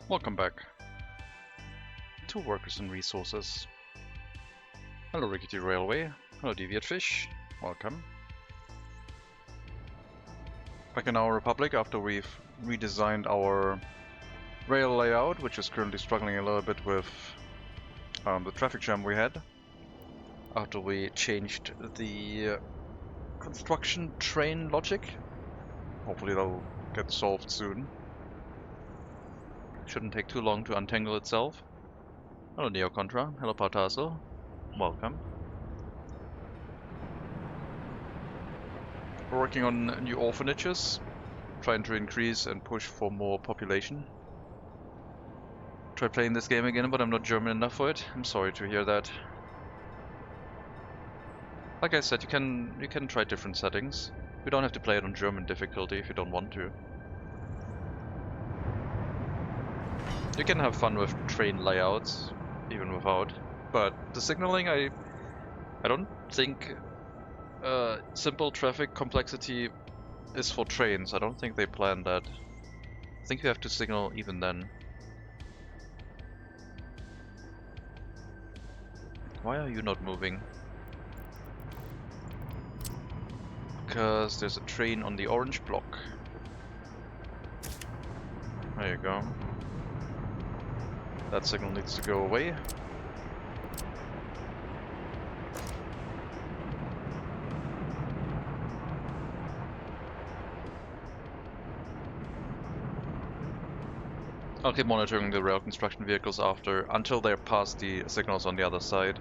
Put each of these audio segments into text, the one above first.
Welcome back to Workers and Resources. Hello Rickety Railway, hello Deviant Fish, welcome. Back in our Republic after we've redesigned our rail layout, which is currently struggling a little bit with the traffic jam we had. After we changed the construction train logic. Hopefully that'll get solved soon. Shouldn't take too long to untangle itself. Hello Neo Contra, hello Partaso, welcome. We're working on new orphanages, trying to increase and push for more population. Try playing this game again, but I'm not German enough for it. I'm sorry to hear that. Like I said, you can try different settings. You don't have to play it on German difficulty if you don't want to. You can have fun with train layouts, even without. But the signaling, I don't think simple traffic complexity is for trains. I don't think they planned that. I think you have to signal even then. Why are you not moving? Because there's a train on the orange block. There you go. That signal needs to go away. I'll keep monitoring the rail construction vehicles until they're past the signals on the other side.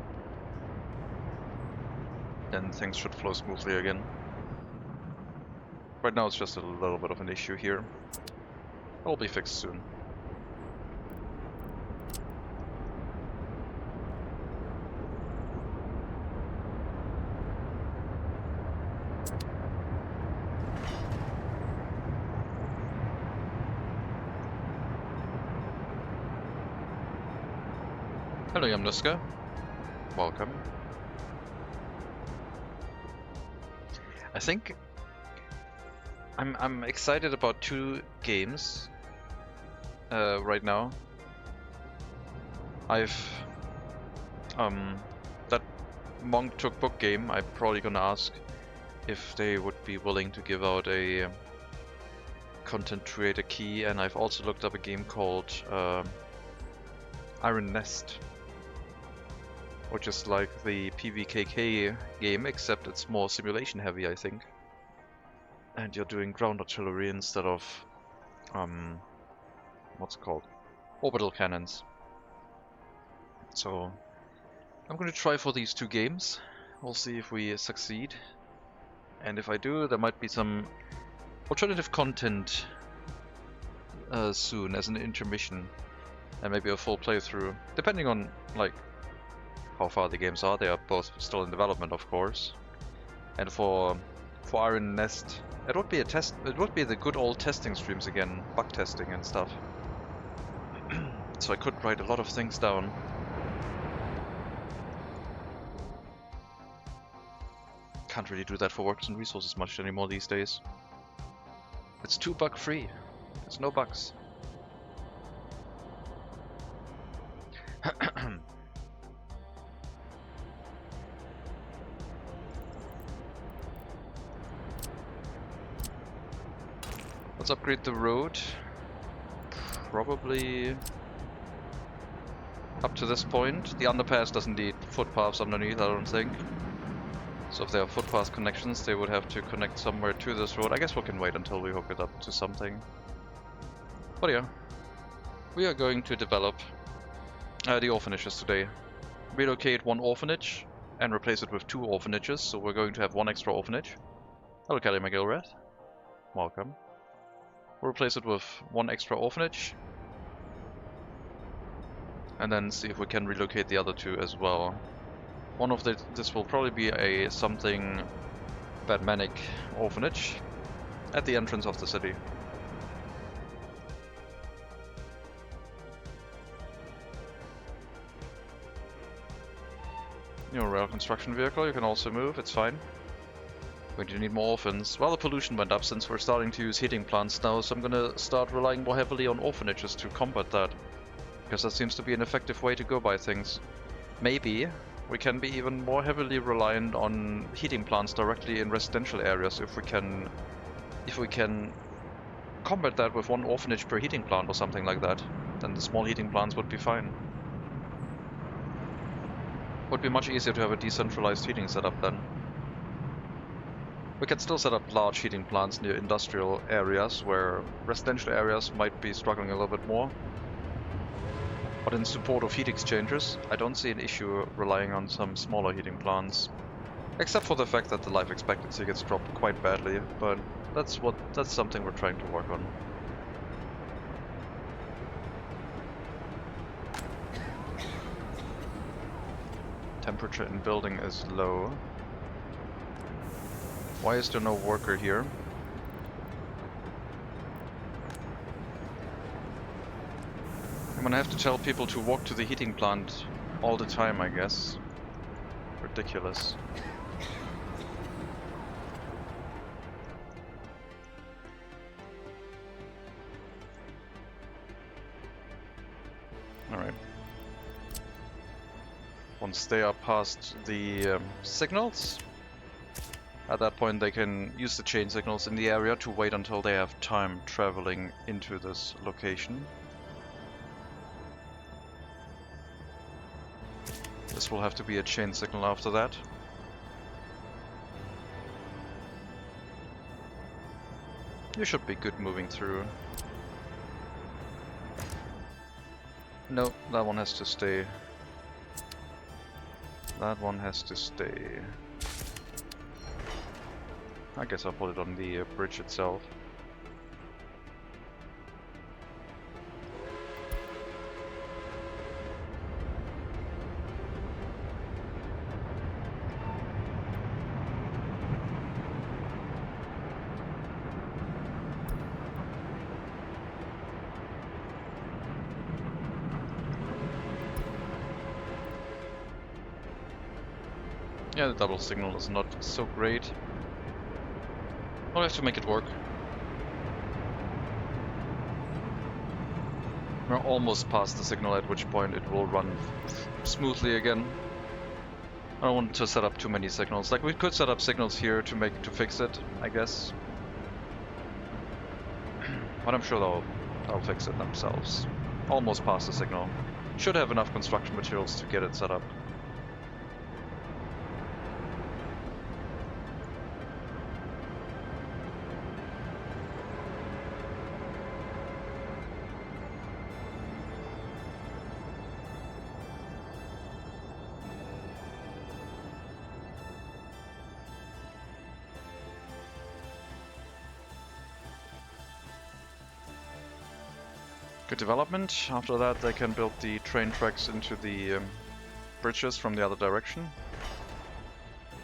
Then things should flow smoothly again. Right now it's just a little bit of an issue here. It'll be fixed soon. Hello Yamnuska, welcome. I think I'm excited about two games right now. That Monk Took Book game, I'm probably gonna ask if they would be willing to give out a content creator key, and I've also looked up a game called Iron Nest, which is like the PVKK game, except it's more simulation heavy, I think. And you're doing ground artillery instead of, what's it called? Orbital cannons. So, I'm gonna try for these two games. We'll see if we succeed. And if I do, there might be some alternative content soon as an intermission. And maybe a full playthrough, depending on, like, how far the games are. They are both still in development, of course. And for Iron Nest, it would be a test. It would be the good old testing streams again, bug testing and stuff. So I could write a lot of things down. Can't really do that for workers and resources much anymore these days. It's too bug free. There's no bugs. Let's upgrade the road. Probably up to this point. The underpass doesn't need footpaths underneath, I don't think. So if there are footpath connections, they would have to connect somewhere to this road. I guess we can wait until we hook it up to something. But yeah, we are going to develop the orphanages today. Relocate one orphanage and replace it with 2 orphanages, so we're going to have 1 extra orphanage. Hello, Kelly McGilrath. Welcome. We'll replace it with 1 extra orphanage. And then see if we can relocate the other 2 as well. One of this will probably be a something Batmanic orphanage at the entrance of the city. Your rail construction vehicle, you can also move, it's fine. We do need more orphans. Well, the pollution went up since we're starting to use heating plants now, so I'm gonna start relying more heavily on orphanages to combat that. Because that seems to be an effective way to go by things. Maybe we can be even more heavily reliant on heating plants directly in residential areas if we can combat that with 1 orphanage per heating plant or something like that. Then the small heating plants would be fine. Would be much easier to have a decentralized heating setup then. We can still set up large heating plants near industrial areas where residential areas might be struggling a little bit more. But in support of heat exchangers, I don't see an issue relying on some smaller heating plants. Except for the fact that the life expectancy gets dropped quite badly, but that's something we're trying to work on. Temperature in building is low. Why is there no worker here? I'm gonna have to tell people to walk to the heating plant all the time, I guess. Ridiculous. Alright. Once they are past the signals, at that point they can use the chain signals in the area to wait until they have time traveling into this location. This will have to be a chain signal after that. You should be good moving through. No, that one has to stay. That one has to stay. I guess I'll put it on the bridge itself. Yeah, the double signal is not so great. I'll have to make it work. We're almost past the signal, at which point it will run smoothly again. I don't want to set up too many signals. Like, we could set up signals here to fix it, I guess. But I'm sure they'll fix it themselves. Almost past the signal. Should have enough construction materials to get it set up. Good development. After that they can build the train tracks into the bridges from the other direction,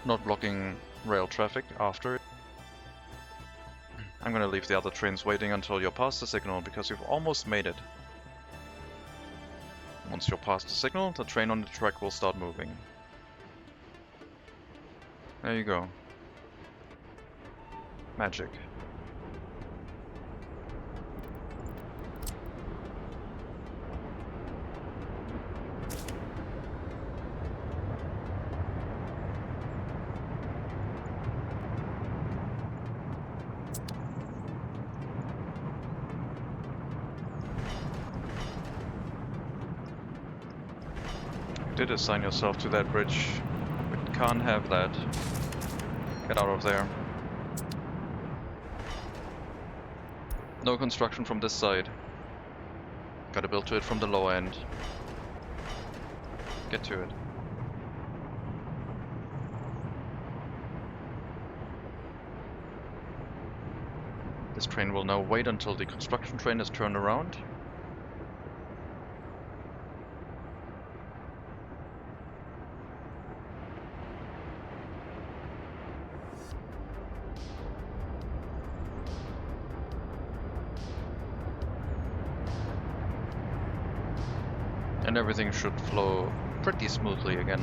not blocking rail traffic after. I'm gonna leave the other trains waiting until you're past the signal, because you've almost made it. Once you're past the signal, the train on the track will start moving. There you go. Magic. You did assign yourself to that bridge. We can't have that. Get out of there. No construction from this side. Gotta build to it from the lower end. Get to it. This train will now wait until the construction train is turned around. And everything should flow pretty smoothly again.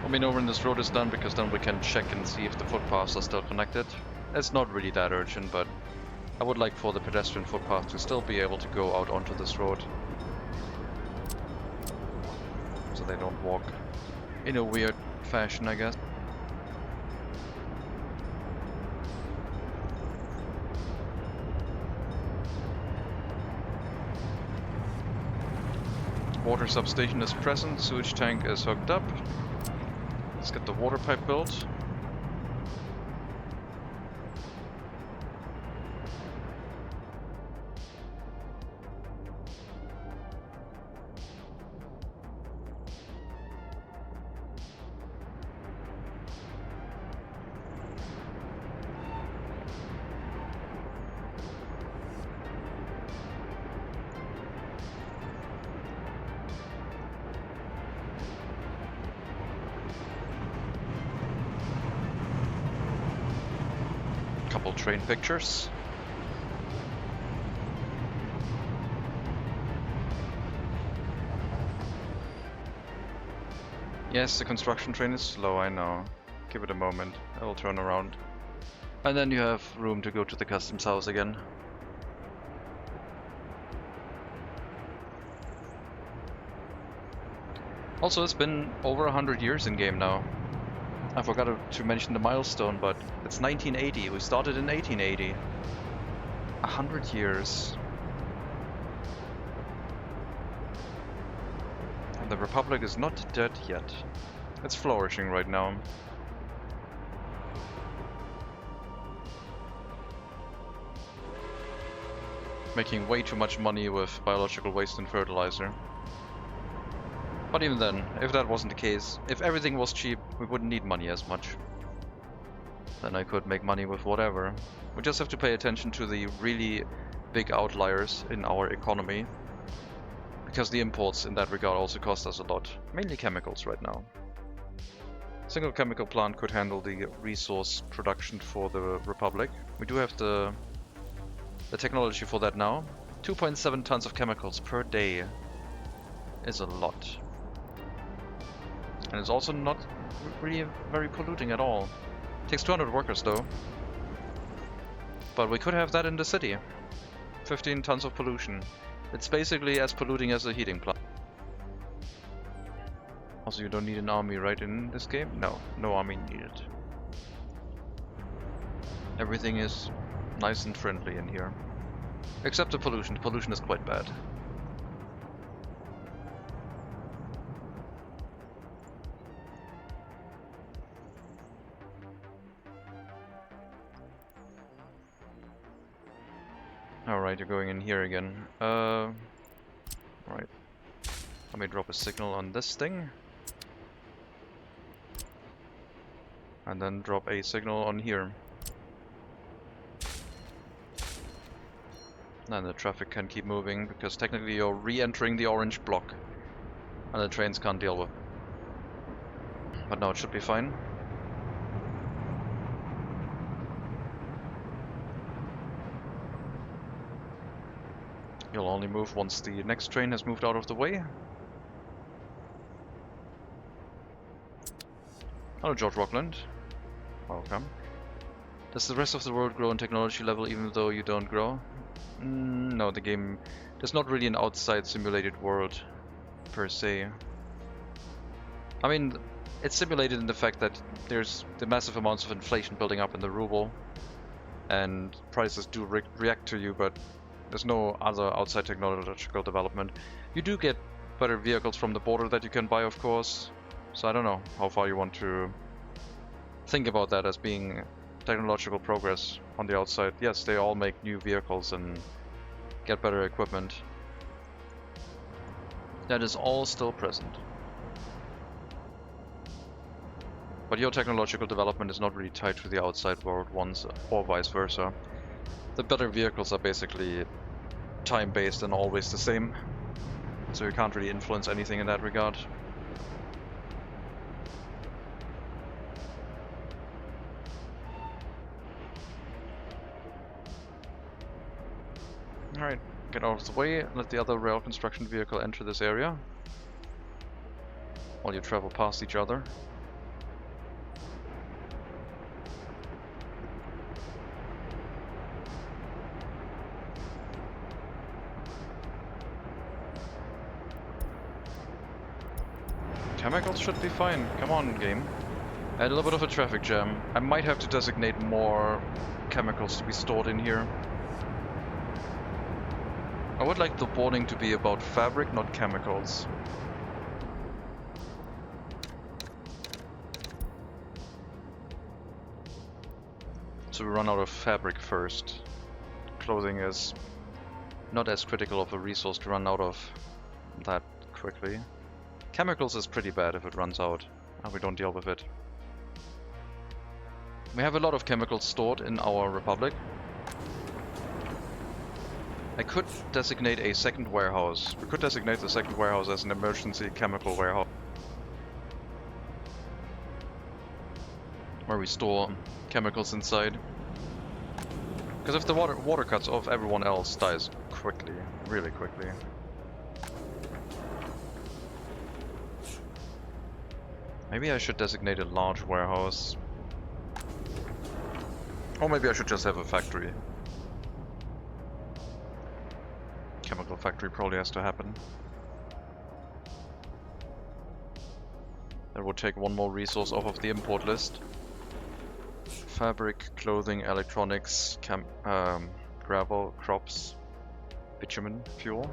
Let me know when this road is done, because then we can check and see if the footpaths are still connected. It's not really that urgent, but I would like for the pedestrian footpath to still be able to go out onto this road, so they don't walk in a weird fashion, I guess. Water substation is present, sewage tank is hooked up. Let's get the water pipe built. Couple train pictures. Yes, the construction train is slow, I know. Give it a moment, it'll turn around. And then you have room to go to the customs house again. Also, it's been over 100 years in game now. I forgot to mention the milestone, but it's 1980. We started in 1880. 100 years. And the Republic is not dead yet. It's flourishing right now. Making way too much money with biological waste and fertilizer. But even then, if that wasn't the case, if everything was cheap, we wouldn't need money as much. Then I could make money with whatever. We just have to pay attention to the really big outliers in our economy, because the imports in that regard also cost us a lot. Mainly chemicals right now. A single chemical plant could handle the resource production for the Republic. We do have the technology for that now. 2.7 tons of chemicals per day is a lot. And it's also not really very polluting at all. Takes 200 workers though. But we could have that in the city. 15 tons of pollution. It's basically as polluting as a heating plant. Also, you don't need an army right in this game? No, no army needed. Everything is nice and friendly in here. Except the pollution. The pollution is quite bad. Alright, you're going in here again. Right. Let me drop a signal on this thing. And then drop a signal on here. And the traffic can keep moving, because technically you're re-entering the orange block. And the trains can't deal with it. But now it should be fine. You'll only move once the next train has moved out of the way. Hello, George Rockland. Welcome. Does the rest of the world grow in technology level even though you don't grow? No, the game... There's not really an outside simulated world, per se. I mean, it's simulated in the fact that there's the massive amounts of inflation building up in the ruble. And prices do react to you, but there's no other outside technological development. You do get better vehicles from the border that you can buy, of course. So I don't know how far you want to think about that as being technological progress on the outside. Yes, they all make new vehicles and get better equipment. That is all still present. But your technological development is not really tied to the outside world once, or vice versa. The better vehicles are basically time-based and always the same, so you can't really influence anything in that regard. Alright, get out of the way, let the other rail construction vehicle enter this area while you travel past each other. Chemicals should be fine. Come on, game. I had a little bit of a traffic jam. I might have to designate more chemicals to be stored in here. I would like the warning to be about fabric, not chemicals. So we run out of fabric first. Clothing is not as critical of a resource to run out of that quickly. Chemicals is pretty bad if it runs out and we don't deal with it. We have a lot of chemicals stored in our Republic. I could designate a second warehouse. We could designate the second warehouse as an emergency chemical warehouse, where we store chemicals inside. Because if the water cuts off, everyone else dies quickly, really quickly. Maybe I should designate a large warehouse. Or maybe I should just have a factory. Chemical factory probably has to happen. That would take one more resource off of the import list. Fabric, clothing, electronics, gravel, crops, bitumen, fuel.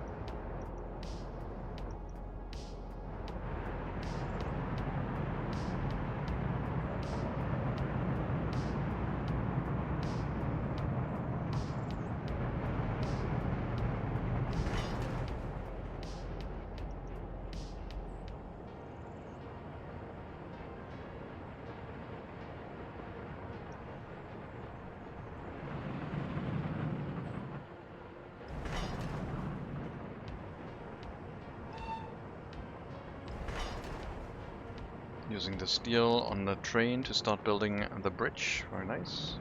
Using the steel on the train to start building the bridge. Very nice.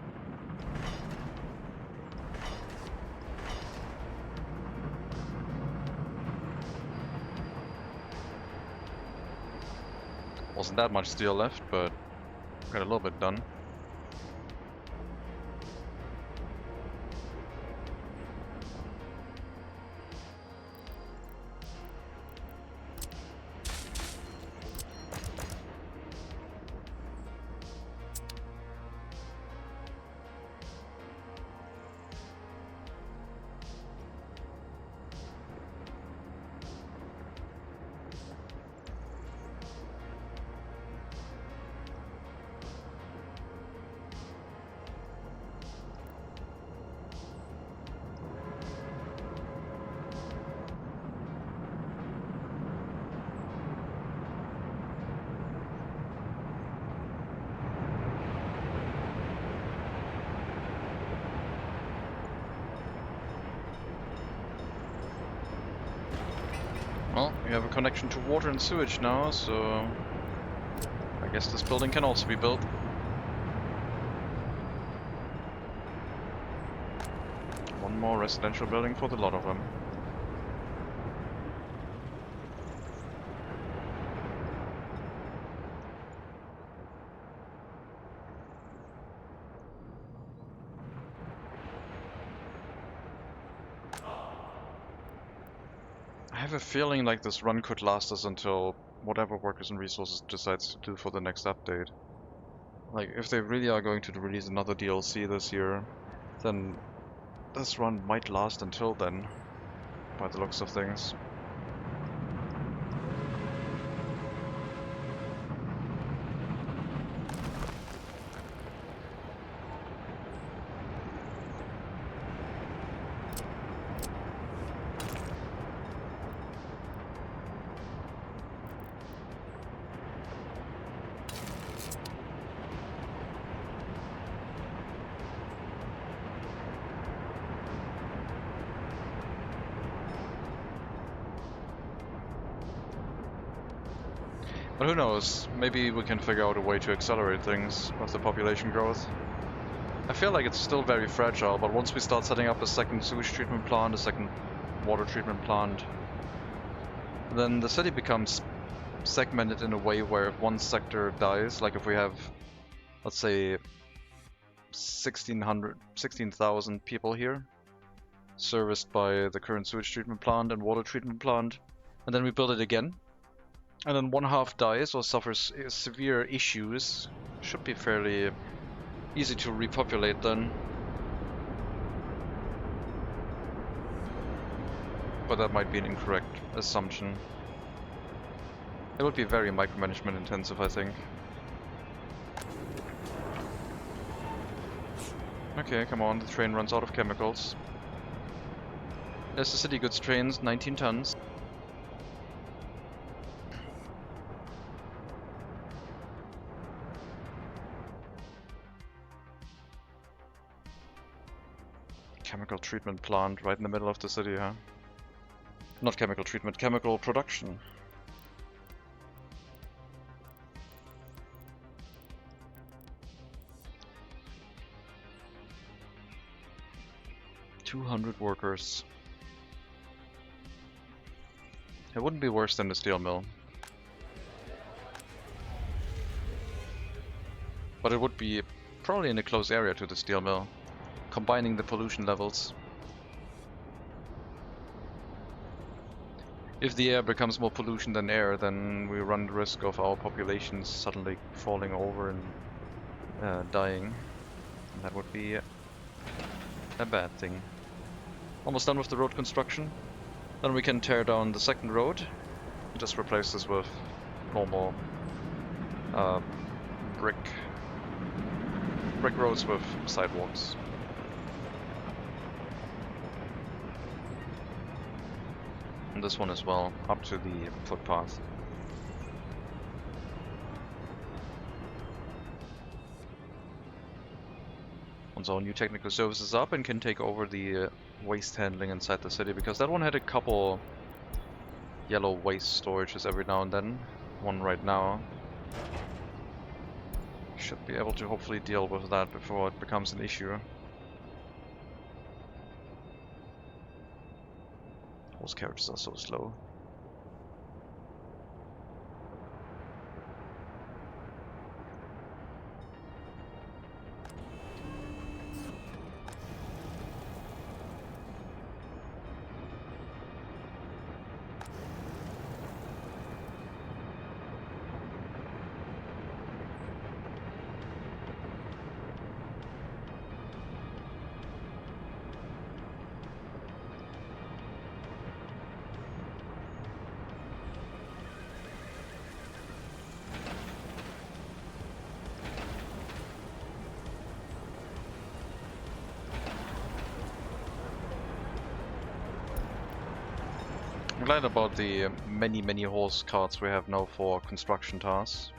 Wasn't that much steel left, but got a little bit done. We have a connection to water and sewage now, so I guess this building can also be built. One more residential building for the lot of them. I have a feeling like this run could last us until whatever Workers and Resources decides to do for the next update. Like, if they really are going to release another DLC this year, then this run might last until then, by the looks of things. But who knows, maybe we can figure out a way to accelerate things with the population growth. I feel like it's still very fragile, but once we start setting up a second sewage treatment plant, a second water treatment plant, then the city becomes segmented in a way where if one sector dies, like if we have, let's say, 16,000 people here, serviced by the current sewage treatment plant and water treatment plant, and then we build it again, and then one half dies or suffers severe issues, should be fairly easy to repopulate then. But that might be an incorrect assumption. It would be very micromanagement intensive, I think. Okay, come on, the train runs out of chemicals. There's the city goods trains, 19 tons. Chemical treatment plant right in the middle of the city, huh? Not chemical treatment, chemical production. $200 workers. It wouldn't be worse than the steel mill. But it would be probably in a close area to the steel mill, combining the pollution levels. If the air becomes more pollution than air, then we run the risk of our populations suddenly falling over and dying. And that would be a bad thing. Almost done with the road construction. Then we can tear down the second road. Just replace this with normal brick roads with sidewalks. And this one as well, up to the footpath. Once our new technical service is up and can take over the waste handling inside the city, because that one had a couple yellow waste storages every now and then. One right now. Should be able to hopefully deal with that before it becomes an issue. Those carriages are so slow. I'm glad about the many horse carts we have now for construction tasks.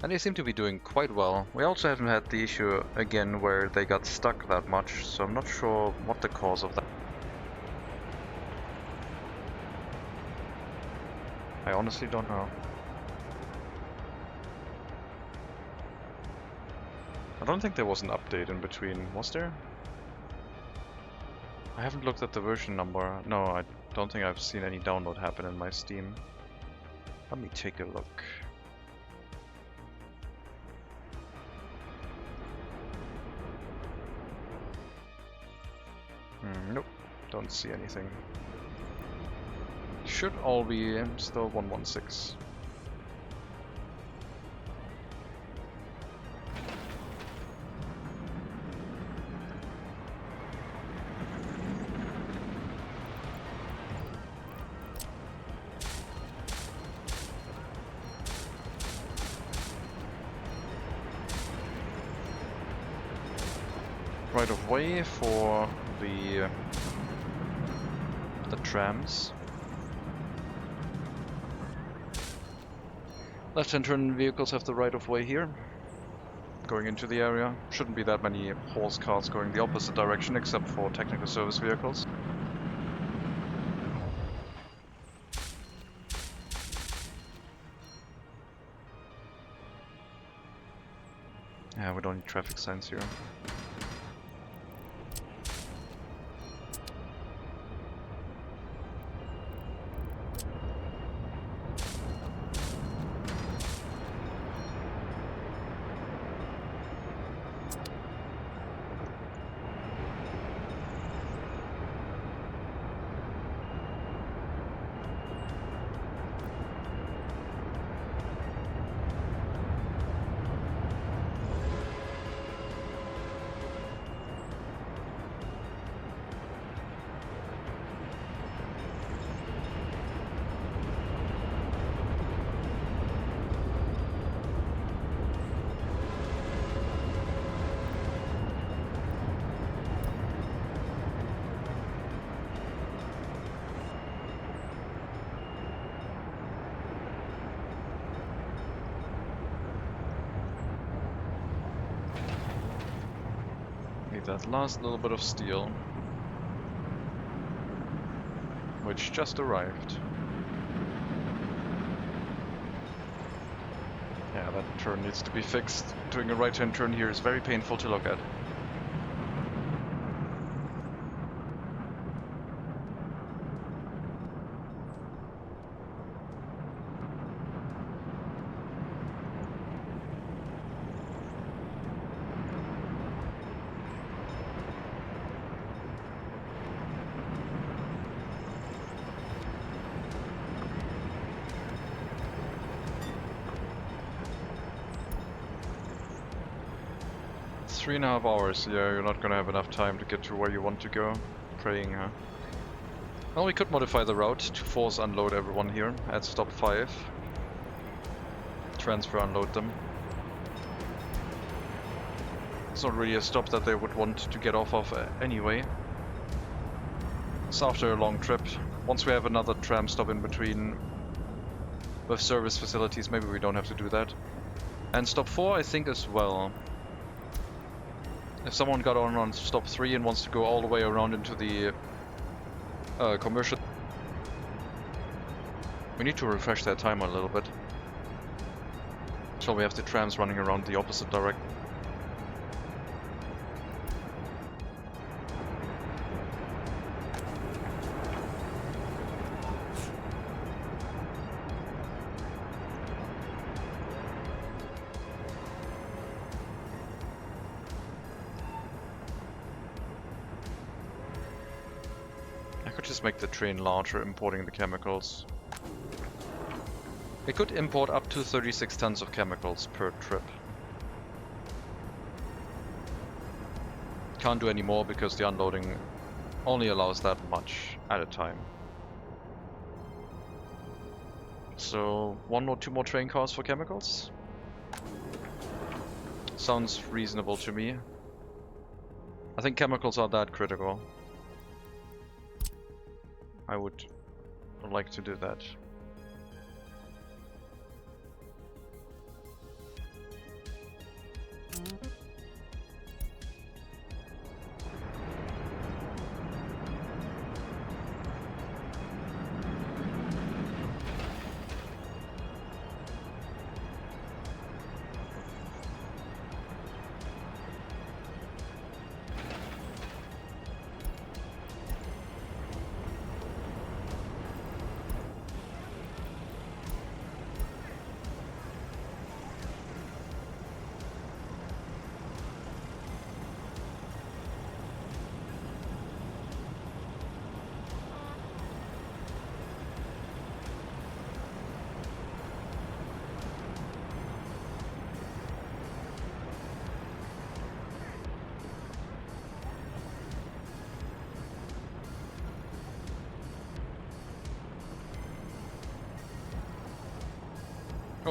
And they seem to be doing quite well. We also haven't had the issue again where they got stuck that much, so I'm not sure what the cause of that. I honestly don't know. I don't think there was an update in between, was there? I haven't looked at the version number. No, I don't think I've seen any download happen in my Steam. Let me take a look. Nope, don't see anything. Should all be still 116. Right of way for the trams. Left-hand turn vehicles have the right of way here, going into the area. Shouldn't be that many horse cars going the opposite direction except for technical service vehicles. Yeah, we don't need traffic signs here. That last little bit of steel, which just arrived. Yeah, that turn needs to be fixed. Doing a right-hand turn here is very painful to look at. It's 3.5 hours, yeah, you're not gonna have enough time to get to where you want to go. Praying, huh? Well, we could modify the route to force unload everyone here at stop 5. Transfer unload them. It's not really a stop that they would want to get off of anyway. So after a long trip, once we have another tram stop in between with service facilities, maybe we don't have to do that. And stop 4 I think as well. If someone got on stop 3 and wants to go all the way around into the commercial... We need to refresh that timer a little bit. So we have the trams running around the opposite direction. I could just make the train larger, importing the chemicals. We could import up to 36 tons of chemicals per trip. Can't do any more because the unloading only allows that much at a time. So 1 or 2 more train cars for chemicals? Sounds reasonable to me. I think chemicals are that critical. I would like to do that.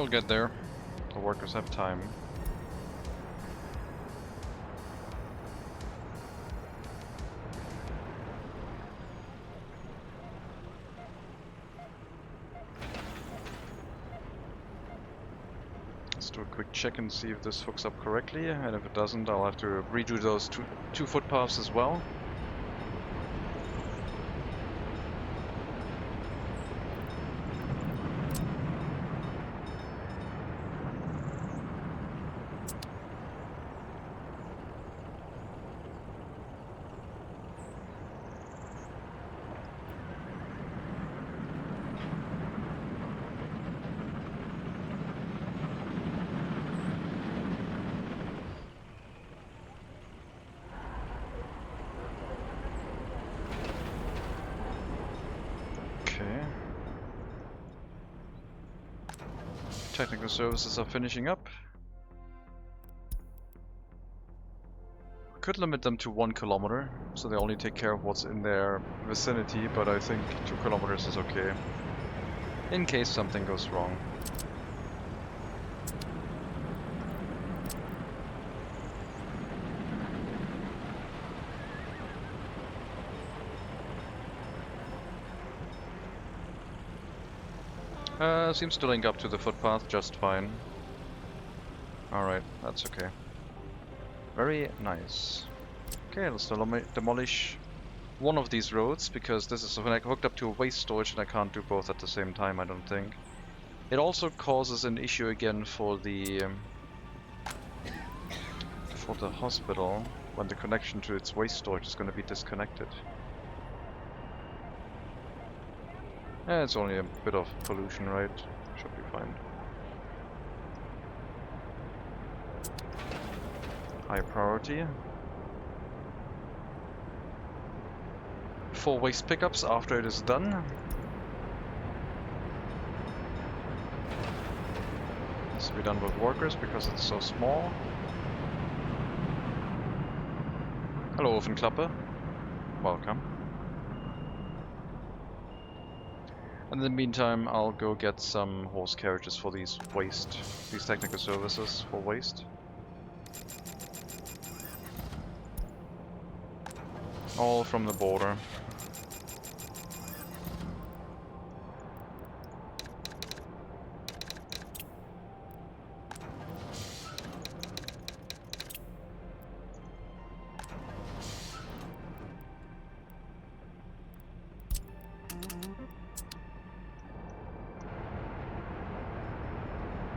We'll get there. The workers have time. Let's do a quick check and see if this hooks up correctly, and if it doesn't, I'll have to redo those two footpaths as well. Technical services are finishing up. We could limit them to 1 kilometer, so they only take care of what's in their vicinity, but I think 2 kilometers is okay, in case something goes wrong. Seems to link up to the footpath just fine. Alright, that's okay. Very nice. Okay, let's demolish one of these roads, because this is hooked up to a waste storage and I can't do both at the same time, I don't think. It also causes an issue again for the hospital, when the connection to its waste storage is going to be disconnected. Yeah, it's only a bit of pollution, right? Should be fine. High priority. 4 waste pickups after it is done. This will be done with workers because it's so small. Hello, Ofenklappe. Welcome. And in the meantime, I'll go get some horse carriages for these technical services for waste. All from the border.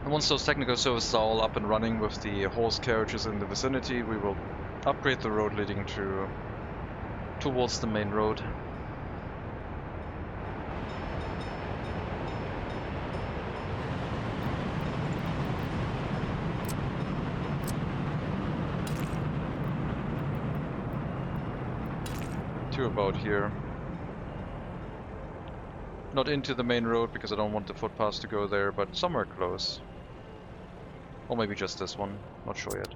And once those technical services are all up and running with the horse carriages in the vicinity, we will upgrade the road leading towards the main road. To about here. Not into the main road because I don't want the footpaths to go there, but somewhere close. Or maybe just this one, not sure yet.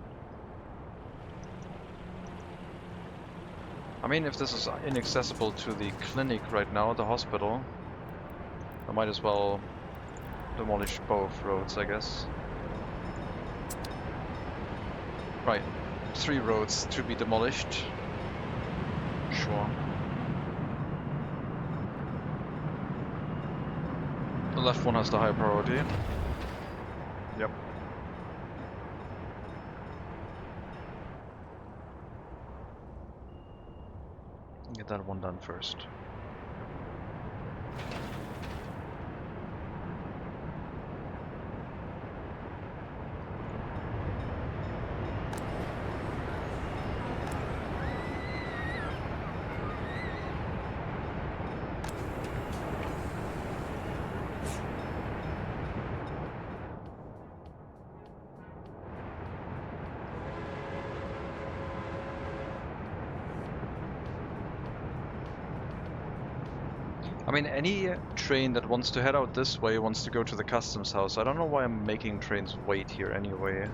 I mean, if this is inaccessible to the clinic right now, the hospital, I might as well demolish both roads, I guess. Right, 3 roads to be demolished. Sure. The left one has the high priority. Yep. Get that one done first. I mean, any train that wants to head out this way wants to go to the customs house. I don't know why I'm making trains wait here anyway.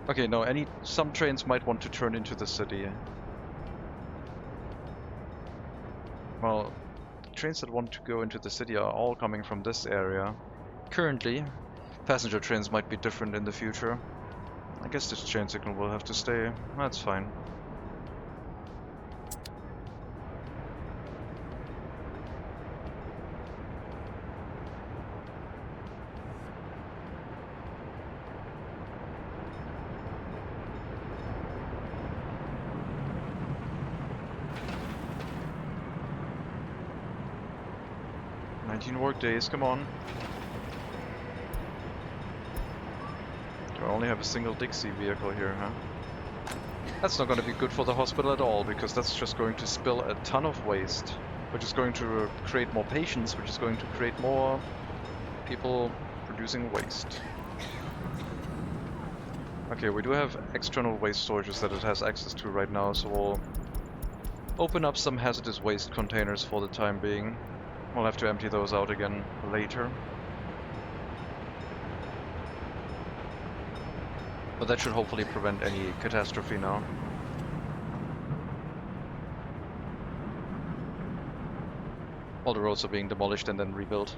Okay, no, some trains might want to turn into the city. Well, the trains that want to go into the city are all coming from this area. currently. Passenger trains might be different in the future. I guess this chain signal will have to stay. That's fine. Work days, come on. Do I only have a single Dixie vehicle here, huh? That's not going to be good for the hospital at all, because that's just going to spill a ton of waste, which is going to create more patients, which is going to create more people producing waste. Okay, we do have external waste storages that it has access to right now, so we'll open up some hazardous waste containers for the time being. We'll have to empty those out again later. But that should hopefully prevent any catastrophe now. All the roads are being demolished and then rebuilt.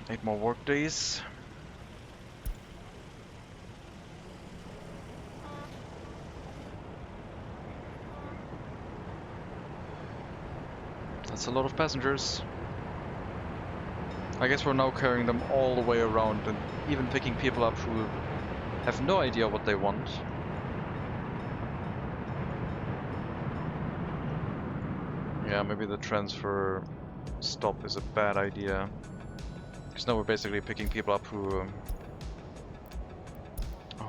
Eight more work days. That's a lot of passengers. I guess we're now carrying them all the way around and even picking people up who have no idea what they want. Yeah, maybe the transfer stop is a bad idea. Because now we're basically picking people up who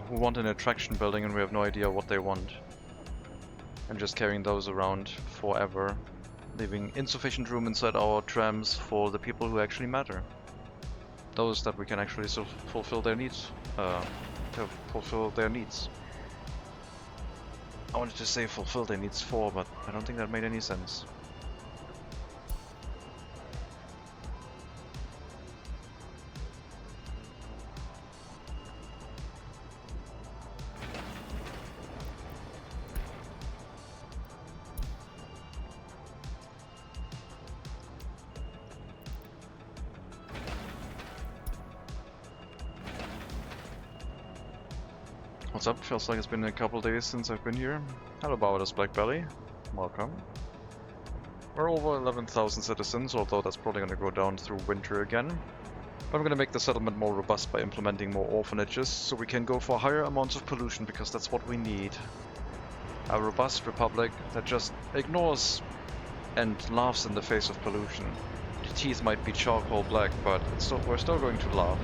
want an attraction building and we have no idea what they want. And just carrying those around forever, leaving insufficient room inside our trams for the people who actually matter. Those that we can actually fulfill their needs. I wanted to say fulfill their needs for, but I don't think that made any sense. What's up? Feels like it's been a couple days since I've been here. Hello Barbados Black Belly. Welcome. We're over 11,000 citizens, although that's probably going to go down through winter again. But I'm going to make the settlement more robust by implementing more orphanages, so we can go for higher amounts of pollution, because that's what we need. A robust republic that just ignores and laughs in the face of pollution. The teeth might be charcoal black, but we're still going to laugh.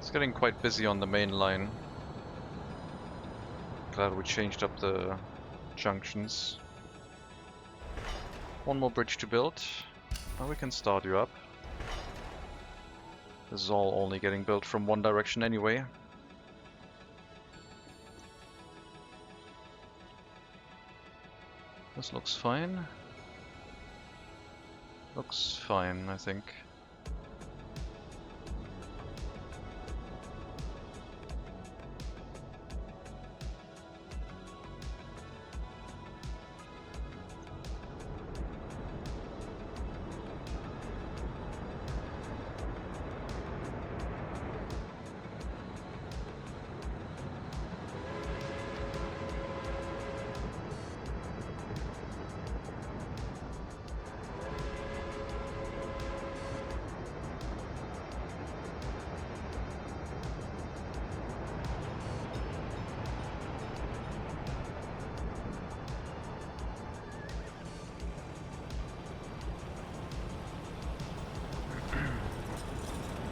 It's getting quite busy on the main line. Glad we changed up the junctions. One more bridge to build. Now we can start you up. This is all only getting built from one direction anyway. This looks fine. Looks fine, I think.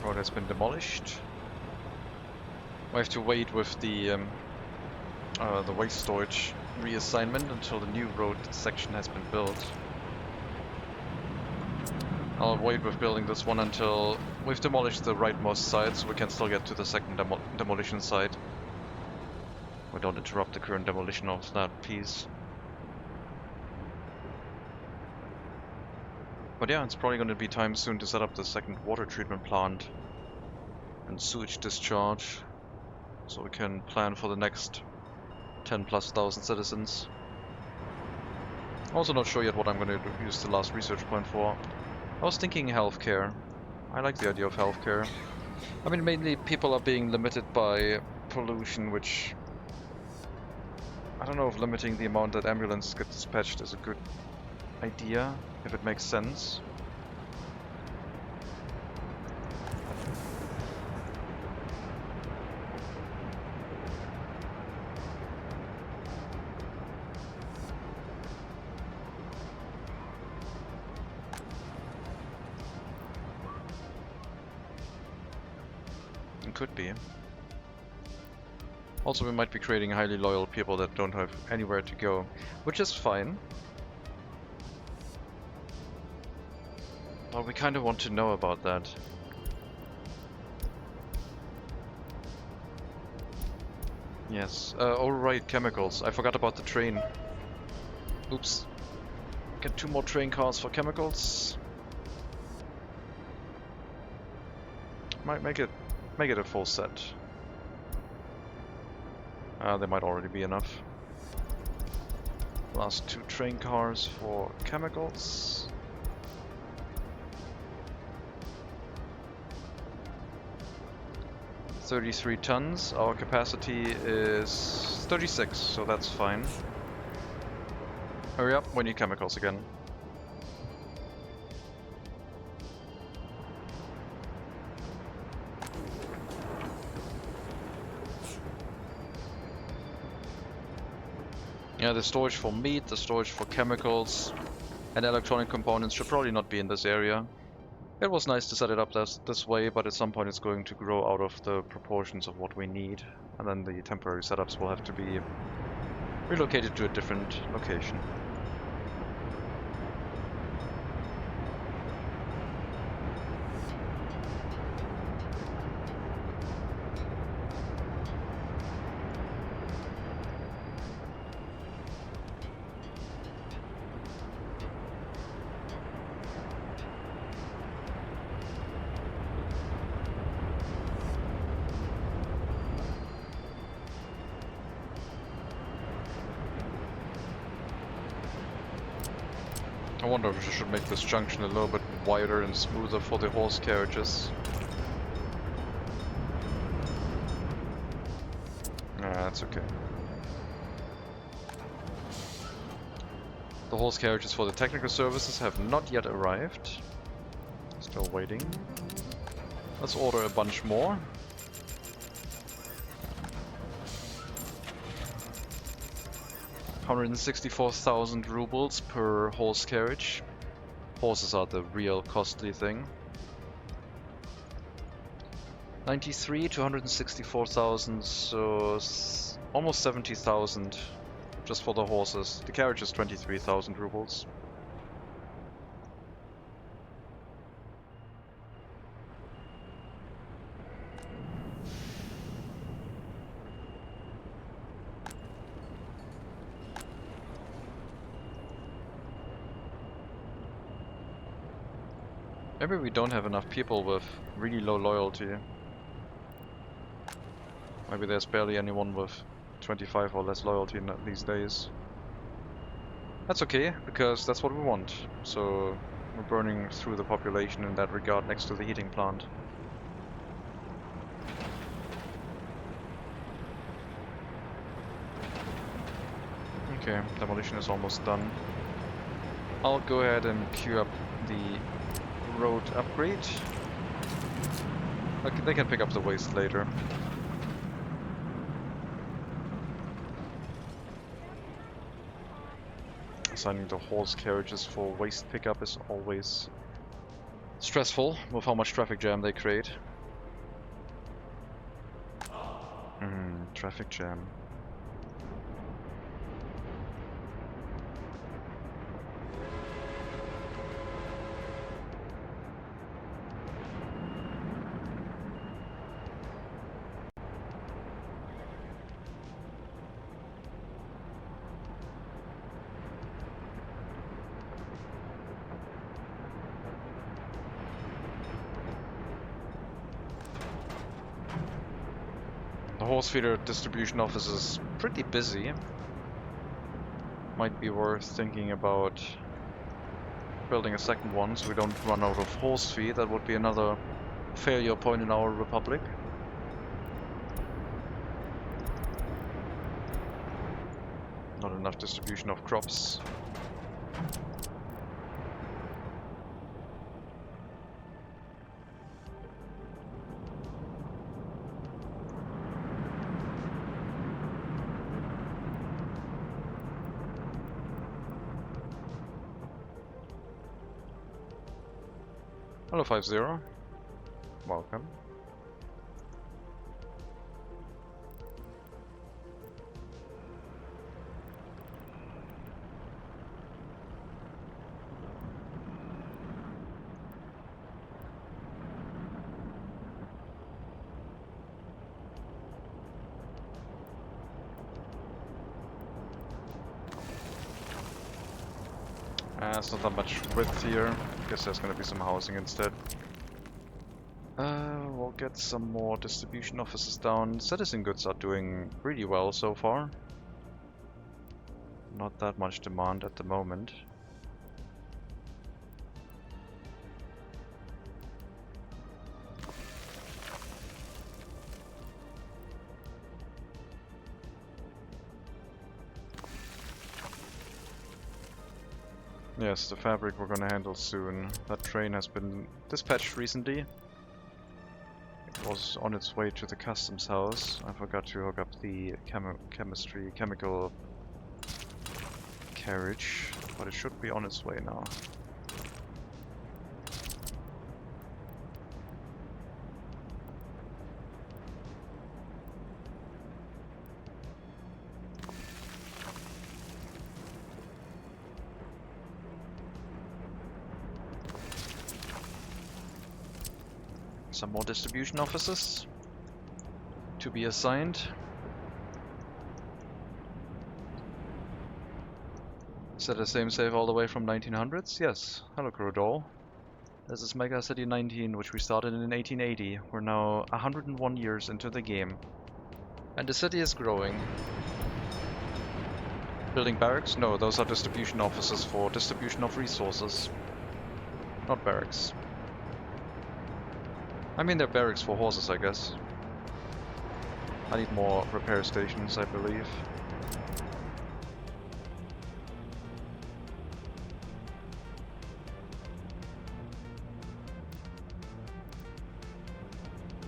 Road has been demolished. We have to wait with the waste storage reassignment until the new road section has been built. I'll wait with building this one until we've demolished the rightmost side, so we can still get to the second demolition site. We don't interrupt the current demolition of that piece. But yeah, it's probably going to be time soon to set up the second water treatment plant and sewage discharge, so we can plan for the next 10,000+ citizens. Also not sure yet what I'm going to use the last research point for. I was thinking healthcare. I like the idea of healthcare. I mean, mainly people are being limited by pollution, which I don't know if limiting the amount that ambulances get dispatched is a good idea, if it makes sense. It could be. Also, we might be creating highly loyal people that don't have anywhere to go, which is fine. Well, we kind of want to know about that. Yes. Oh right, chemicals. I forgot about the train. Oops. Get 2 more train cars for chemicals. Might make it a full set. There might already be enough. Last 2 train cars for chemicals. $33 tons. Our capacity is 36, so that's fine. Hurry up, we need chemicals again. Yeah, the storage for meat, the storage for chemicals, and electronic components should probably not be in this area. It was nice to set it up this way, but at some point it's going to grow out of the proportions of what we need, and then the temporary setups will have to be relocated to a different location. I wonder if we should make this junction a little bit wider and smoother for the horse carriages. That's okay. The horse carriages for the technical services have not yet arrived. Still waiting. Let's order a bunch more. $164,000 rubles per horse carriage. Horses are the real costly thing. 93 to 164,000, so almost 70,000 just for the horses. The carriage is 23,000 rubles. Maybe we don't have enough people with really low loyalty. Maybe there's barely anyone with 25 or less loyalty these days. That's okay, because that's what we want. So we're burning through the population in that regard next to the heating plant. Okay, demolition is almost done. I'll go ahead and queue up the road upgrade. Okay, they can pick up the waste later. Assigning the horse carriages for waste pickup is always stressful with how much traffic jam they create. Traffic jam. The horse feeder distribution office is pretty busy. Might be worth thinking about building a second one so we don't run out of horse feed. That would be another failure point in our republic. Not enough distribution of crops. Hello 50. Welcome. It's not that much width here. Guess there's gonna be some housing instead. We'll get some more distribution offices down. Citizen goods are doing really well so far. Not that much demand at the moment. Yes, the fabric we're gonna handle soon. That train has been dispatched recently. It was on its way to the customs house. I forgot to hook up the chemical carriage, but it should be on its way now. Some more distribution offices to be assigned. Is that the same save all the way from 1900s? Yes. Hello, Crudol. This is MegaCity 19, which we started in 1880. We're now 101 years into the game. And the city is growing. Building barracks? No, those are distribution offices for distribution of resources. Not barracks. I mean, they're barracks for horses, I guess. I need more repair stations, I believe.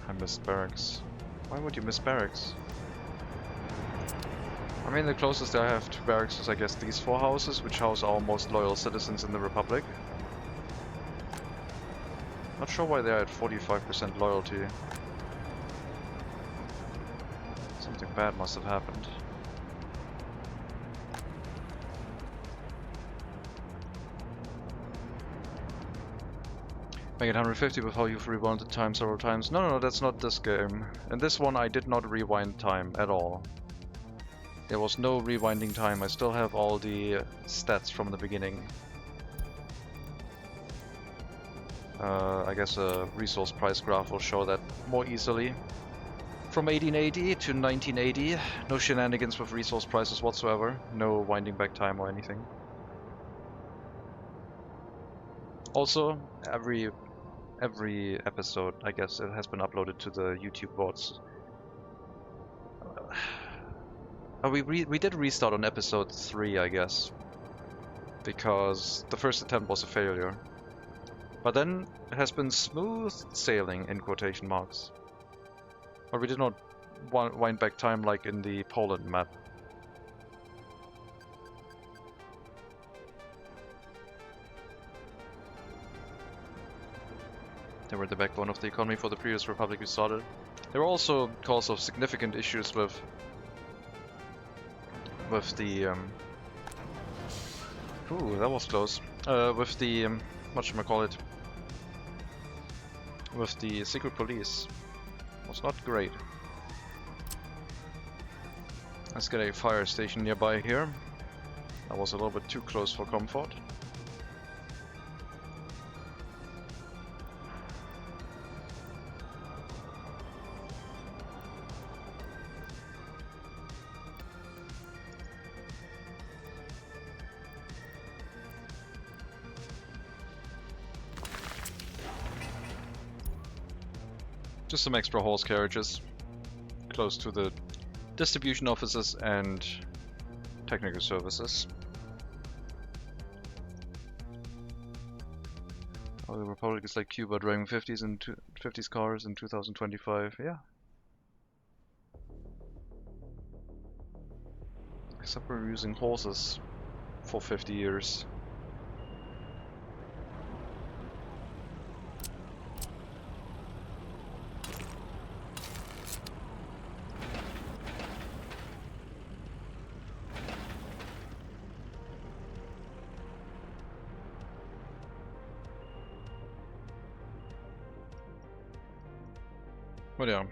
I missed barracks. Why would you miss barracks? I mean, the closest I have to barracks is, I guess, these four houses, which house our most loyal citizens in the Republic. Not sure why they're at 45% loyalty. Something bad must have happened. Make it 150 with how you've rewinded time several times. No, that's not this game. In this one I did not rewind time at all. There was no rewinding time. I still have all the stats from the beginning. I guess a resource price graph will show that more easily. From 1880 to 1980, no shenanigans with resource prices whatsoever. No winding back time or anything. Also, every episode, I guess, it has been uploaded to the YouTube boards. We did restart on episode 3, I guess, because the first attempt was a failure. But then it has been smooth sailing, in quotation marks. But we did not wind back time like in the Poland map. They were the backbone of the economy for the previous republic we started. There were also cause of significant issues with the ooh, that was close. With the whatchamacallit, with the secret police. It was not great. Let's get a fire station nearby here. That was a little bit too close for comfort. Just some extra horse carriages close to the distribution offices and technical services. Oh, the Republic is like Cuba, driving 50s cars in 2025. Yeah. Except we're using horses for 50 years. But yeah,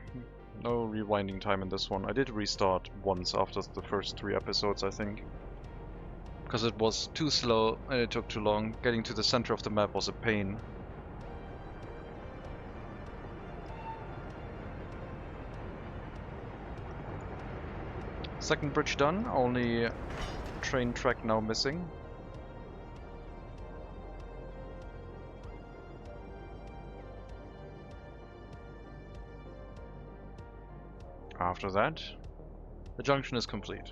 no rewinding time in this one. I did restart once after the first 3 episodes, I think. Because it was too slow and it took too long. Getting to the center of the map was a pain. Second bridge done, only train track now missing. After that, the junction is complete.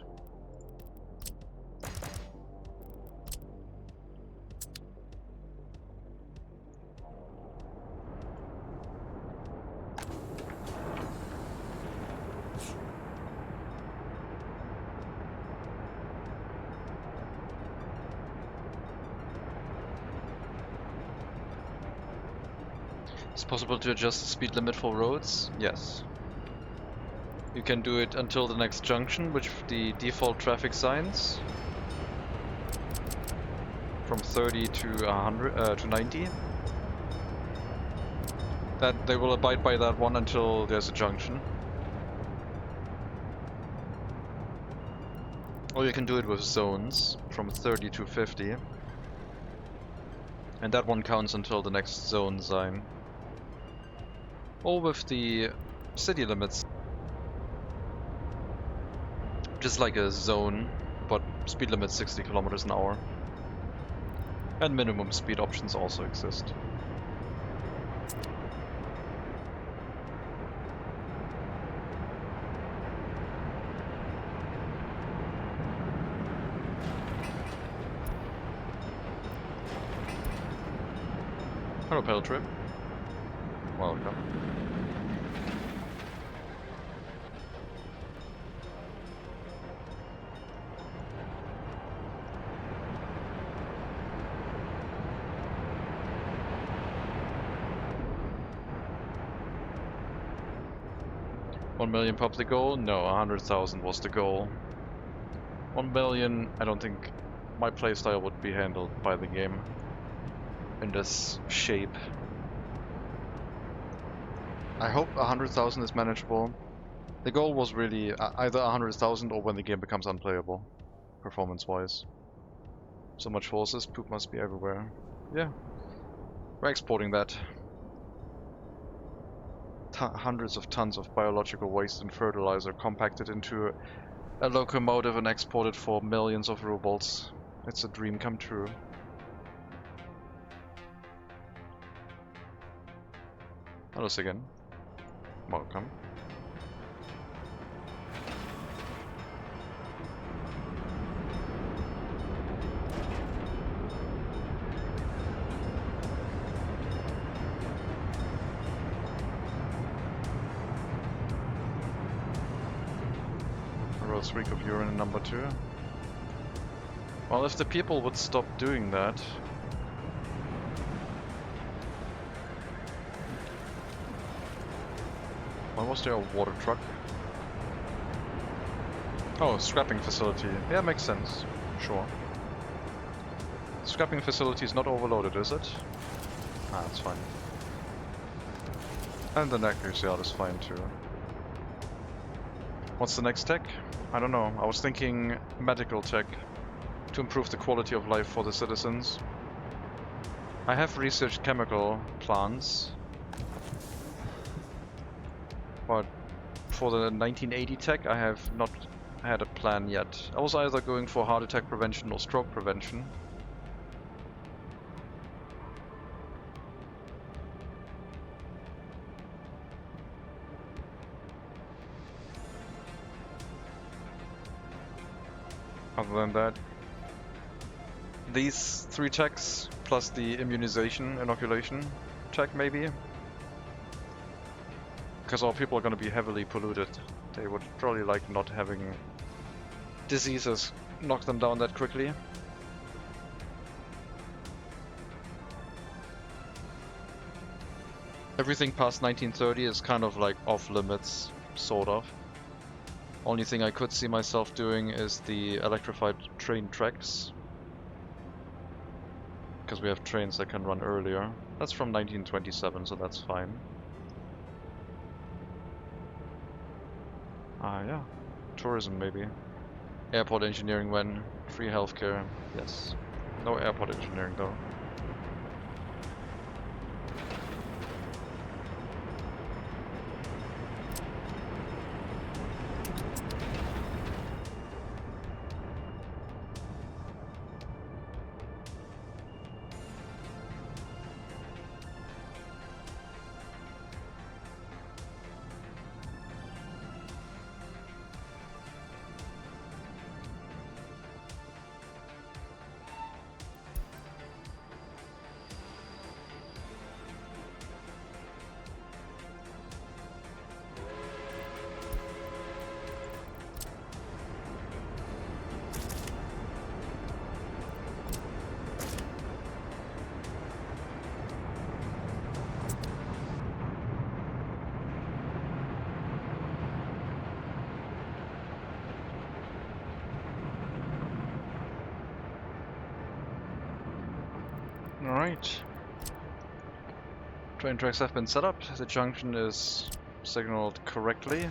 It's possible to adjust the speed limit for roads? Yes. You can do it until the next junction, which the default traffic signs from 30 to 100 to 90. That they will abide by that one until there's a junction. Or you can do it with zones from 30 to 50. And that one counts until the next zone sign. Or with the city limits. Just like a zone, but speed limit 60 kilometers an hour. And minimum speed options also exist. Hello, pedal trip. Welcome. 1 million pop the goal? No, 100,000 was the goal. 1 million, I don't think my playstyle would be handled by the game in this shape. I hope 100,000 is manageable. The goal was really either 100,000 or when the game becomes unplayable, performance-wise. So much forces, poop must be everywhere. Yeah, we're exporting that. Hundreds of tons of biological waste and fertilizer compacted into a locomotive and exported for millions of rubles. It's a dream come true. Hello again. Welcome. Gross reek of urine in number 2. Well, if the people would stop doing that... Why was there a water truck? Oh, scrapping facility. Yeah, makes sense. Sure. Scrapping facility is not overloaded, is it? Ah, that's fine. And the necklace yard is fine too. What's the next tech? I don't know. I was thinking medical tech to improve the quality of life for the citizens. I have researched chemical plants, but for the 1980 tech I have not had a plan yet. I was either going for heart attack prevention or stroke prevention. Other than that, these 3 techs plus the immunization, inoculation tech maybe. Because our people are going to be heavily polluted. They would probably like not having diseases knock them down that quickly. Everything past 1930 is kind of like off limits, sort of. Only thing I could see myself doing is the electrified train tracks. Because we have trains that can run earlier. That's from 1927, so that's fine. Ah, yeah. Tourism, maybe. Airport engineering when? Free healthcare, yes. No airport engineering, though. Alright. Train tracks have been set up. The junction is signaled correctly.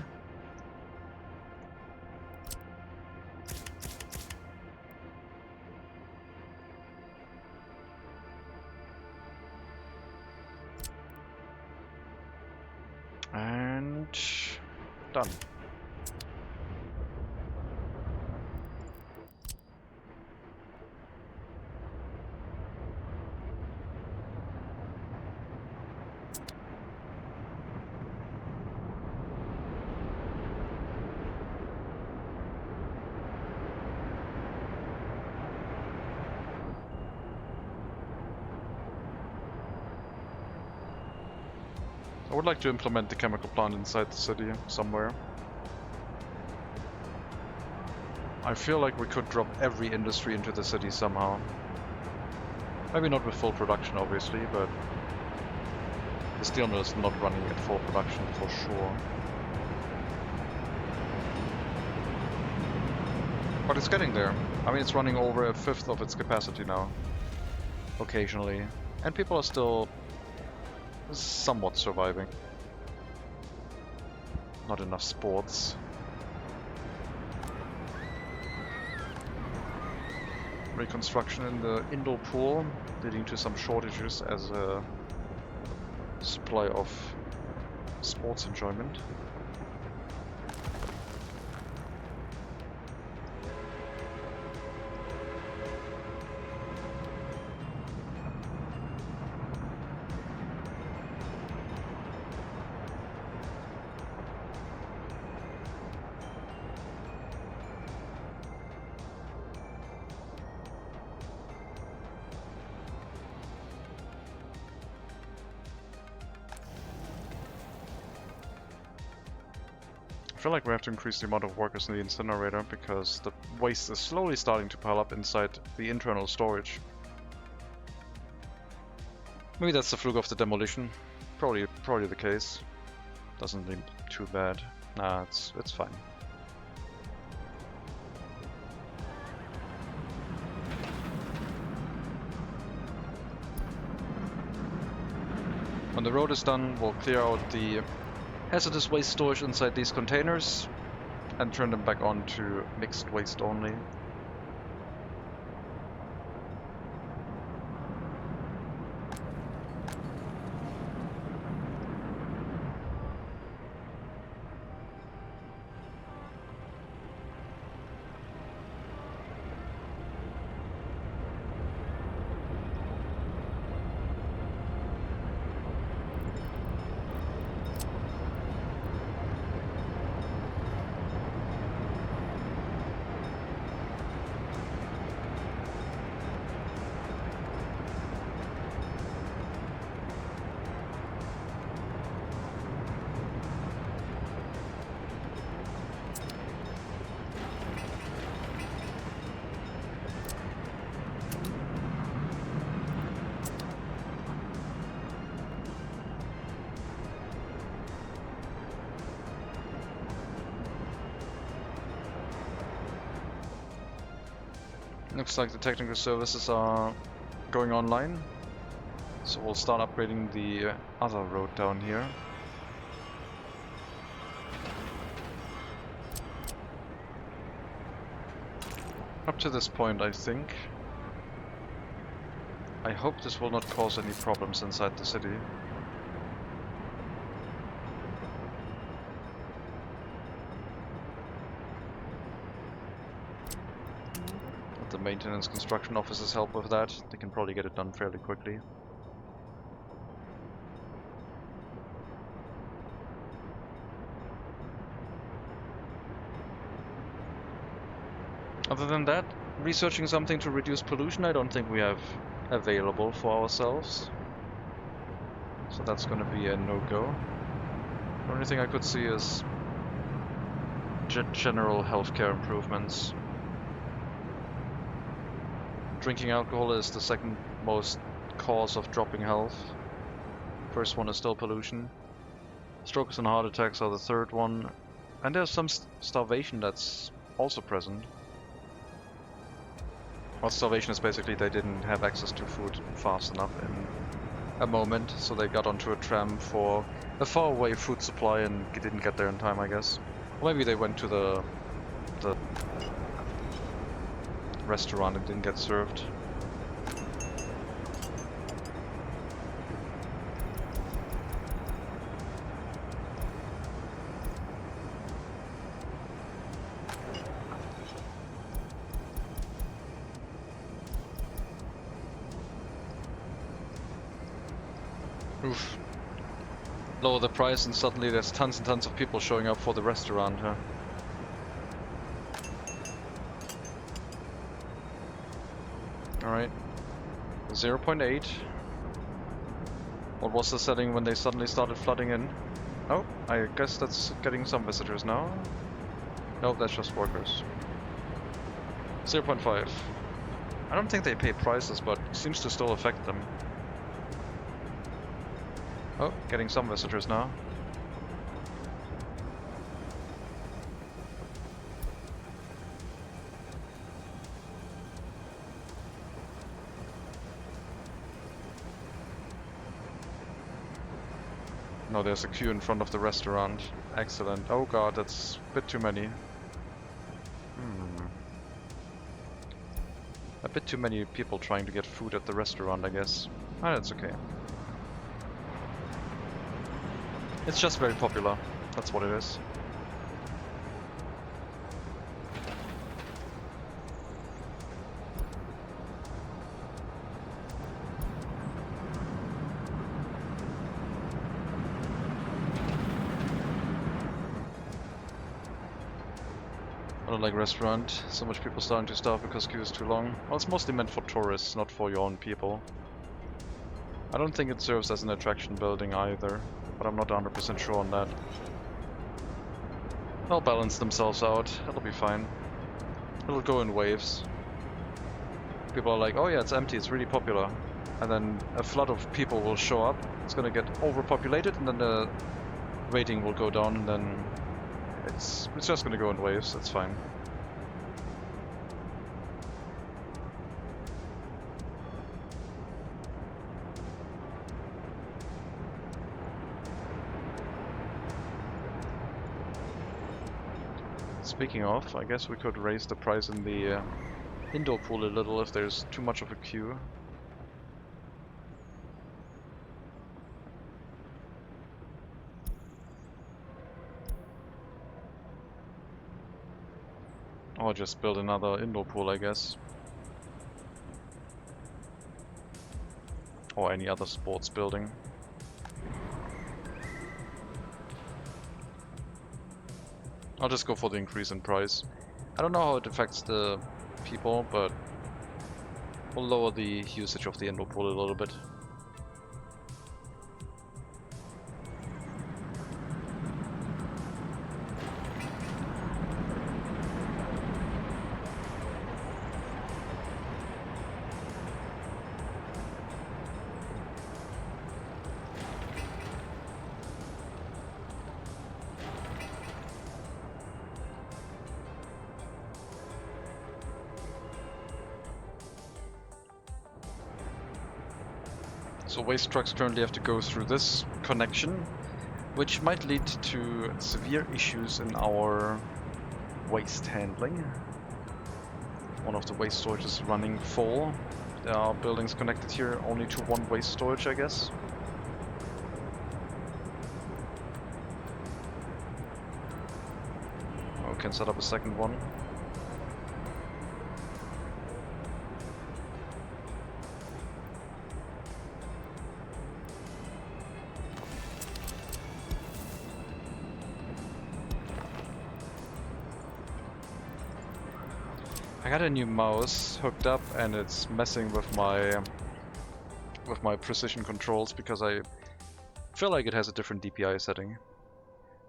And done. I would like to implement the chemical plant inside the city somewhere. I feel like we could drop every industry into the city somehow. Maybe not with full production, obviously, but the steel mill is not running at full production for sure. But it's getting there. I mean, it's running over a fifth of its capacity now. Occasionally. And people are still somewhat surviving. Not enough sports. Reconstruction in the indoor pool, leading to some shortages as a supply of sports enjoyment. I feel like we have to increase the amount of workers in the incinerator because the waste is slowly starting to pile up inside the internal storage. Maybe that's the fluke of the demolition. Probably the case. Doesn't seem too bad. Nah, it's fine. When the road is done, we'll clear out the hazardous waste storage inside these containers and turn them back on to mixed waste only. Looks like the technical services are going online, so we'll start upgrading the other road down here. Up to this point, I think. I hope this will not cause any problems inside the city. The maintenance construction officers help with that. They can probably get it done fairly quickly. Other than that, researching something to reduce pollution I don't think we have available for ourselves. So that's going to be a no-go. The only thing I could see is general healthcare improvements. Drinking alcohol is the second most cause of dropping health. First one is still pollution. Strokes and heart attacks are the third one. And there's some starvation that's also present. Well, starvation is basically they didn't have access to food fast enough in a moment, so they got onto a tram for a faraway food supply and didn't get there in time, I guess. Or maybe they went to the restaurant and didn't get served. Oof. Lower the price and suddenly there's tons and tons of people showing up for the restaurant, huh? Alright. 0.8. What was the setting when they suddenly started flooding in? Oh, I guess that's getting some visitors now. Nope, that's just workers. 0.5. I don't think they pay prices, but it seems to still affect them. Oh, getting some visitors now. No, there's a queue in front of the restaurant. Excellent. Oh god, that's a bit too many. A bit too many people trying to get food at the restaurant, I guess. Ah, that's okay. It's just very popular. That's what it is. I don't like restaurant. So much people starting to starve because queue is too long. Well, it's mostly meant for tourists, not for your own people. I don't think it serves as an attraction building either, but I'm not 100% sure on that. They'll balance themselves out. It'll be fine. It'll go in waves. People are like, oh yeah, it's empty, it's really popular. And then a flood of people will show up. It's gonna get overpopulated, and then the rating will go down, and then it's just gonna go in waves. That's fine. Speaking of, I guess we could raise the price in the indoor pool a little if there's too much of a queue. Or just build another indoor pool, I guess. Or any other sports building. I'll just go for the increase in price. I don't know how it affects the people, but we'll lower the usage of the indoor pool a little bit. So waste trucks currently have to go through this connection, which might lead to severe issues in our waste handling. One of the waste storages is running full. There are buildings connected here only to one waste storage, I guess. Oh, we can set up a second one. I got a new mouse hooked up and it's messing with my precision controls because I feel like it has a different DPI setting.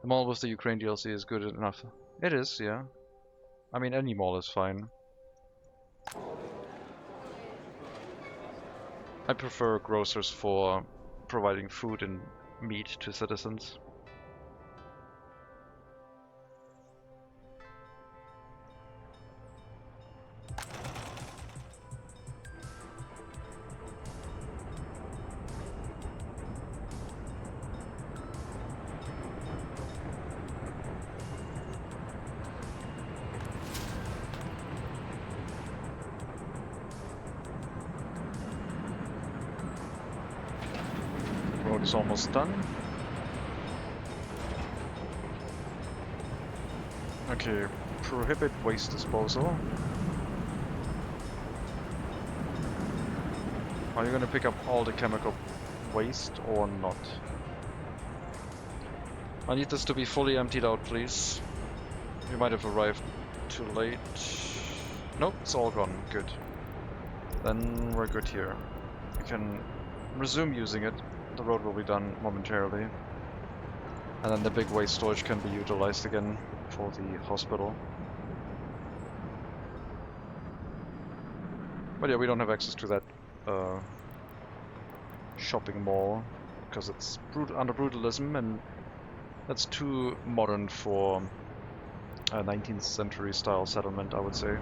The mall with the Ukraine DLC is good enough. It is, yeah. I mean, any mall is fine. I prefer grocers for providing food and meat to citizens. Road is almost done. Okay, prohibit waste disposal. Are you gonna pick up all the chemical waste or not? I need this to be fully emptied out, please. You might have arrived too late. Nope, it's all gone. Good. Then we're good here. We can resume using it. The road will be done momentarily. And then the big waste storage can be utilized again for the hospital. But yeah, we don't have access to that shopping mall because it's under brutalism, and that's too modern for a 19th century style settlement, I would say.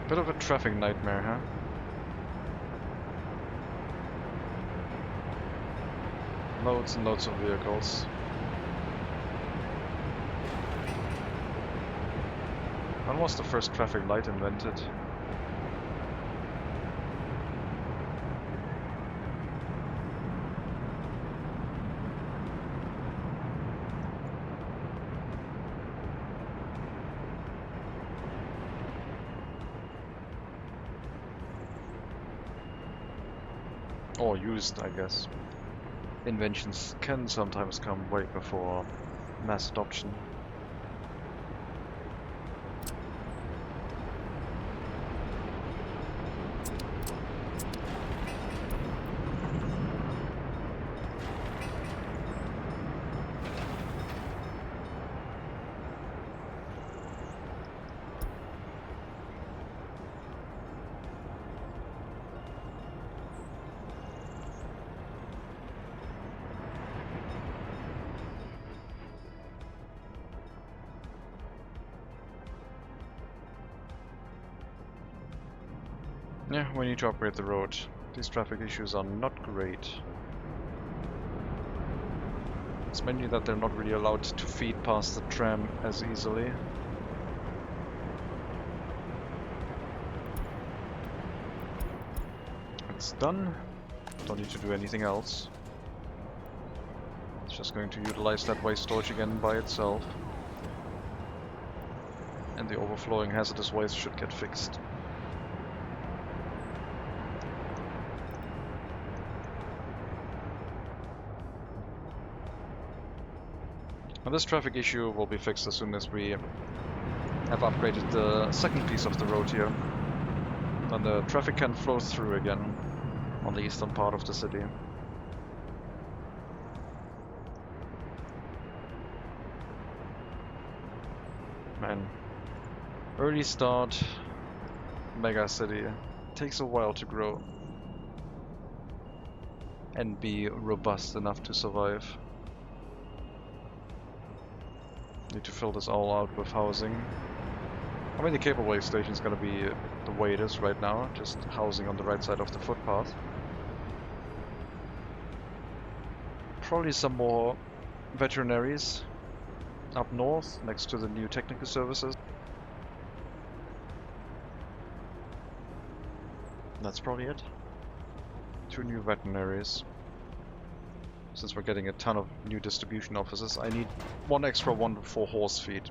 Bit of a traffic nightmare, huh? Loads and loads of vehicles. When was the first traffic light invented? Or used, I guess. Inventions can sometimes come way before mass adoption. Yeah, we need to upgrade the road. These traffic issues are not great. It's mainly that they're not really allowed to feed past the tram as easily. It's done. Don't need to do anything else. It's just going to utilize that waste storage again by itself. And the overflowing hazardous waste should get fixed. And this traffic issue will be fixed as soon as we have upgraded the second piece of the road here. Then the traffic can flow through again on the eastern part of the city. Man, early start, MegaCity. Takes a while to grow and be robust enough to survive. Need to fill this all out with housing. I mean, the cableway station is going to be the way it is right now, just housing on the right side of the footpath. Probably some more veterinaries up north, next to the new technical services. That's probably it. 2 new veterinaries. Since we're getting a ton of new distribution offices, I need 1 extra one for horse feed.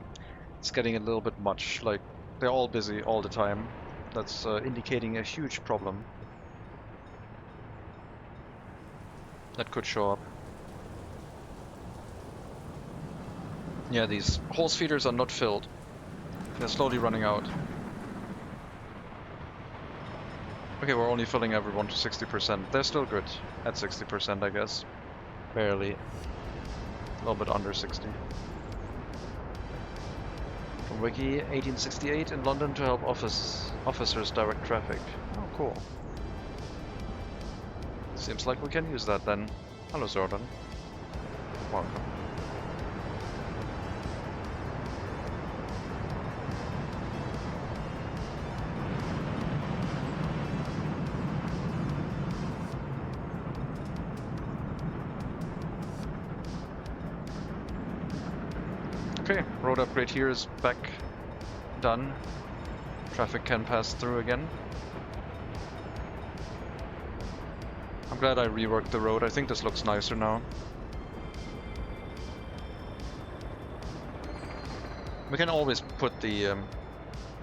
It's getting a little bit much, like they're all busy all the time. That's indicating a huge problem that could show up. Yeah, these horse feeders are not filled. They're slowly running out. Okay, we're only filling everyone to 60%. They're still good at 60%, I guess. Barely. A little bit under 60. From Wiki, 1868 in London to help officers direct traffic. Oh, cool. Seems like we can use that then. Hello, Zordon. Welcome. Okay, road upgrade here is back done. Traffic can pass through again. I'm glad I reworked the road. I think this looks nicer now. We can always put the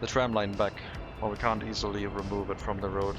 tram line back, or we can't easily remove it from the road.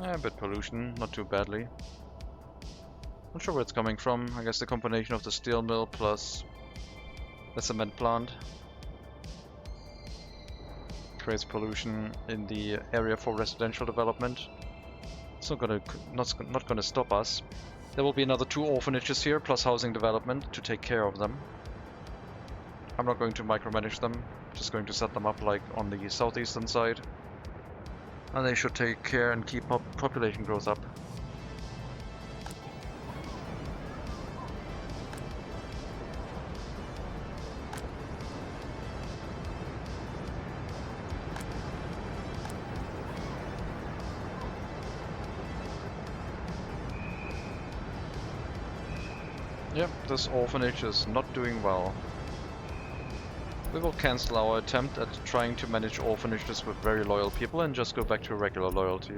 A bit pollution, not too badly. Not sure where it's coming from. I guess the combination of the steel mill plus the cement plant creates pollution in the area for residential development. It's not gonna stop us. There will be another 2 orphanages here plus housing development to take care of them. I'm not going to micromanage them, just going to set them up like on the southeastern side. And they should take care and keep population growth up. Yep, this orphanage is not doing well. We will cancel our attempt at trying to manage orphanages with very loyal people and just go back to regular loyalty.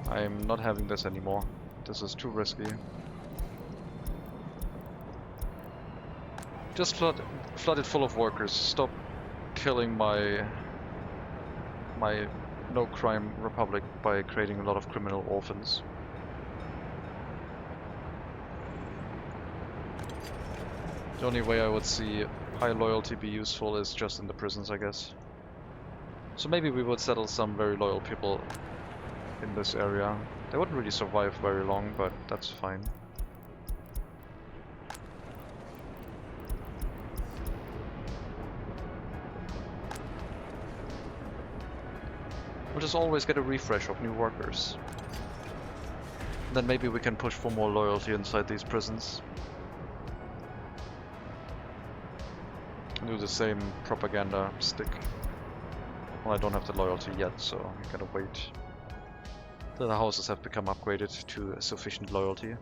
I'm not having this anymore. This is too risky. Just flood it full of workers. Stop killing my no crime republic by creating a lot of criminal orphans. The only way I would see high loyalty be useful is just in the prisons, I guess. So maybe we would settle some very loyal people in this area. They wouldn't really survive very long, but that's fine. We'll just always get a refresh of new workers. Then maybe we can push for more loyalty inside these prisons. Do the same propaganda stick. Well, I don't have the loyalty yet, so I gotta wait till the houses have become upgraded to sufficient loyalty.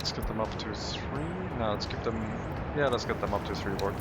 Let's get them up to 3. No, let's keep them. Yeah, let's get them up to 3 work.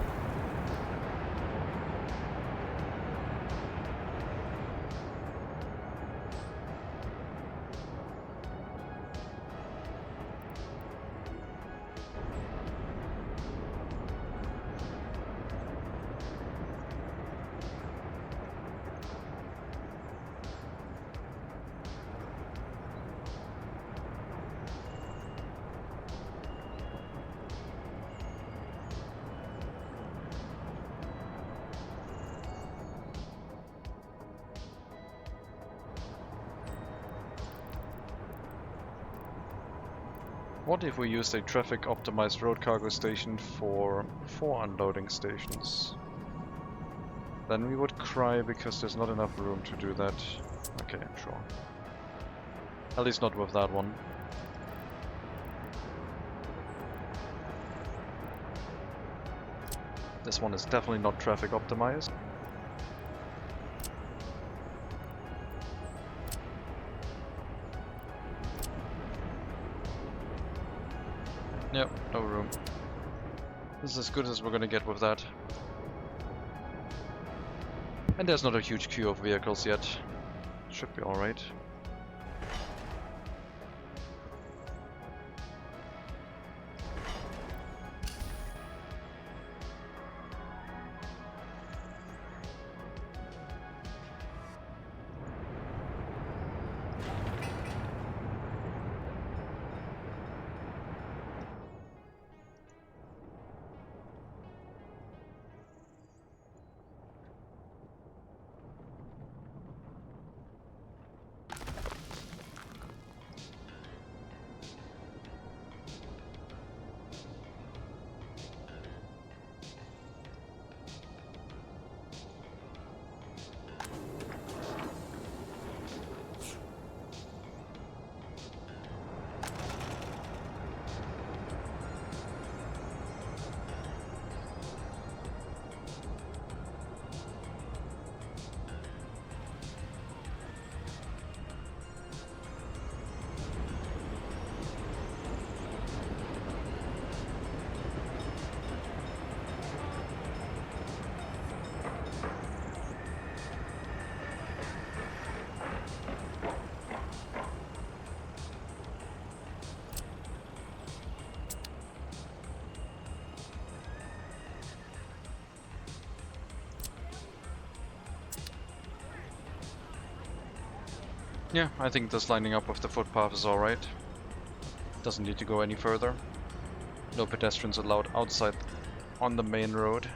What if we used a traffic optimized road cargo station for 4 unloading stations? Then we would cry because there's not enough room to do that. Okay, sure. At least not with that one. This one is definitely not traffic optimized. Yep, no room. This is as good as we're gonna get with that. And there's not a huge queue of vehicles yet. Should be alright. Yeah, I think this lining up with the footpath is alright. Doesn't need to go any further. No pedestrians allowed outside on the main road.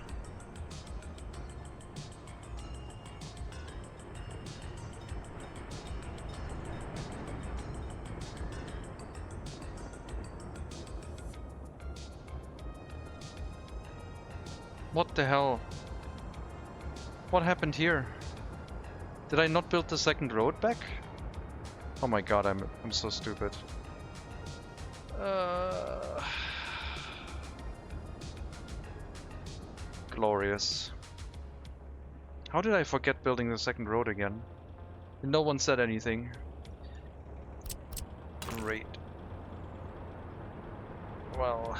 What the hell? What happened here? Did I not build the second road back? Oh my god, I'm so stupid. Glorious. How did I forget building the second road again? No one said anything. Great. Well...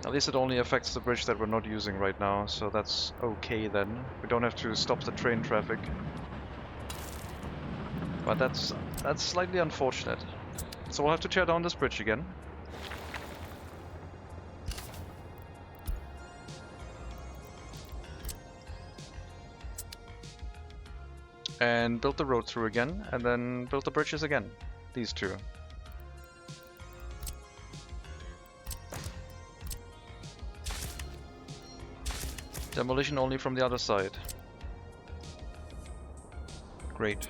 At least it only affects the bridge that we're not using right now, so that's okay then. We don't have to stop the train traffic. But that's slightly unfortunate. So we'll have to tear down this bridge again. And build the road through again, and then build the bridges again. These two. Demolition only from the other side. Great.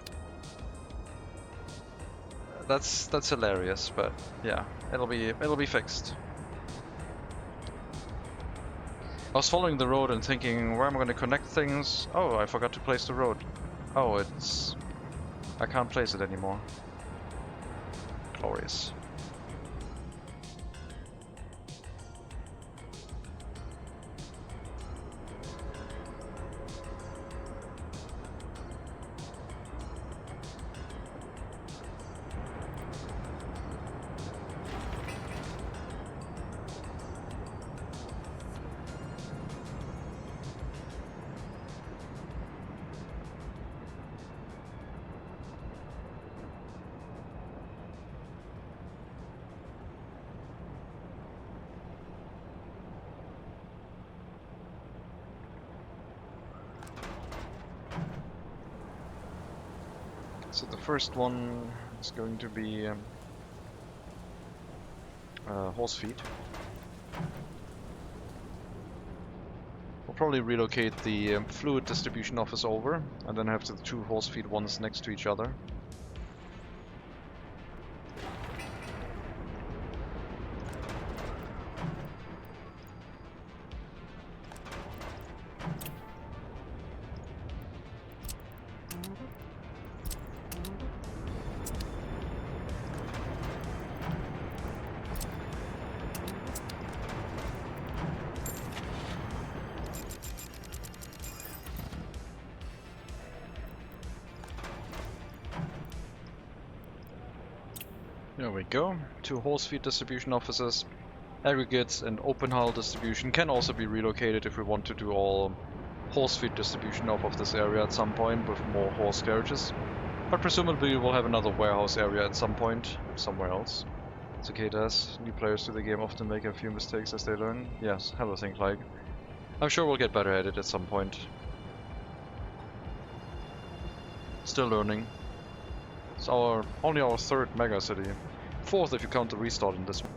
That's hilarious, but yeah, it'll be fixed. I was following the road and thinking, where am I going to connect things? Oh, I forgot to place the road. Oh, I can't place it anymore. Glorious. So the first one is going to be horse feed. We'll probably relocate the fluid distribution office over, and then have the two horse feed ones next to each other. There we go. Two horse feed distribution offices. Aggregates and open hull distribution can also be relocated if we want to do all horse feed distribution off of this area at some point with more horse carriages. But presumably we'll have another warehouse area at some point, somewhere else. It's okay, Des. New players to the game often make a few mistakes as they learn. Yes, have a think like. I'm sure we'll get better at it at some point. Still learning. It's only our third megacity. Fourth if you count the restart in this one.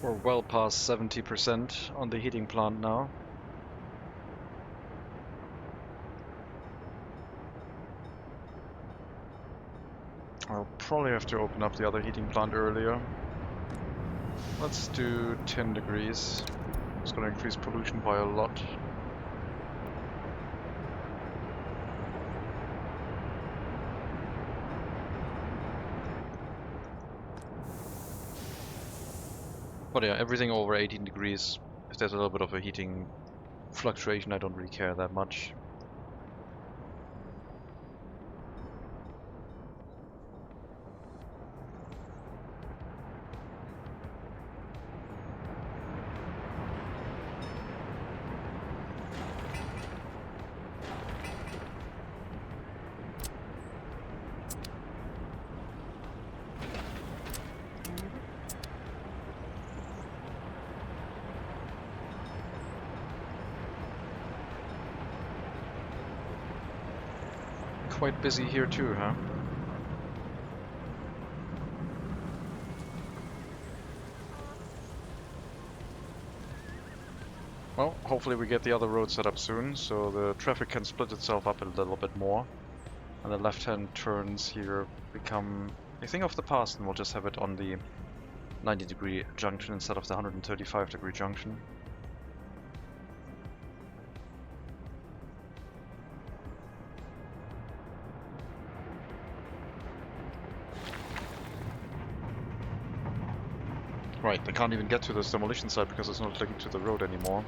We're well past 70% on the heating plant now. I'll probably have to open up the other heating plant earlier. Let's do 10 degrees. It's going to increase pollution by a lot. But yeah, everything over 18 degrees, if there's a little bit of a heating fluctuation, I don't really care that much. Quite busy here too, huh? Well, hopefully we get the other road set up soon, so the traffic can split itself up a little bit more. And the left-hand turns here become a thing of the past, and we'll just have it on the 90-degree junction instead of the 135-degree junction. Right, they can't even get to this demolition site because it's not linked to the road anymore.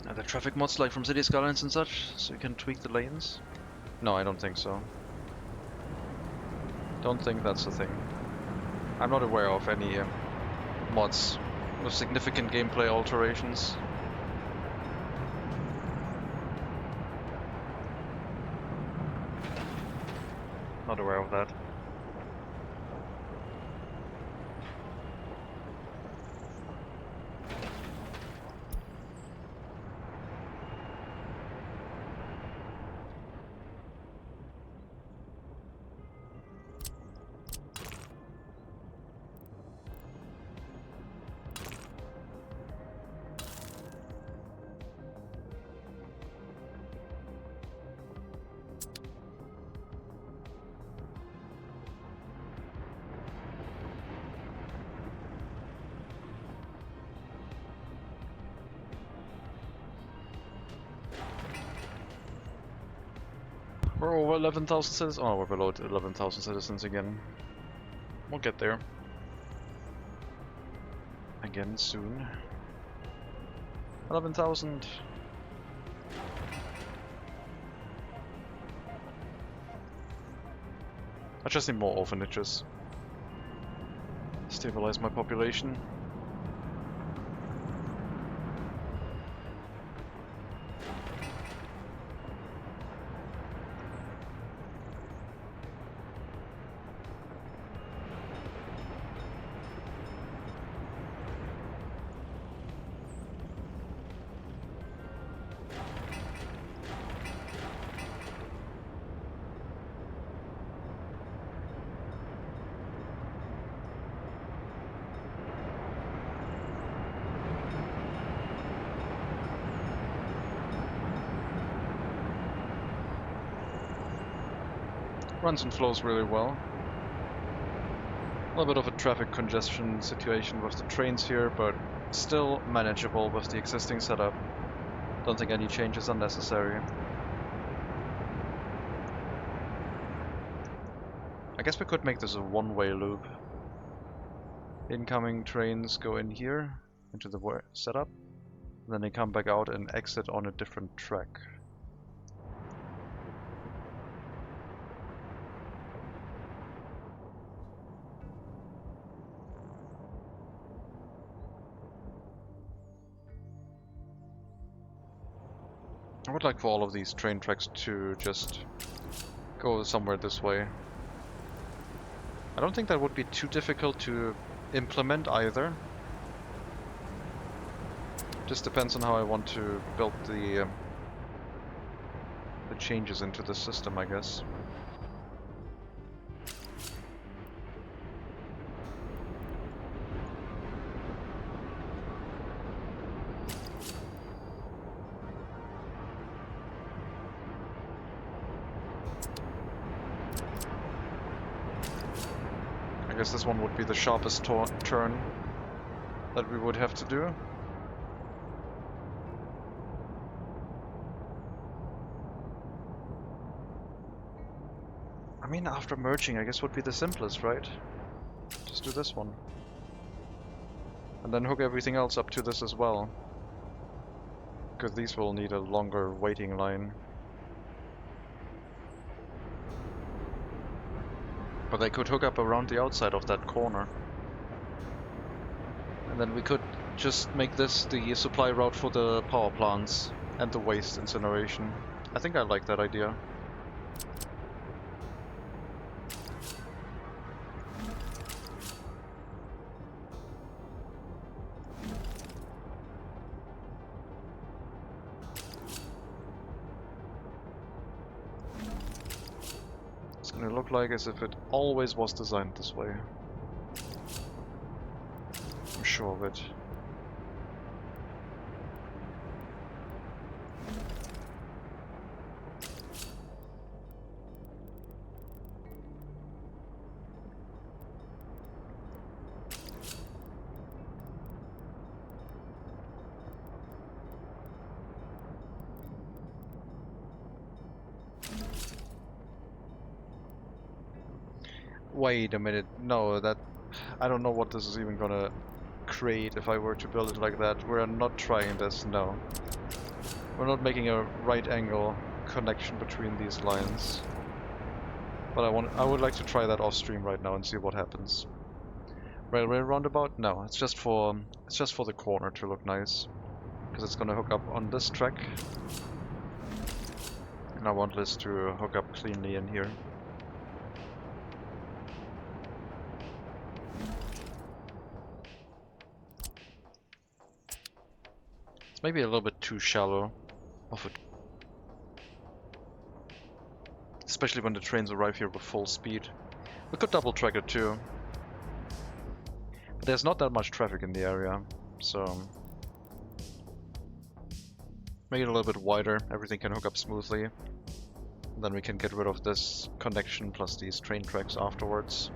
Are there traffic mods like from City Skylines and such, so you can tweak the lanes? No, I don't think so. Don't think that's a thing. I'm not aware of any mods with significant gameplay alterations. Not aware of that. We're over 11,000 citizens. Oh, we're below 11,000 citizens again. We'll get there. Again soon. 11,000. I just need more orphanages. Stabilize my population. Runs and flows really well. A little bit of a traffic congestion situation with the trains here, but still manageable with the existing setup. Don't think any changes are necessary. I guess we could make this a one-way loop. Incoming trains go in here, into the setup, and then they come back out and exit on a different track. I would like for all of these train tracks to just go somewhere this way. I don't think that would be too difficult to implement either. Just depends on how I want to build the changes into the system, I guess. guess this one would be the sharpest turn that we would have to do. I mean, after merging, I guess would be the simplest, right? Just do this one. And then hook everything else up to this as well. Because these will need a longer waiting line. But they could hook up around the outside of that corner. And then we could just make this the supply route for the power plants and the waste incineration. I think I like that idea. It's gonna look like as if it always was designed this way. I'm sure of it. Wait a minute, no, that... I don't know what this is even gonna create if I were to build it like that. We're not trying this, no. We're not making a right angle connection between these lines. But I would like to try that off stream right now and see what happens. Railway roundabout? No, it's just for the corner to look nice. Because it's gonna hook up on this track. And I want this to hook up cleanly in here. Maybe a little bit too shallow of it. Especially when the trains arrive here with full speed. We could double track it too. But there's not that much traffic in the area, so... make it a little bit wider, everything can hook up smoothly. And then we can get rid of this connection plus these train tracks afterwards.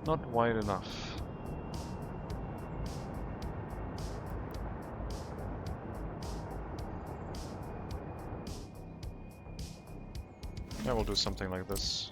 Not wide enough. Yeah, we'll do something like this.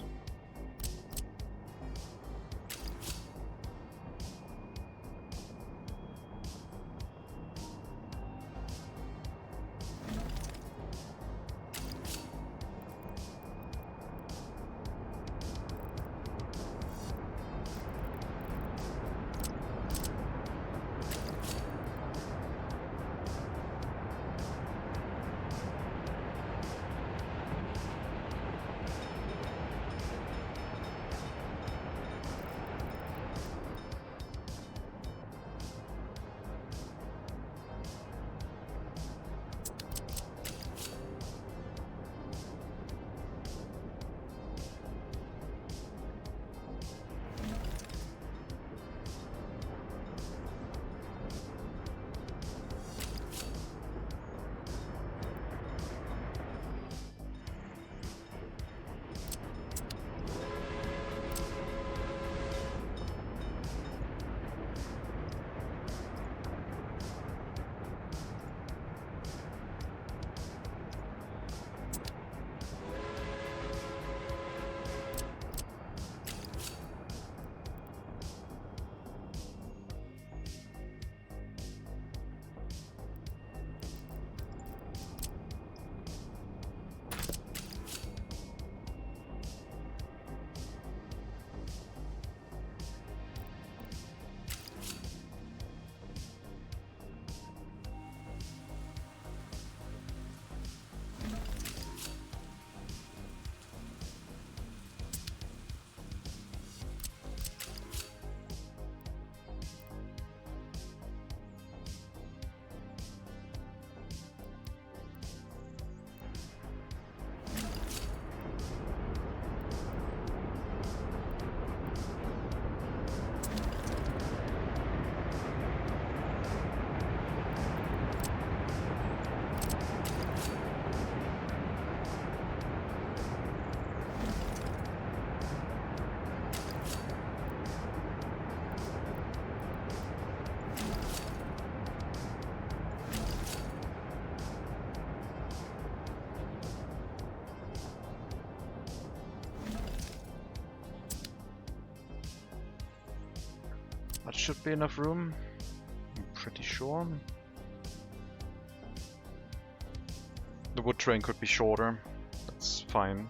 That should be enough room. I'm pretty sure. The wood train could be shorter. That's fine.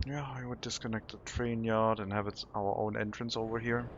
Yeah, I would disconnect the train yard and have it our own entrance over here.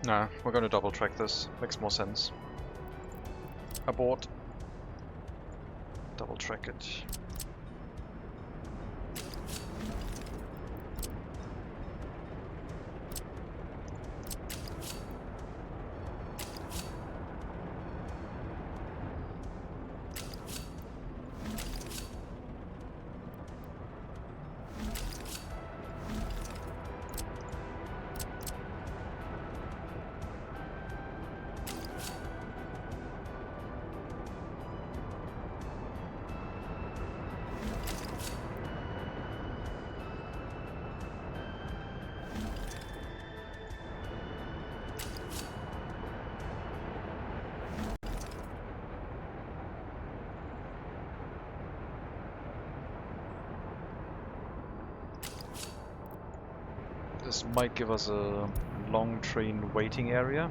Nah, we're gonna double track this. Makes more sense. Abort. Double track it. This might give us a long train waiting area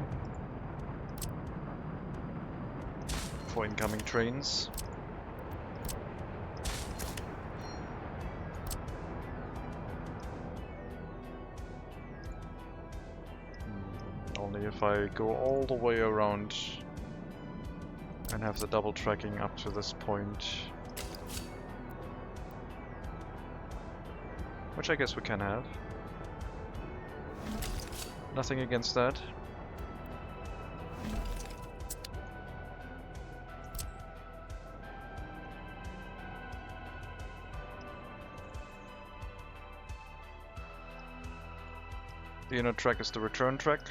for incoming trains. Only if I go all the way around and have the double tracking up to this point. Which I guess we can have. Nothing against that. The inner track is the return track.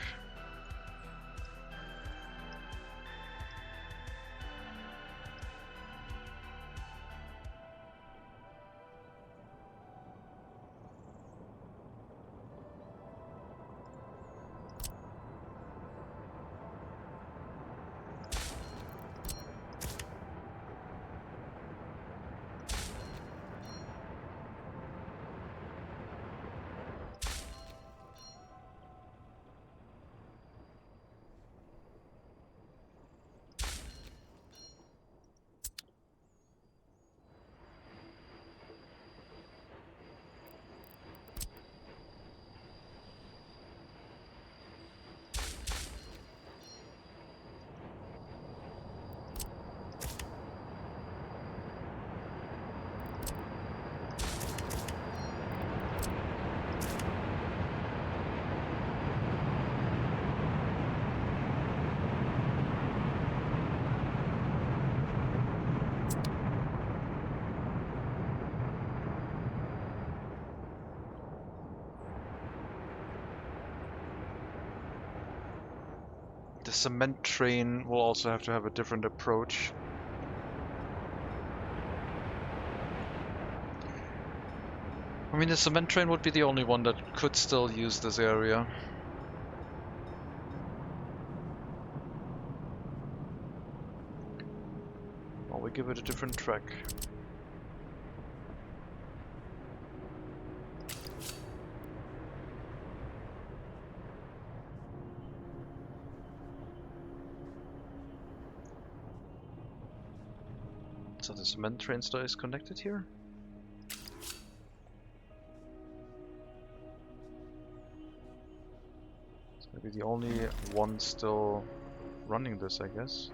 The cement train will also have to have a different approach. I mean, the cement train would be the only one that could still use this area. Or we give it a different track. So the cement train still is connected here? It's maybe the only one still running this, I guess.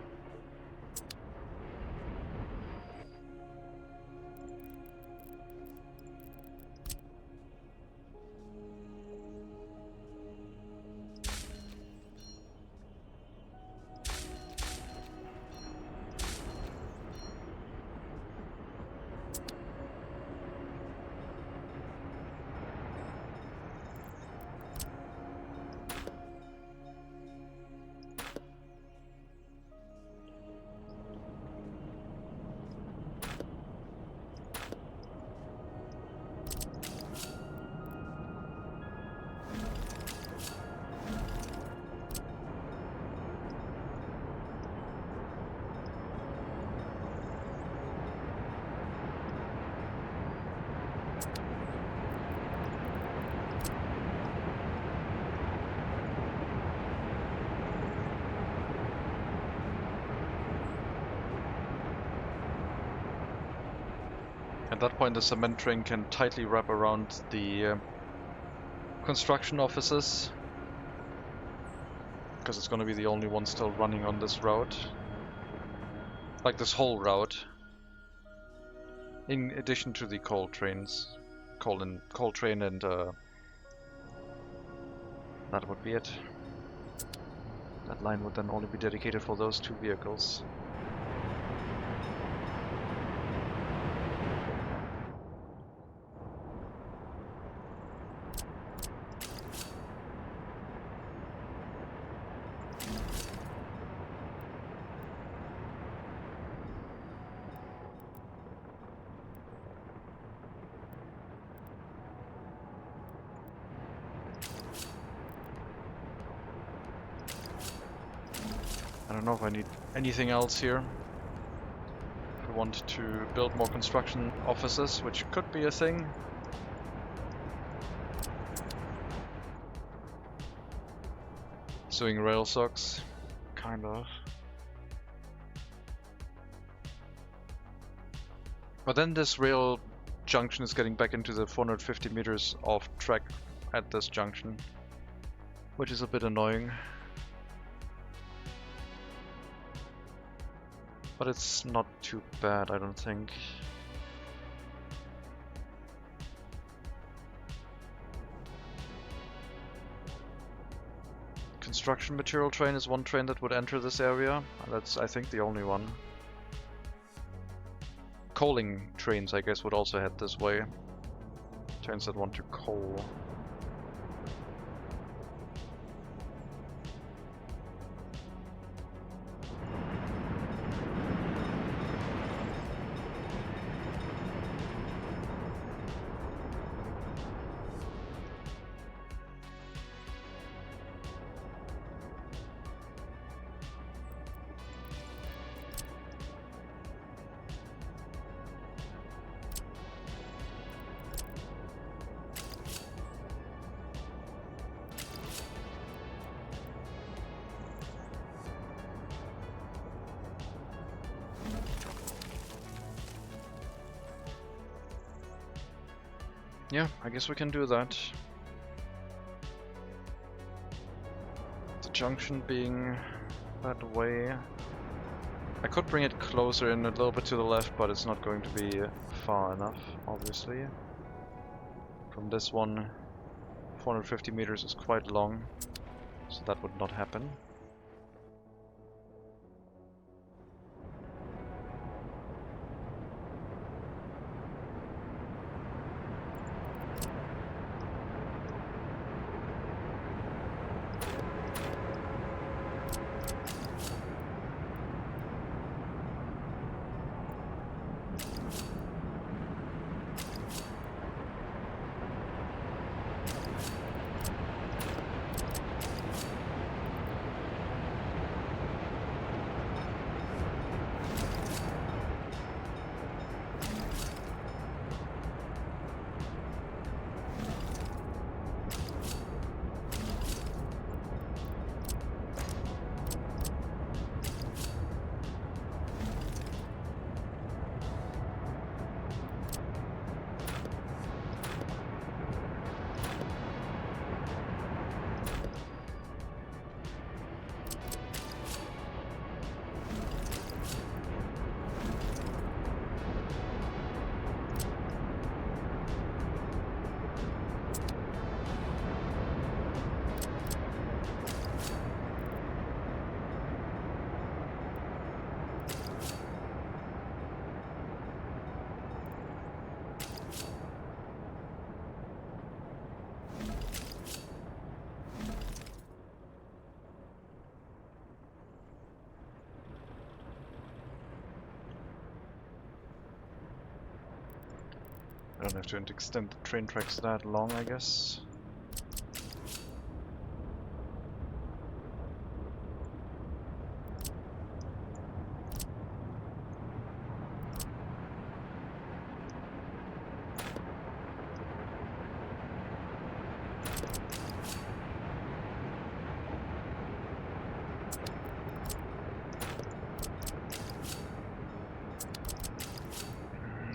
At that point, the cement train can tightly wrap around the construction offices, because it's going to be the only one still running on this route. Like this whole route. In addition to the coal trains. Coal train and that would be it. That line would then only be dedicated for those two vehicles. I don't know if I need anything else here. If we want to build more construction offices, which could be a thing. Suing rail socks, kind of. But then this rail junction is getting back into the 450 meters off track at this junction, which is a bit annoying. But it's not too bad, I don't think. Construction material train is one train that would enter this area. That's, I think, the only one. Coaling trains, I guess, would also head this way. Trains that want to coal. Yeah, I guess we can do that. The junction being that way. I could bring it closer in a little bit to the left, but it's not going to be far enough, obviously. From this one, 450 meters is quite long, so that would not happen. I don't have to extend the train tracks that long, I guess.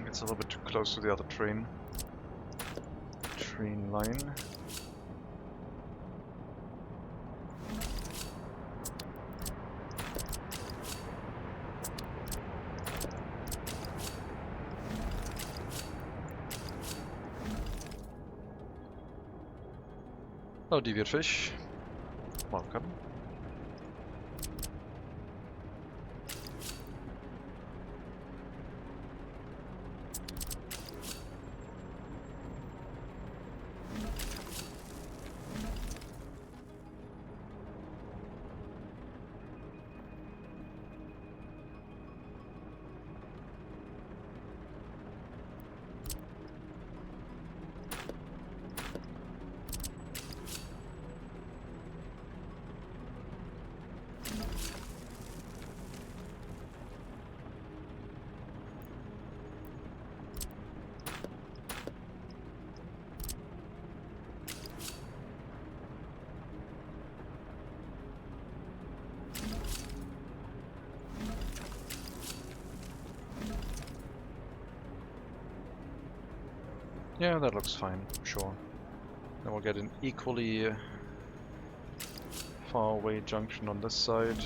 It's a little bit too close to the other train line. Hello, deviant fish. Welcome. Yeah, that looks fine, sure. Then we'll get an equally far away junction on this side.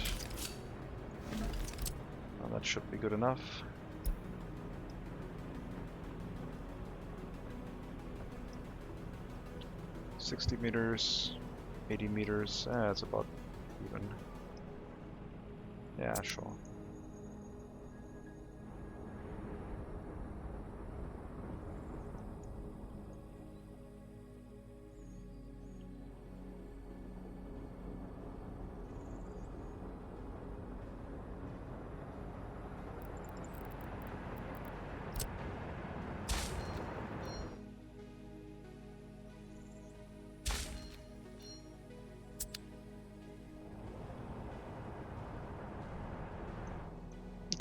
Well, that should be good enough. $60 meters, 80 meters, it's about even. Yeah, sure.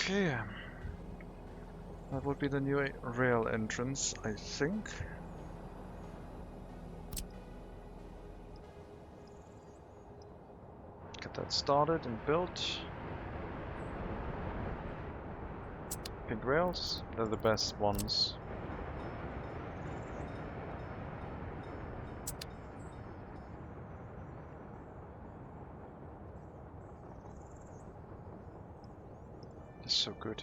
Okay, that would be the new rail entrance, I think. Get that started and built. Pink rails, they're the best ones. It's so good.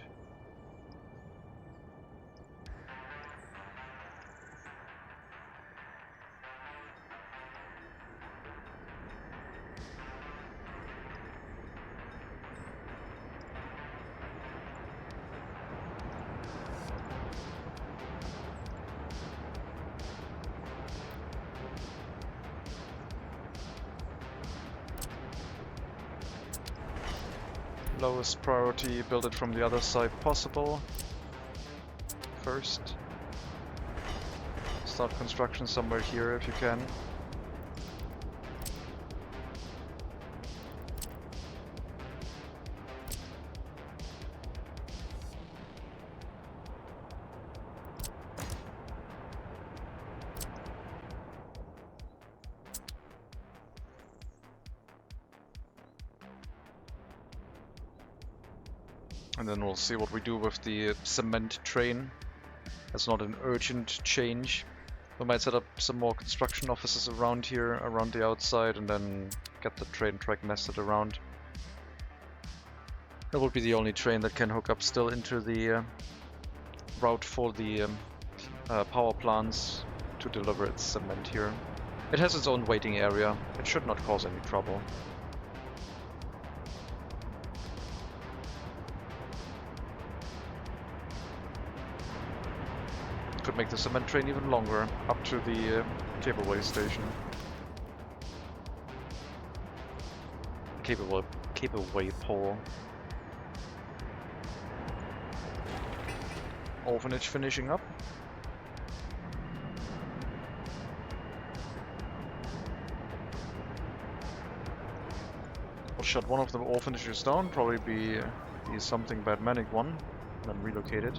Lowest priority, build it from the other side possible. First. Start construction somewhere here if you can. And then we'll see what we do with the cement train. That's not an urgent change. We might set up some more construction offices around here, around the outside, and then get the train track nested around. That would be the only train that can hook up still into the route for the power plants to deliver its cement here. It has its own waiting area. It should not cause any trouble. Could make the cement train even longer, up to the cableway station. Cableway pole. Orphanage finishing up. shut one of the orphanages down, probably be something Batmanic one, then relocate it.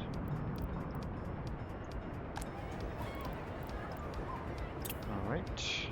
Alright.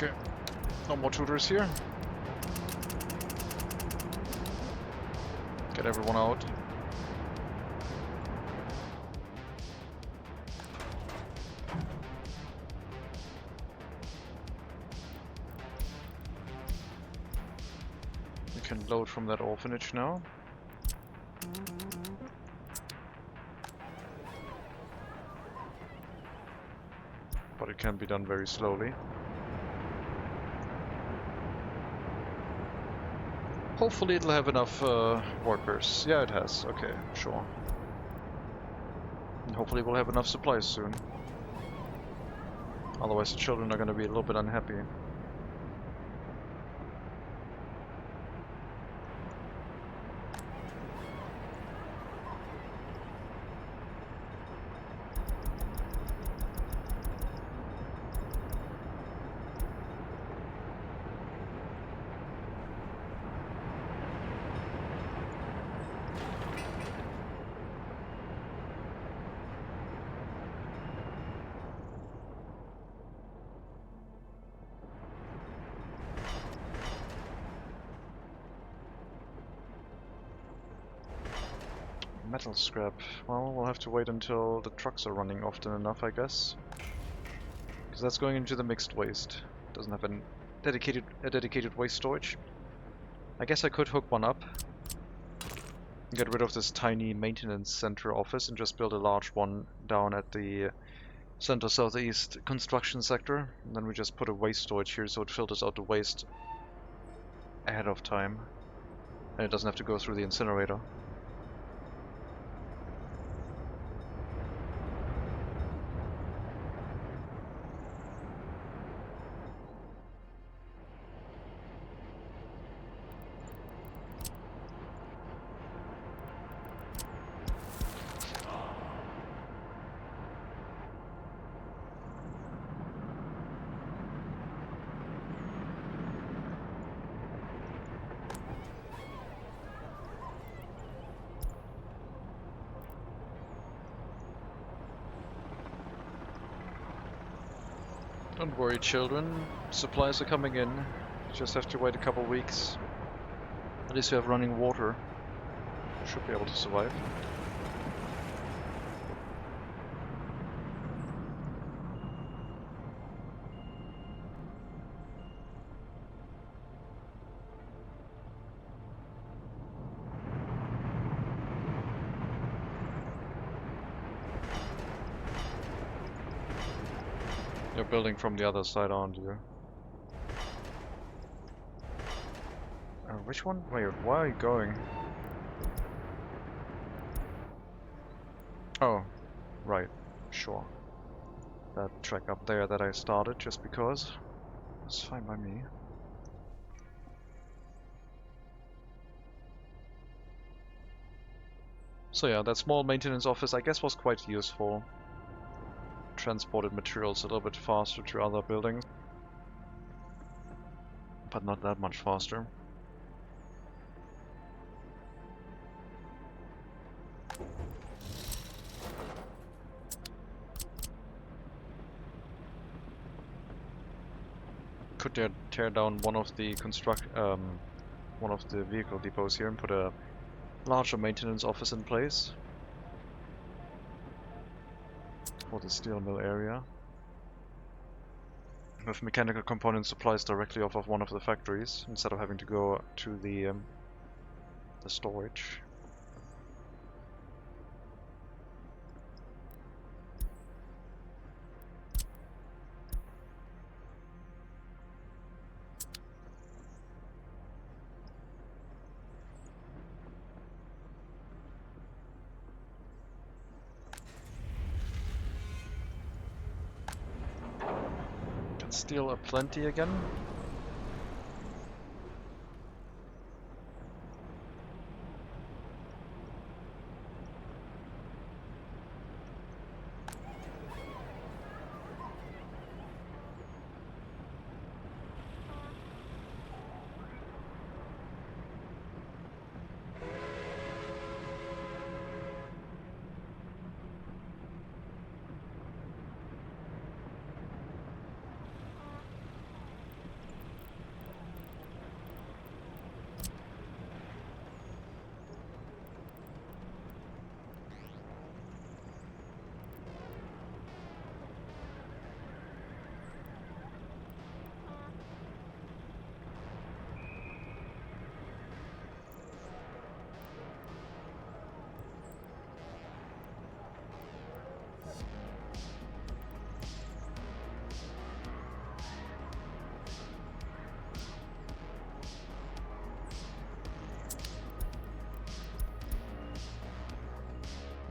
Okay, no more tutors here. Get everyone out. You can load from that orphanage now. But it can be done very slowly. Hopefully it'll have enough workers. Yeah, it has. Okay, sure. And hopefully we'll have enough supplies soon. Otherwise the children are going to be a little bit unhappy. Metal scrap. Well, we'll have to wait until the trucks are running often enough, I guess. Because that's going into the mixed waste. Doesn't have a dedicated waste storage. I guess I could hook one up. Get rid of this tiny maintenance center office and just build a large one down at the center southeast construction sector. And then we just put a waste storage here so it filters out the waste ahead of time. And it doesn't have to go through the incinerator. Don't worry, children. Supplies are coming in. You just have to wait a couple weeks. At least you have running water. Should be able to survive. You're building from the other side, aren't you? Which one? Wait, where are you going? Oh, right, sure. That track up there that I started just because. It's fine by me. So yeah, that small maintenance office I guess was quite useful. Transported materials a little bit faster to other buildings. But not that much faster. Could tear down one of the vehicle depots here and put a larger maintenance office in place for the steel mill area, with mechanical component supplies directly off of one of the factories instead of having to go to the storage. Steel aplenty again.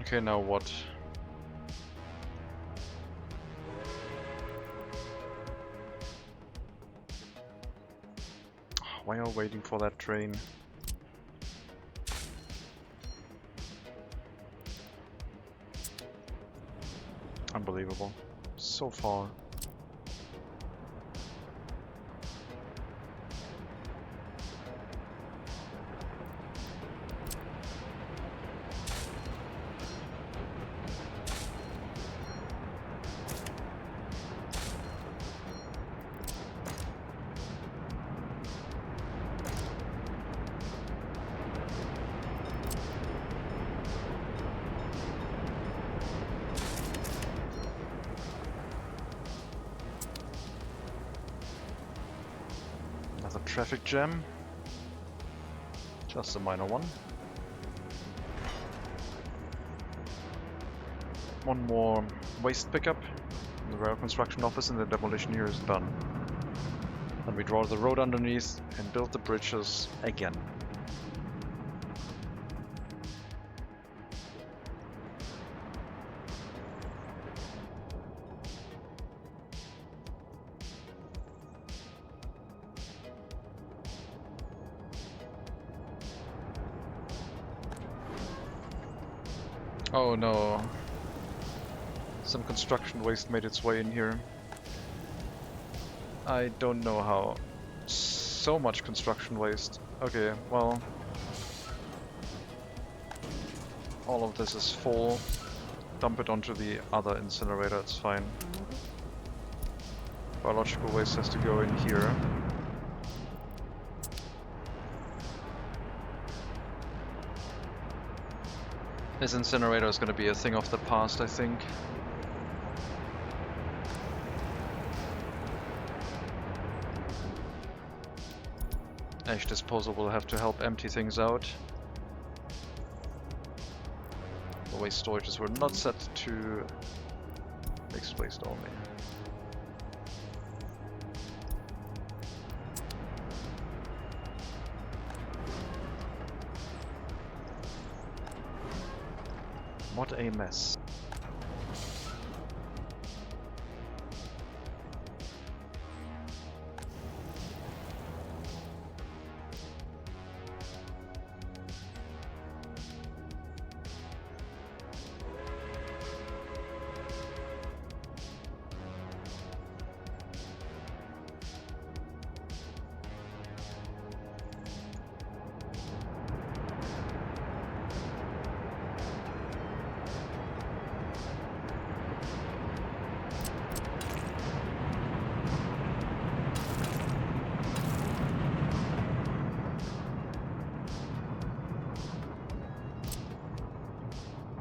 Okay, now what? Why are we waiting for that train? Unbelievable. So far. Another traffic jam. Just a minor one. One more waste pickup. The rail construction office and the demolition here is done. And we draw the road underneath and build the bridges again. Oh no. Some construction waste made its way in here. I don't know how. So much construction waste. Okay, well. All of this is full. Dump it onto the other incinerator, it's fine. Biological waste has to go in here. This incinerator is going to be a thing of the past, I think. Ash disposal will have to help empty things out. The waste storages were not set to mixed waste only. What a mess.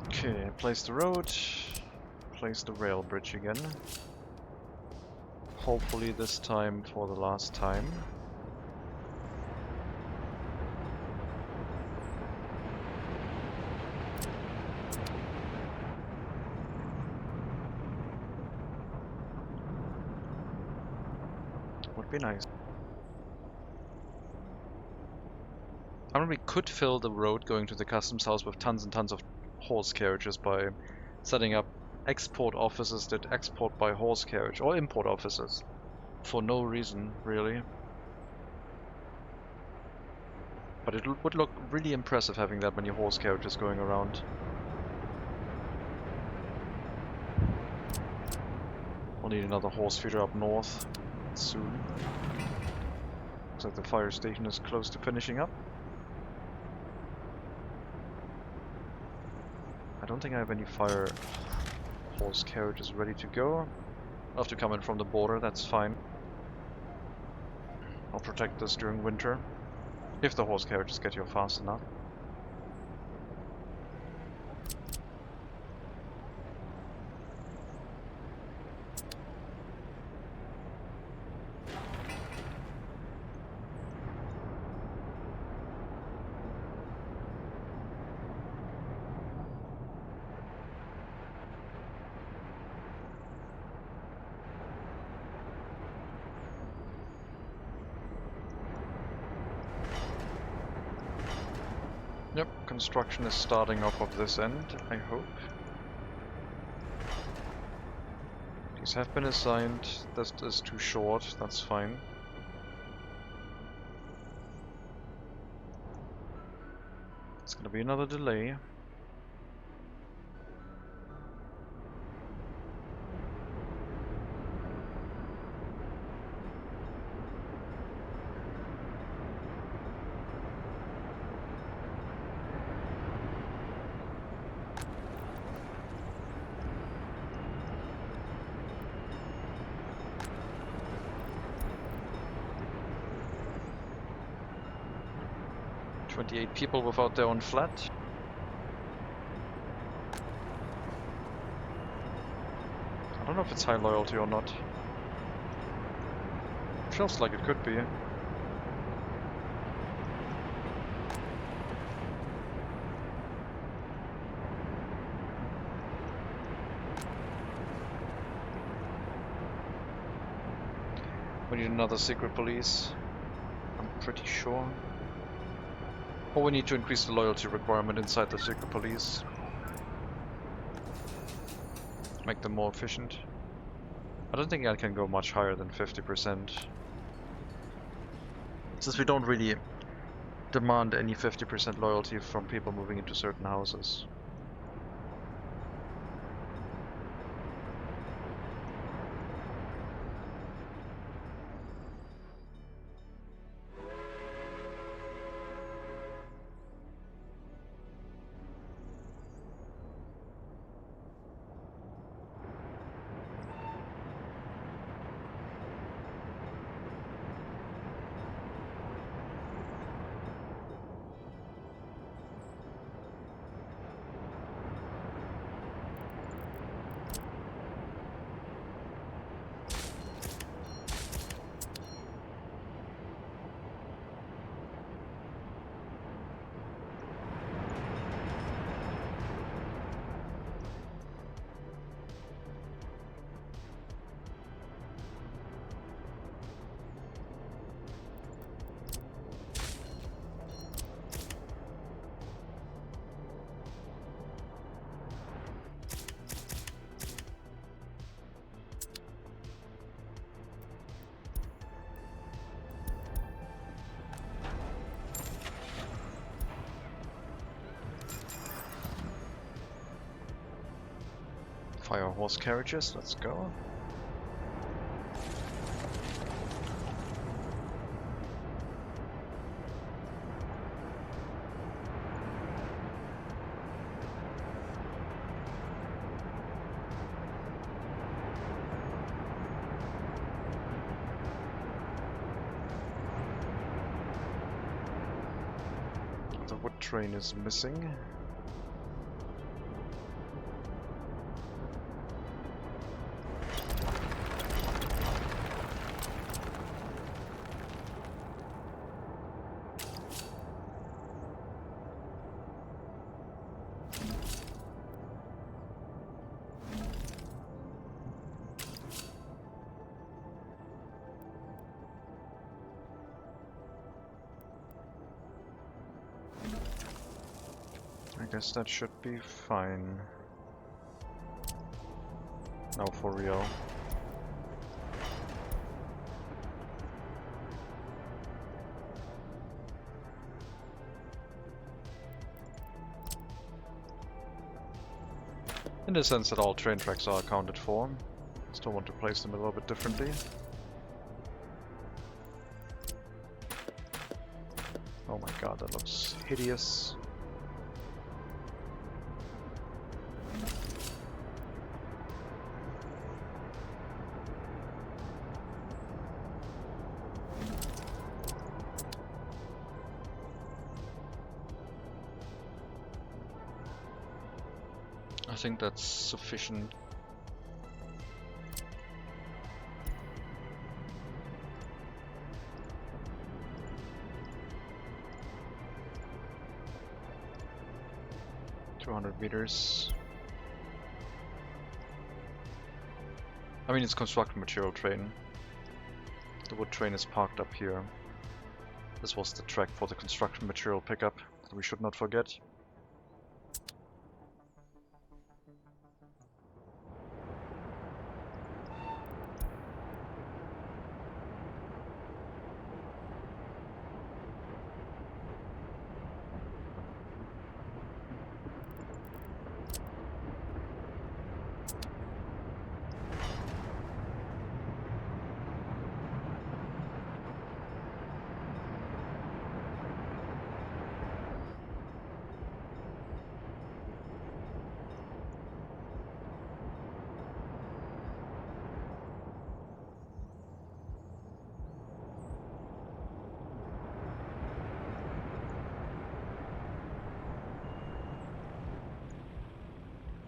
Okay, place the road, place the rail bridge again. Hopefully this time for the last time. Would be nice. I mean, we could fill the road going to the customs house with tons and tons of horse carriages by setting up export offices that export by horse carriage, or import offices. For no reason, really. But it would look really impressive having that many horse carriages going around. We'll need another horse feeder up north soon. Looks like the fire station is close to finishing up. I don't think I have any fire horse carriages ready to go. I'll have to come in from the border, that's fine. I'll protect this during winter, if the horse carriages get here fast enough. Yep, construction is starting off of this end, I hope. These have been assigned, this is too short, that's fine. It's gonna be another delay. People without their own flat. I don't know if it's high loyalty or not. Feels like it could be. We need another secret police, I'm pretty sure. Or we need to increase the loyalty requirement inside the secret police. Make them more efficient. I don't think I can go much higher than 50%. Since we don't really demand any 50% loyalty from people moving into certain houses. Fire horse carriages, let's go. The wood train is missing. I guess that should be fine. No, for real. In the sense that all train tracks are accounted for. Still want to place them a little bit differently. Oh my god, that looks hideous. I think that's sufficient. $200 meters. I mean, it's construction material train. The wood train is parked up here. This was the track for the construction material pickup that we should not forget.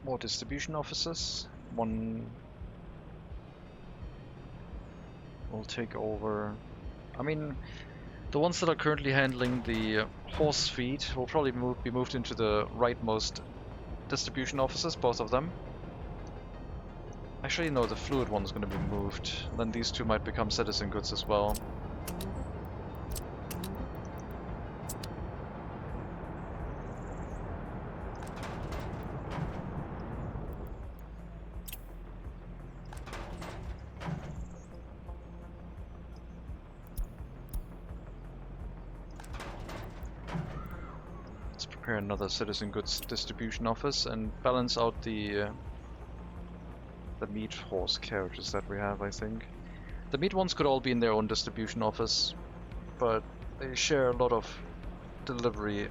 More distribution offices. One will take over. I mean, the ones that are currently handling the horse feed will probably be moved into the rightmost distribution offices, both of them. Actually, no, the fluid one's going to be moved. Then these two might become citizen goods as well. Another citizen goods distribution office and balance out the meat horse carriages that we have. I think the meat ones could all be in their own distribution office, but they share a lot of delivery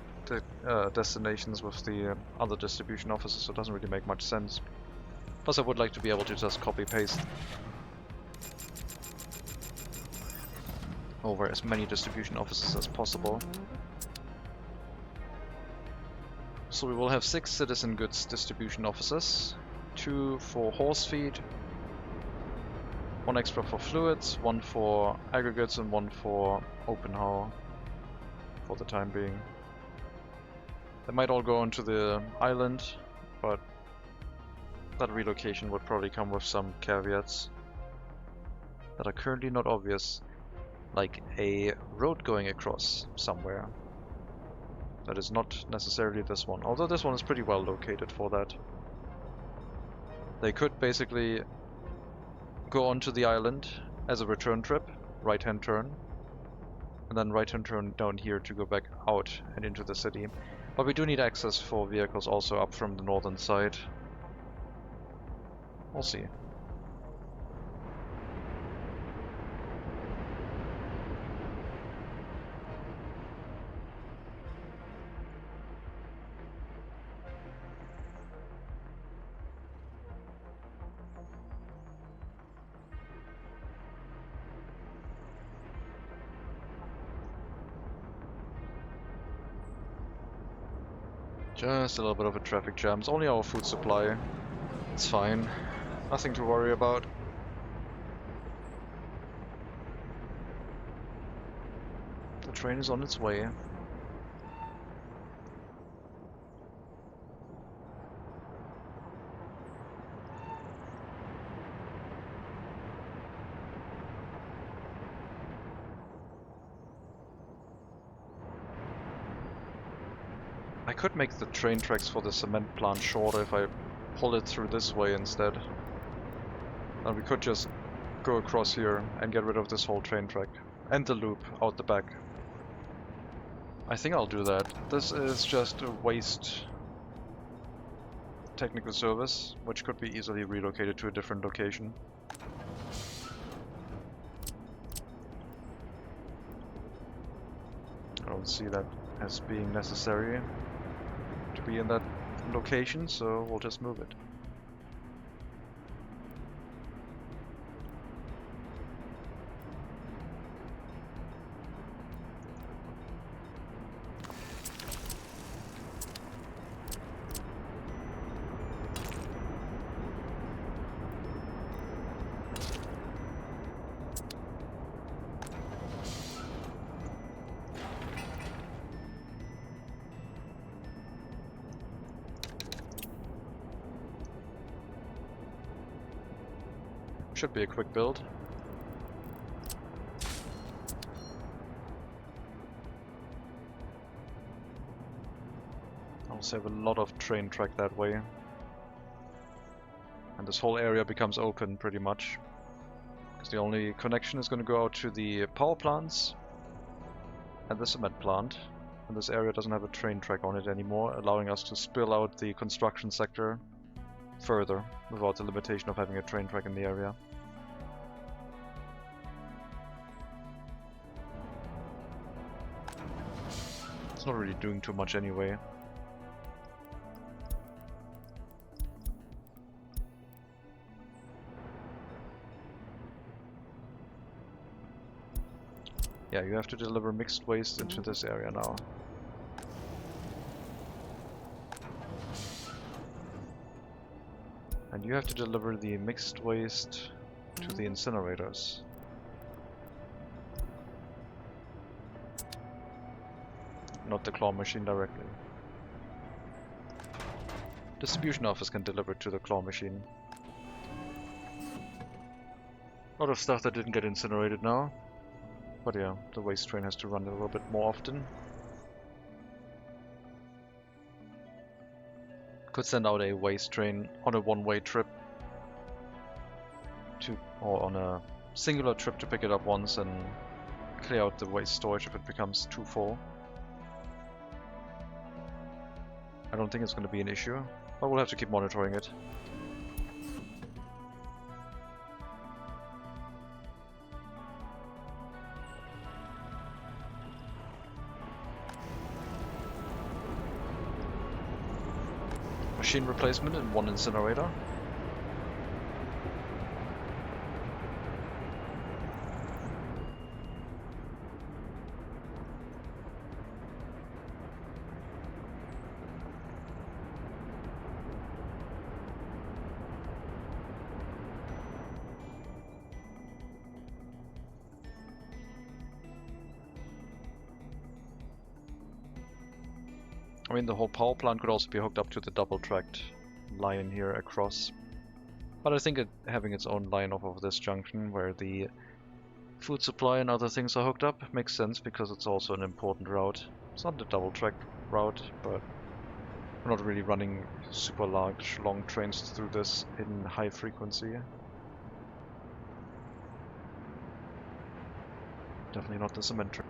destinations with the other distribution offices, so it doesn't really make much sense. Plus, I would like to be able to just copy paste over as many distribution offices as possible. So we will have 6 citizen goods distribution offices, 2 for horse feed, 1 extra for fluids, 1 for aggregates, and 1 for open haul for the time being. They might all go onto the island, but that relocation would probably come with some caveats that are currently not obvious, like a road going across somewhere. That is not necessarily this one, although this one is pretty well located for that. They could basically go onto the island as a return trip, right-hand turn, and then right-hand turn down here to go back out and into the city. But we do need access for vehicles also up from the northern side. We'll see. Just a little bit of a traffic jam. It's only our food supply. It's fine. Nothing to worry about. The train is on its way. I could make the train tracks for the cement plant shorter if I pull it through this way instead. And we could just go across here and get rid of this whole train track. And the loop out the back. I think I'll do that. This is just a waste technical service, which could be easily relocated to a different location. I don't see that as being necessary to be in that location, so we'll just move it. Should be a quick build. I also have a lot of train track that way. And this whole area becomes open pretty much. Because the only connection is going to go out to the power plants and the cement plant. And this area doesn't have a train track on it anymore, allowing us to spill out the construction sector further without the limitation of having a train track in the area. It's not really doing too much anyway. Yeah, you have to deliver mixed waste into this area now. And you have to deliver the mixed waste to the incinerators. Not the claw machine directly. Distribution office can deliver to the claw machine. A lot of stuff that didn't get incinerated now. But yeah, the waste train has to run a little bit more often. Could send out a waste train on a one-way trip or on a singular trip to pick it up once and clear out the waste storage if it becomes too full. I don't think it's going to be an issue, but we'll have to keep monitoring it. Machine replacement in one incinerator. I mean, the whole power plant could also be hooked up to the double-tracked line here across. But I think having its own line off of this junction, where the food supply and other things are hooked up, makes sense because it's also an important route. It's not a double-track route, but we're not really running super large, long trains through this in high frequency. Definitely not the cement train.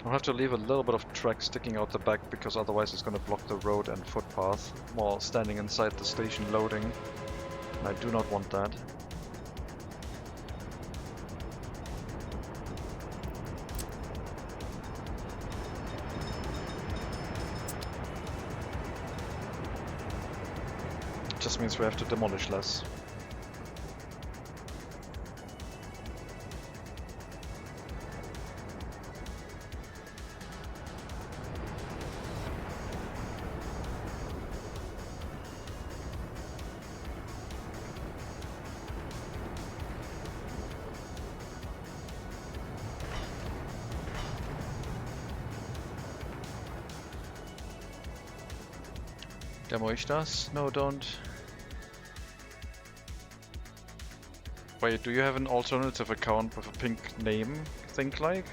I'll have to leave a little bit of track sticking out the back because otherwise it's going to block the road and footpath while standing inside the station loading. And I do not want that. It just means we have to demolish less. Demolish das? No, don't. Wait, do you have an alternative account with a pink name, think like?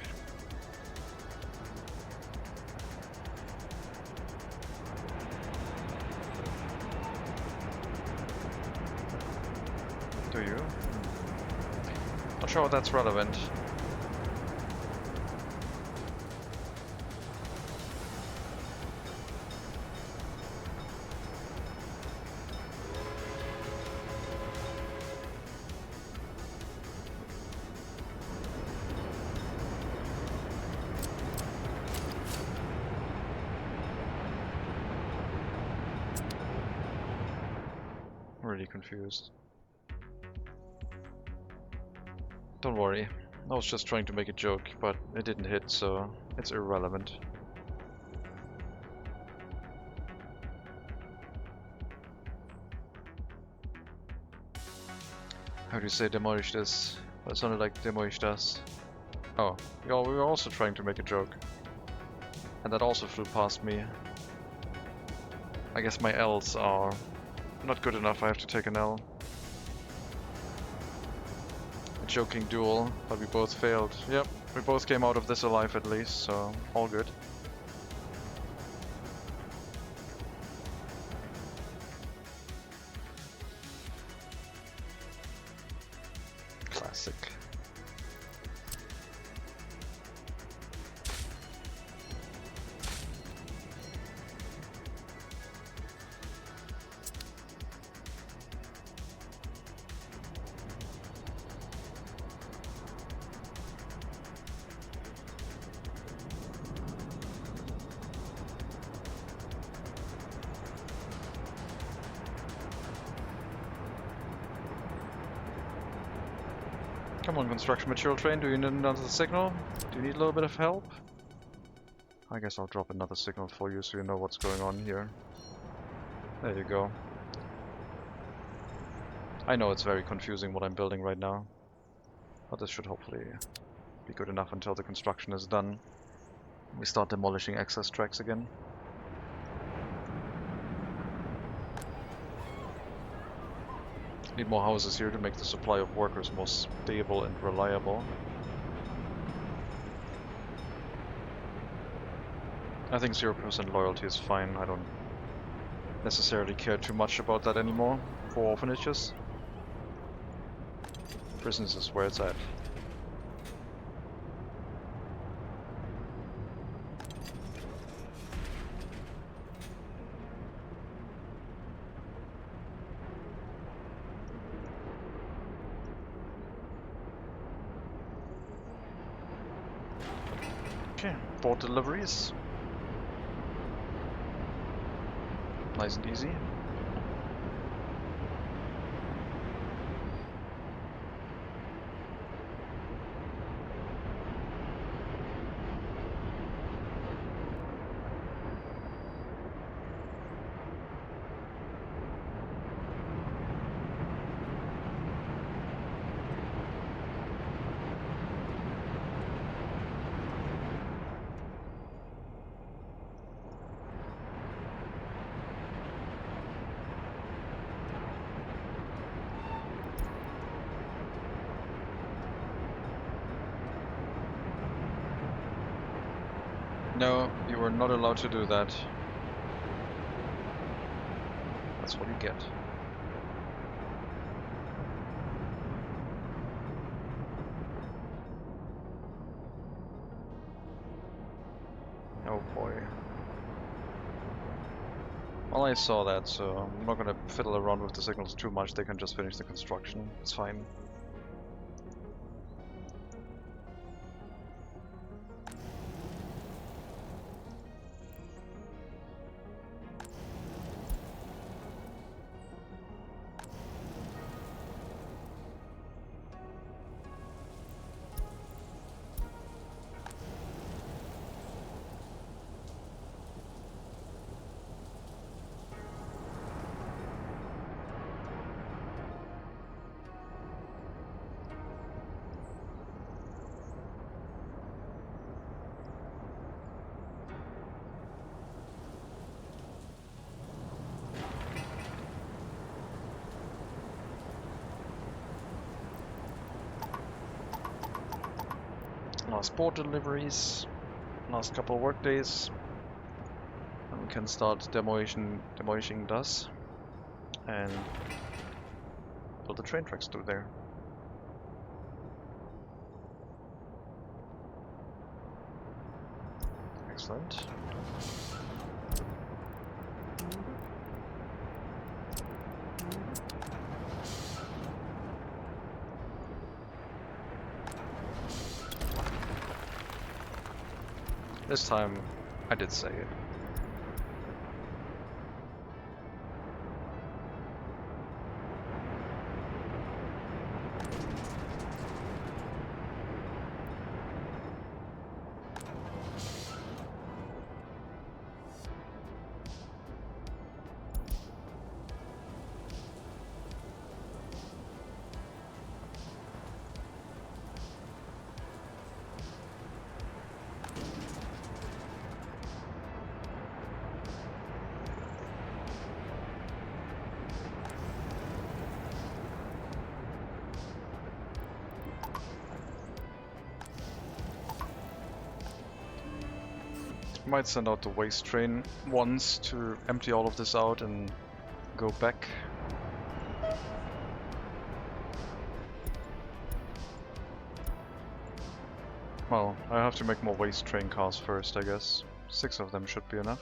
Do you? Not sure that's relevant. Really confused. Don't worry, I was just trying to make a joke, but it didn't hit, so it's irrelevant. How do you say demolish this? That sounded like demolish das. Oh, yeah, we were also trying to make a joke. And that also flew past me. I guess my L's are not good enough, I have to take an L. A joking duel, but we both failed. Yep, we both came out of this alive at least, so all good. Classic. Come on, construction material train, do you need another signal? Do you need a little bit of help? I guess I'll drop another signal for you so you know what's going on here. There you go. I know it's very confusing what I'm building right now, but this should hopefully be good enough until the construction is done. We start demolishing access tracks again. Need more houses here to make the supply of workers more stable and reliable. I think 0% loyalty is fine. I don't necessarily care too much about that anymore for orphanages. Prisons is where it's at. Okay, 4 deliveries. Nice and easy. No, you were not allowed to do that. That's what you get. Oh boy. Well, I saw that, so I'm not gonna fiddle around with the signals too much. They can just finish the construction. It's fine. Last port deliveries, last couple of work days, and we can start demolishing das. And build the train tracks through there. Excellent. This time, I did say it. Might send out the waste train once to empty all of this out and go back. Well, I have to make more waste train cars first, I guess. 6 of them should be enough.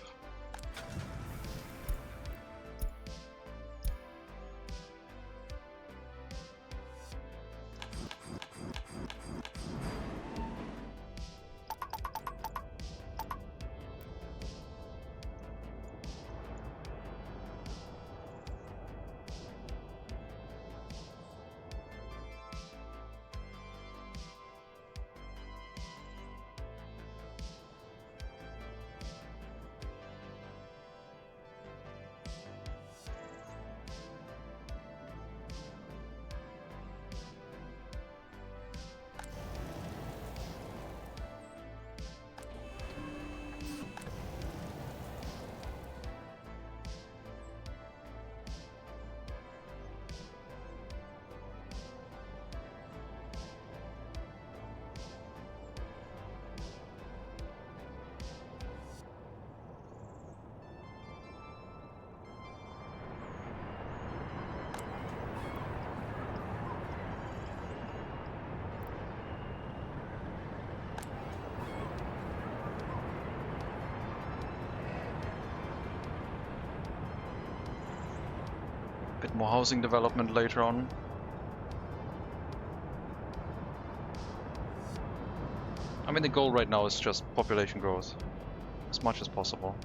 Bit more housing development later on. I mean, the goal right now is just population growth, as much as possible.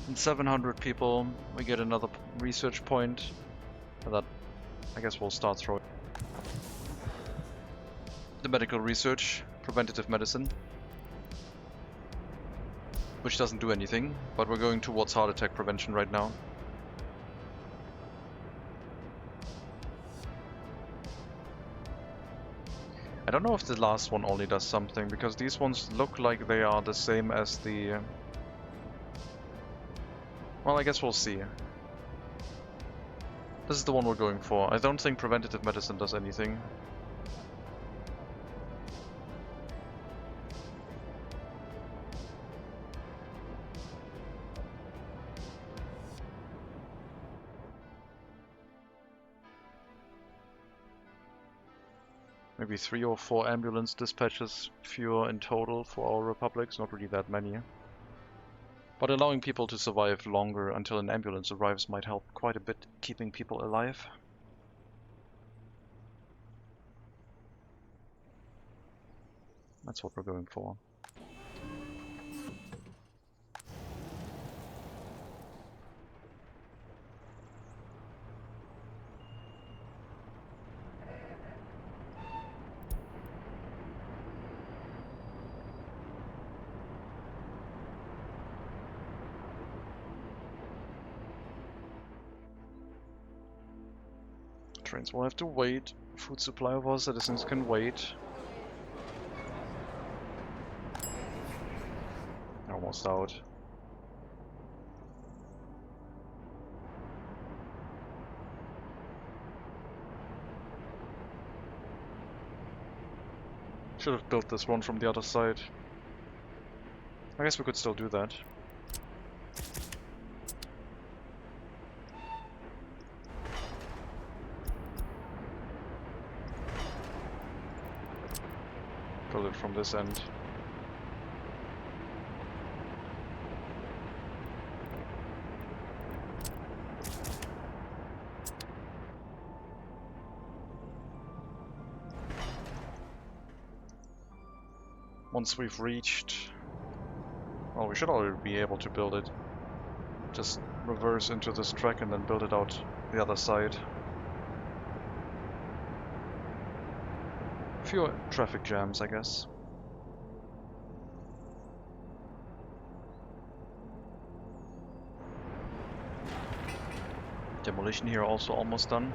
And 700 people, we get another research point, and that, I guess we'll start throwing the medical research, preventative medicine, which doesn't do anything, but we're going towards heart attack prevention right now. I don't know if the last one only does something, because these ones look like they are the same as the... Well, I guess we'll see. This is the one we're going for. I don't think preventative medicine does anything. Maybe 3 or 4 ambulance dispatches fewer in total for our republics, not really that many. But allowing people to survive longer until an ambulance arrives might help quite a bit, keeping people alive. That's what we're going for. Trains will have to wait. Food supply of our citizens can wait. Almost out. Should have built this one from the other side. I guess we could still do that. build it from this end. Once we've reached... well, we should already be able to build it. Just reverse into this track and then build it out the other side. Few traffic jams, I guess. Demolition here also almost done.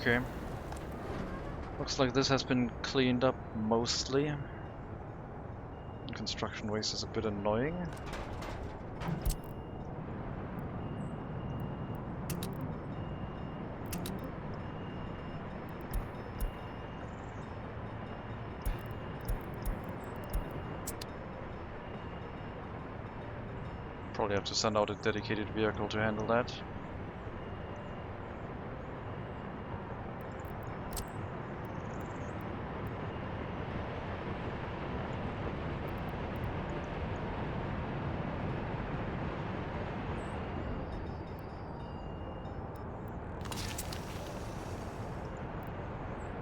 Okay. Looks like this has been cleaned up mostly. Construction waste is a bit annoying. Probably have to send out a dedicated vehicle to handle that.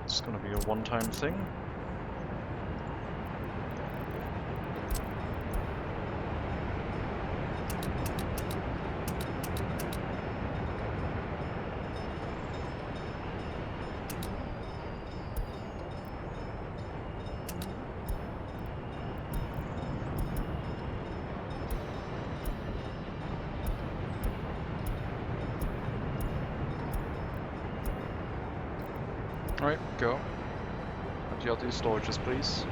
It's gonna be a one-time thing. Alright, go. Empty out these storages, please.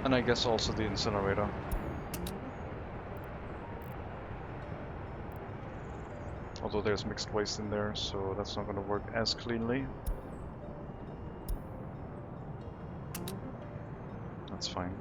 And I guess also the incinerator. Although there's mixed waste in there, so that's not going to work as cleanly. That's fine.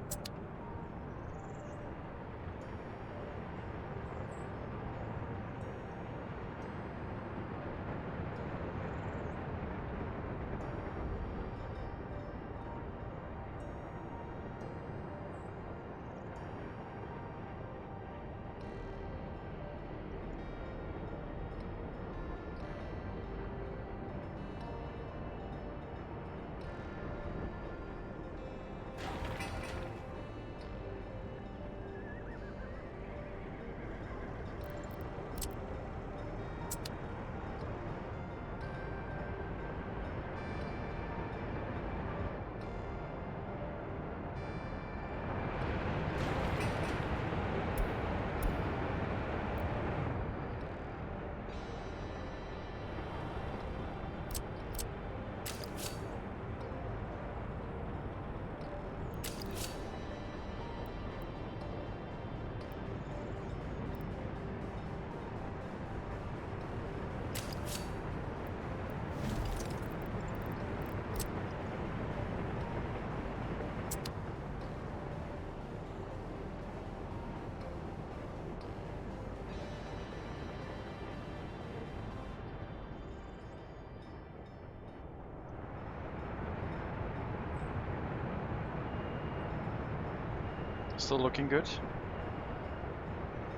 Still looking good.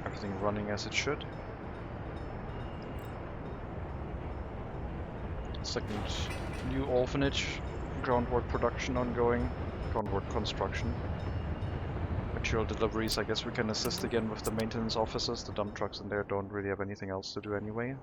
Everything running as it should. Second new orphanage, groundwork production ongoing, groundwork construction. Material deliveries, I guess we can assist again with the maintenance officers. The dump trucks in there don't really have anything else to do anyway.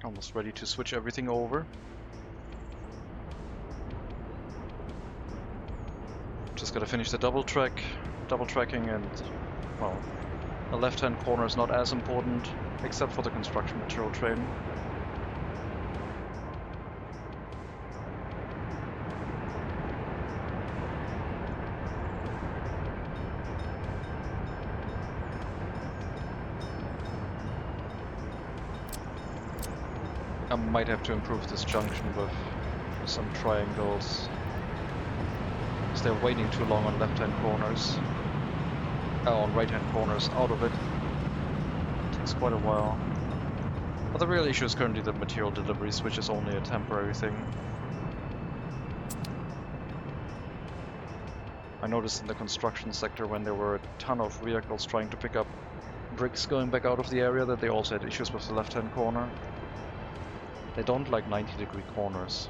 Almost ready to switch everything over. Just gotta finish the double tracking, and well, the left-hand corner is not as important, except for the construction material train. I might have to improve this junction with some triangles, because they're waiting too long on left-hand corners. On right-hand corners, out of it. Takes quite a while. But the real issue is currently the material deliveries, which is only a temporary thing. I noticed in the construction sector when there were a ton of vehicles trying to pick up bricks going back out of the area that they also had issues with the left-hand corner. They don't like 90-degree corners.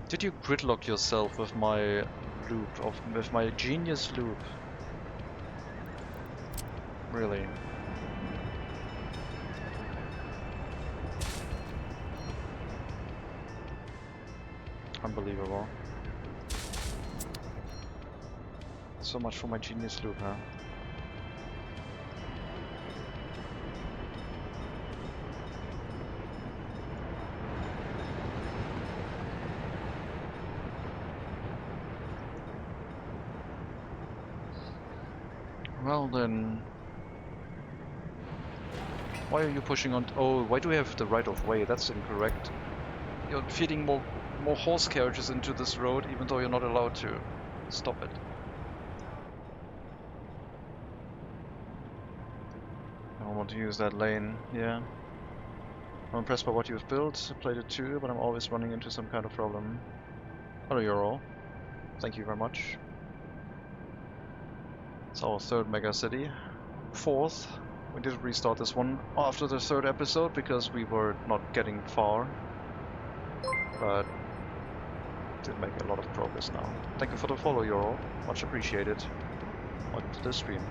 Did you gridlock yourself with my loop, with my genius loop? Really? Unbelievable. So much for my genius loop, huh? Well then, why are you pushing on? Oh, why do we have the right of way? That's incorrect. You're feeding more horse carriages into this road, even though you're not allowed to. Stop it. I don't want to use that lane. Yeah. I'm impressed by what you've built. I played it too, but I'm always running into some kind of problem. Hello, Euro. Thank you very much. It's our third megacity. Fourth. We did restart this one after the third episode because we were not getting far. But did make a lot of progress now. Thank you for the follow, Euro. Much appreciated. Welcome to the stream.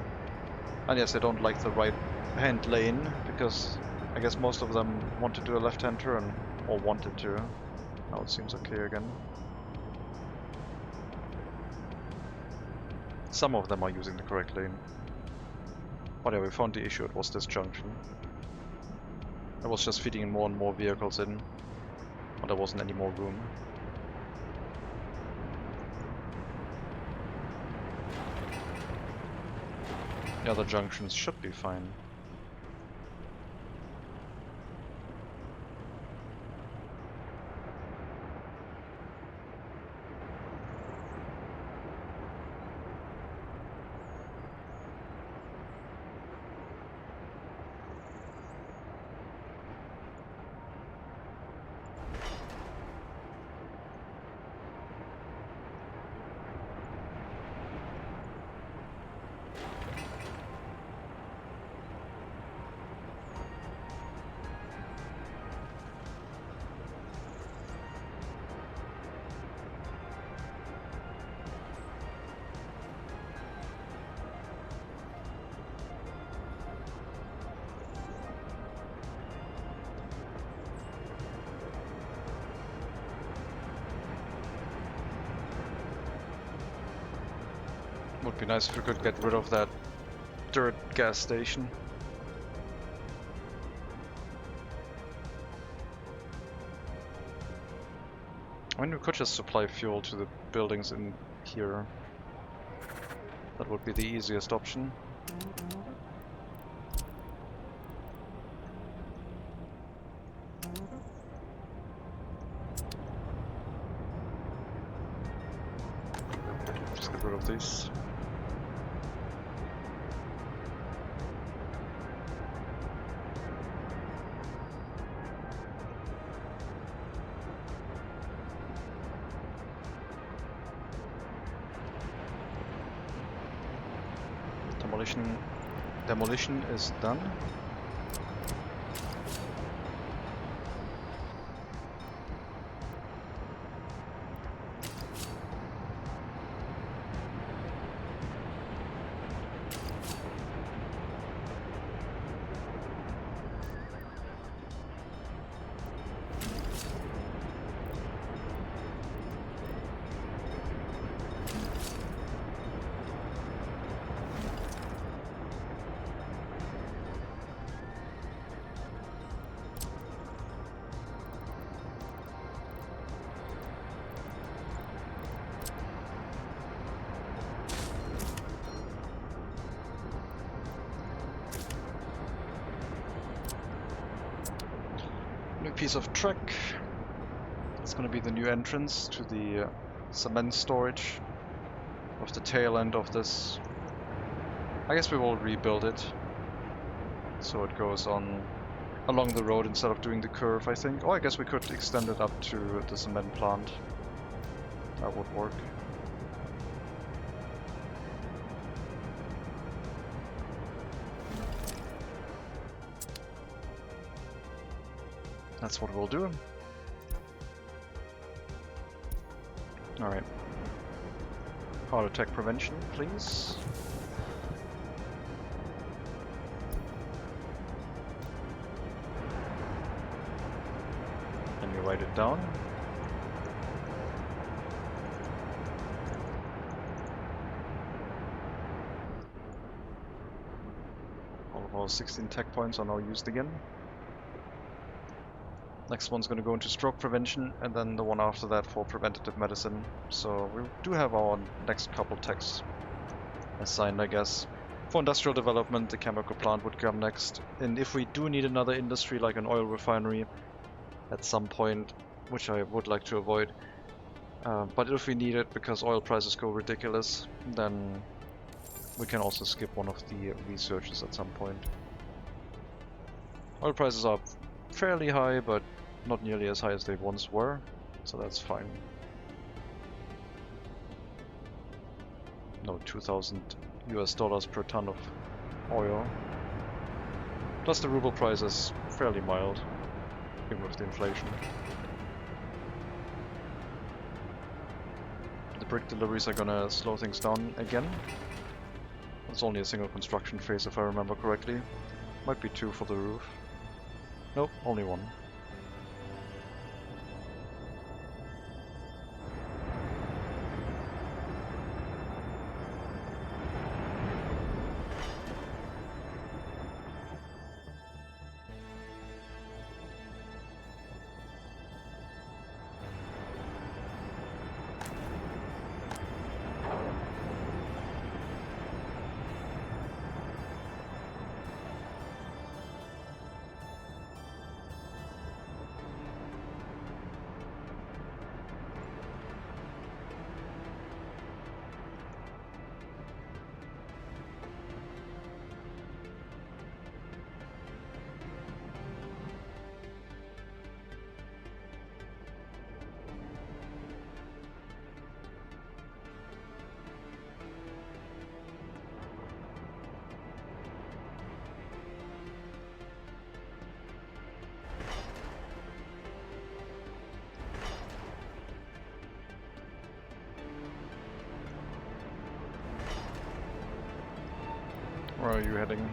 And yes, I don't like the right-hand lane because I guess most of them want to do a left-hand turn, or wanted to. Now it seems okay again. Some of them are using the correct lane. But yeah, we found the issue. It was this junction. I was just feeding more and more vehicles in, but there wasn't any more room. The other junctions should be fine. Would be nice if we could get rid of that dirt gas station. I mean, we could just supply fuel to the buildings in here. That would be the easiest option. Just get rid of these. Demolition is done. New piece of track. It's going to be the new entrance to the cement storage of the tail end of this. I guess we will rebuild it so it goes on along the road instead of doing the curve, I think. Oh, I guess we could extend it up to the cement plant. That would work. That's what we'll do. Alright. Heart attack prevention, please. Let me write it down. All of our 16 tech points are now used again. Next one's going to go into stroke prevention, and then the one after that for preventative medicine. So we do have our next couple techs assigned, I guess. For industrial development, the chemical plant would come next. And if we do need another industry like an oil refinery at some point, which I would like to avoid, but if we need it because oil prices go ridiculous, then we can also skip one of the researches at some point. Oil prices are fairly high, but not nearly as high as they once were, so that's fine. No, 2,000 US dollars per ton of oil. Plus the ruble price is fairly mild, even with the inflation. The brick deliveries are gonna slow things down again. It's only a single construction phase if I remember correctly. Might be 2 for the roof. Nope, only 1. Where are you heading?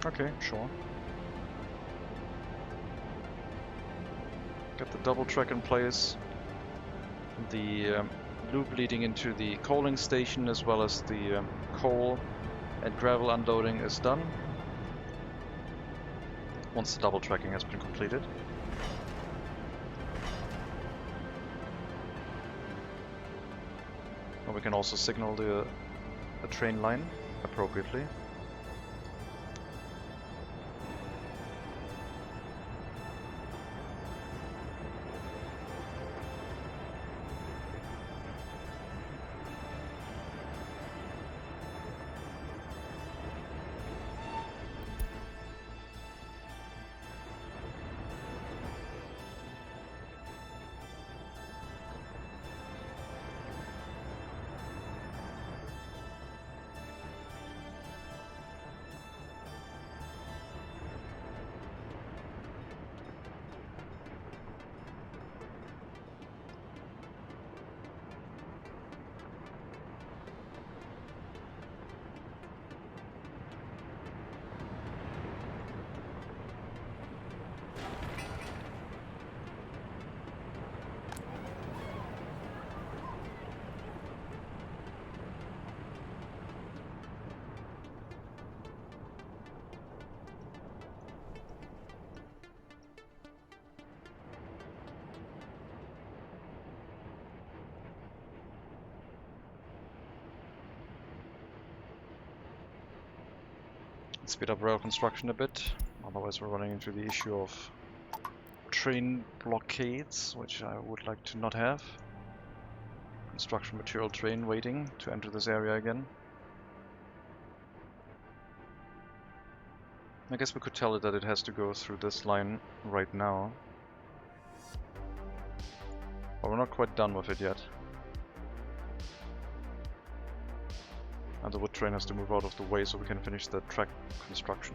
Okay, sure. Got the double track in place. The loop leading into the coaling station as well as the coal and gravel unloading is done. Once the double tracking has been completed. And we can also signal the train line appropriately. Speed up rail construction a bit, otherwise we're running into the issue of train blockades, which I would like to not have. Construction material train waiting to enter this area again. I guess we could tell it that it has to go through this line right now. But we're not quite done with it yet. And the wood train has to move out of the way so we can finish the track construction.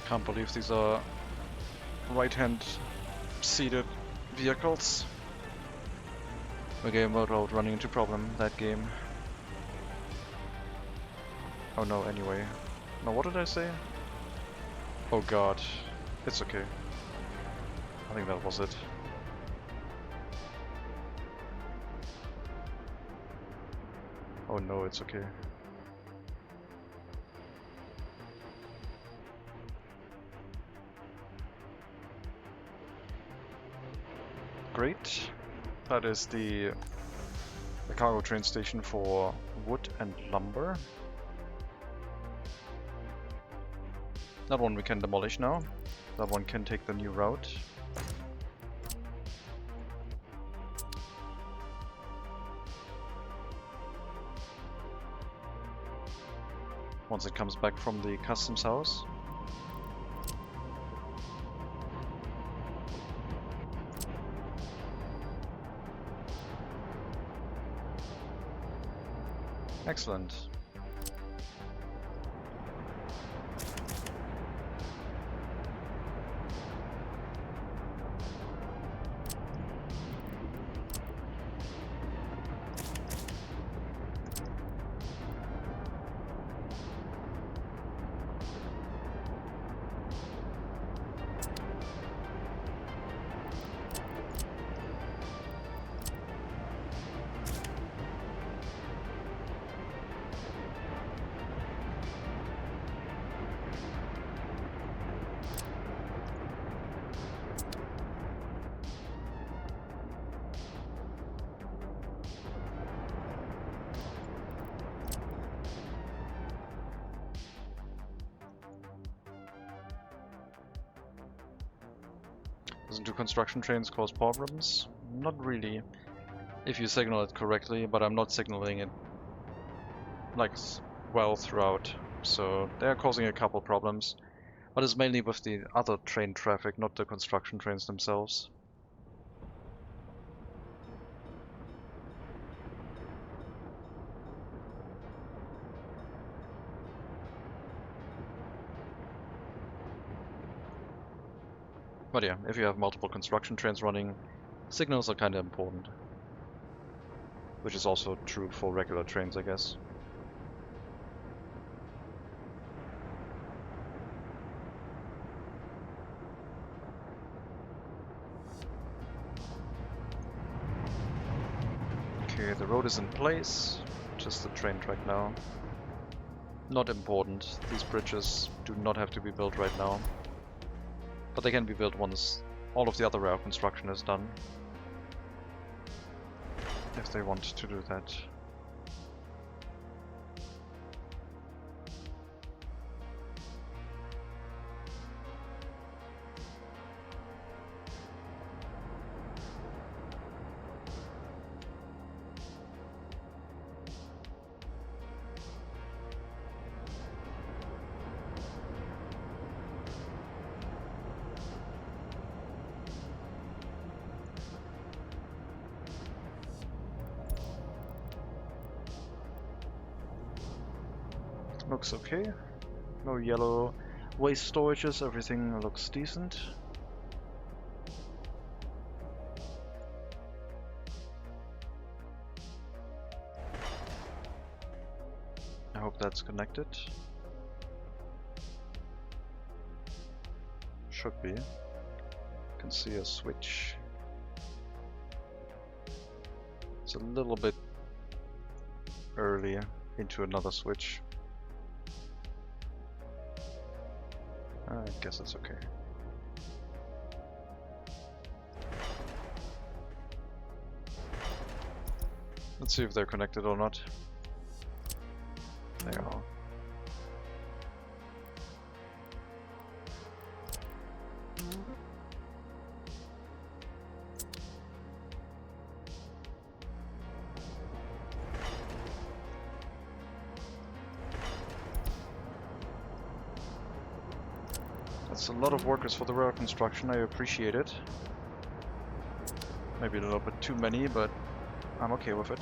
Can't believe these are right-hand seated vehicles. The game about running into problem, that game. Oh no, anyway. Now what did I say? Oh god. It's okay. I think that was it. Oh no, it's okay. Great. That is the cargo train station for wood and lumber. That one we can demolish now. That one can take the new route. Once it comes back from the customs house. Excellent. Doesn't do construction trains cause problems? Not really, if you signal it correctly, but I'm not signaling it like well throughout, so they're causing a couple problems, but it's mainly with the other train traffic, not the construction trains themselves. But yeah, if you have multiple construction trains running, signals are kind of important. Which is also true for regular trains, I guess. Okay, the road is in place. Just the train track now. Not important. These bridges do not have to be built right now. But they can be built once all of the other rail construction is done. If they want to do that. Looks okay. No yellow waste storages, everything looks decent. I hope that's connected. Should be. Can see a switch. It's a little bit early into another switch. I guess it's okay. Let's see if they're connected or not. They are. That's a lot of workers for the rail construction, I appreciate it. Maybe a little bit too many, but I'm okay with it.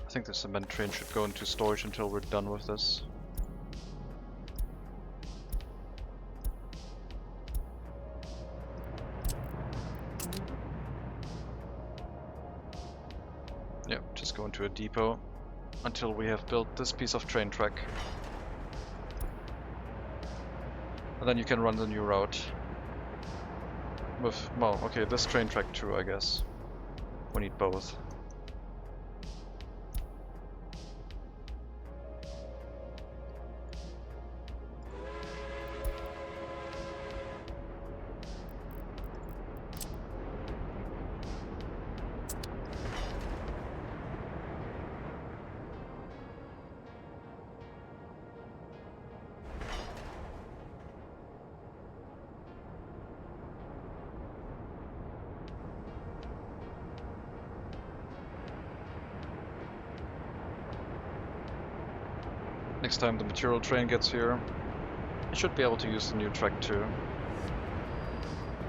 I think the cement train should go into storage until we're done with this. Yeah, just go into a depot until we have built this piece of train track. And then you can run the new route. With, well, okay, this train track too, I guess. We need both. Next time the material train gets here, I should be able to use the new track too.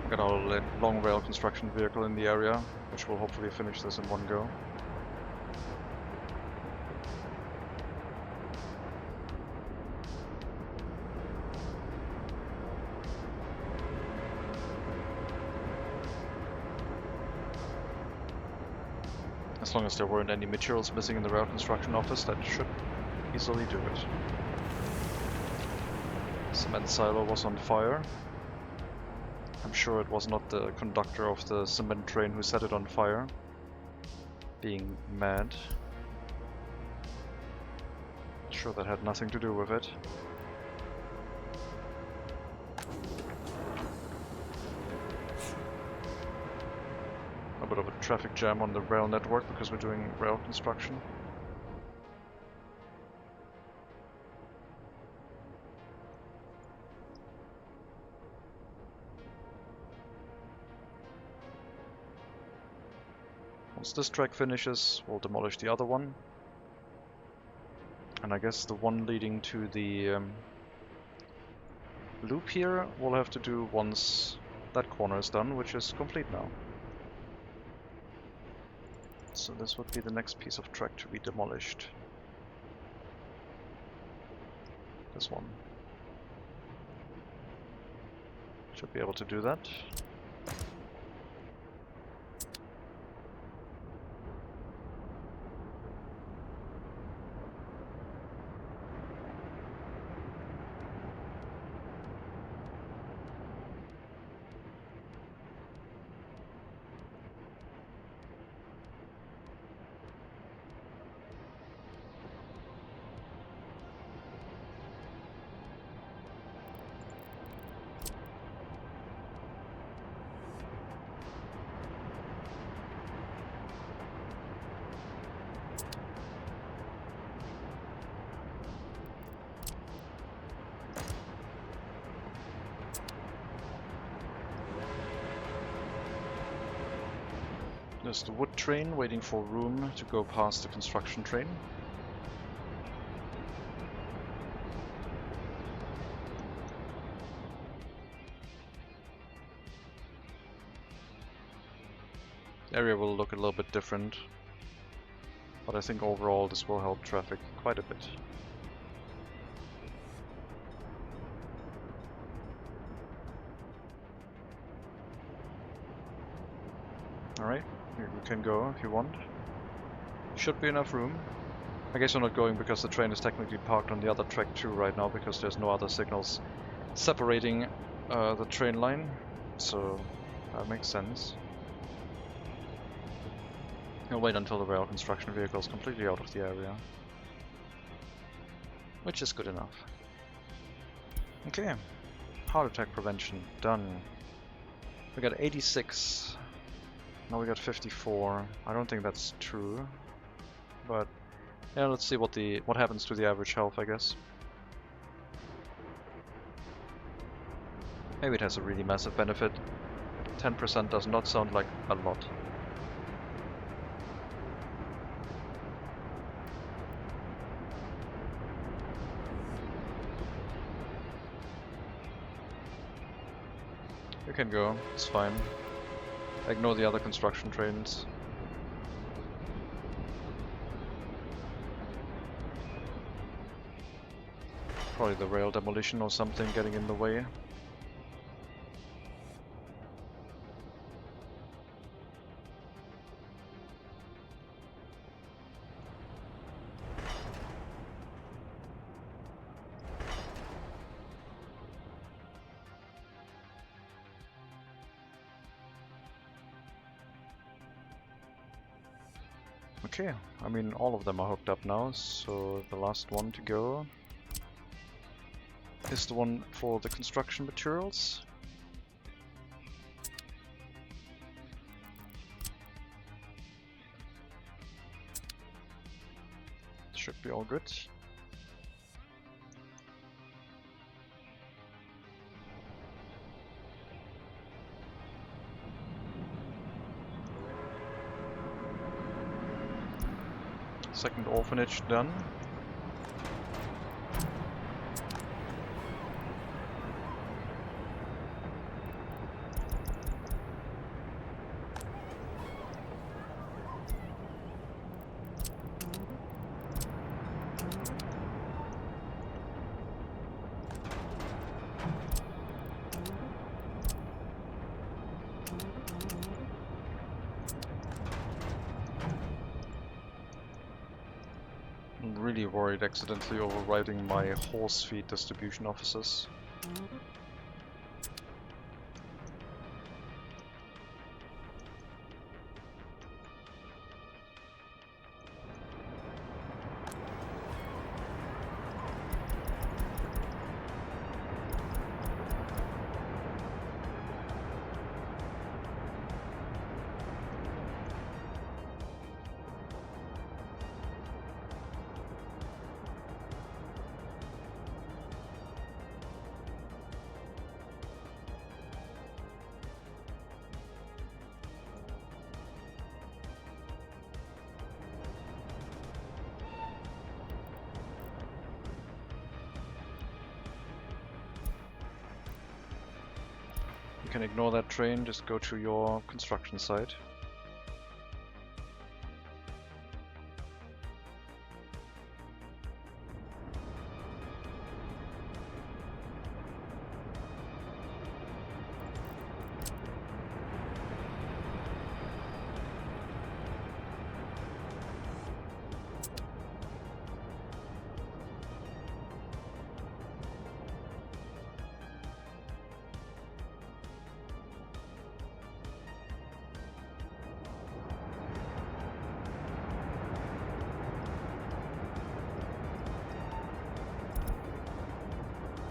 Got our long rail construction vehicle in the area, which will hopefully finish this in one go. As long as there weren't any materials missing in the rail construction office, that should easily do it. Cement silo was on fire. I'm sure it was not the conductor of the cement train who set it on fire. Being mad. Sure, that had nothing to do with it. A bit of a traffic jam on the rail network because we're doing rail construction. Once this track finishes, we'll demolish the other one. And I guess the one leading to the loop here we'll have to do once that corner is done, which is complete now. So this would be the next piece of track to be demolished. This one. Should be able to do that. There's the wood train waiting for room to go past the construction train. The area will look a little bit different, but I think overall this will help traffic quite a bit. Alright, here we can go if you want. Should be enough room. I guess we're not going because the train is technically parked on the other track too right now because there's no other signals separating the train line, so that makes sense. We'll wait until the rail construction vehicle is completely out of the area, which is good enough. Okay, heart attack prevention done. We got 86. Now we got 54. I don't think that's true, but yeah, let's see what happens to the average health, I guess. Maybe it has a really massive benefit. 10% does not sound like a lot. You can go, it's fine. Ignore the other construction trains. Probably the rail demolition or something getting in the way. Okay, I mean all of them are hooked up now, so the last one to go is the one for the construction materials. Should be all good. Second orphanage done. I'm really worried accidentally overriding my horse feed distribution officers. can ignore that train, just go to your construction site.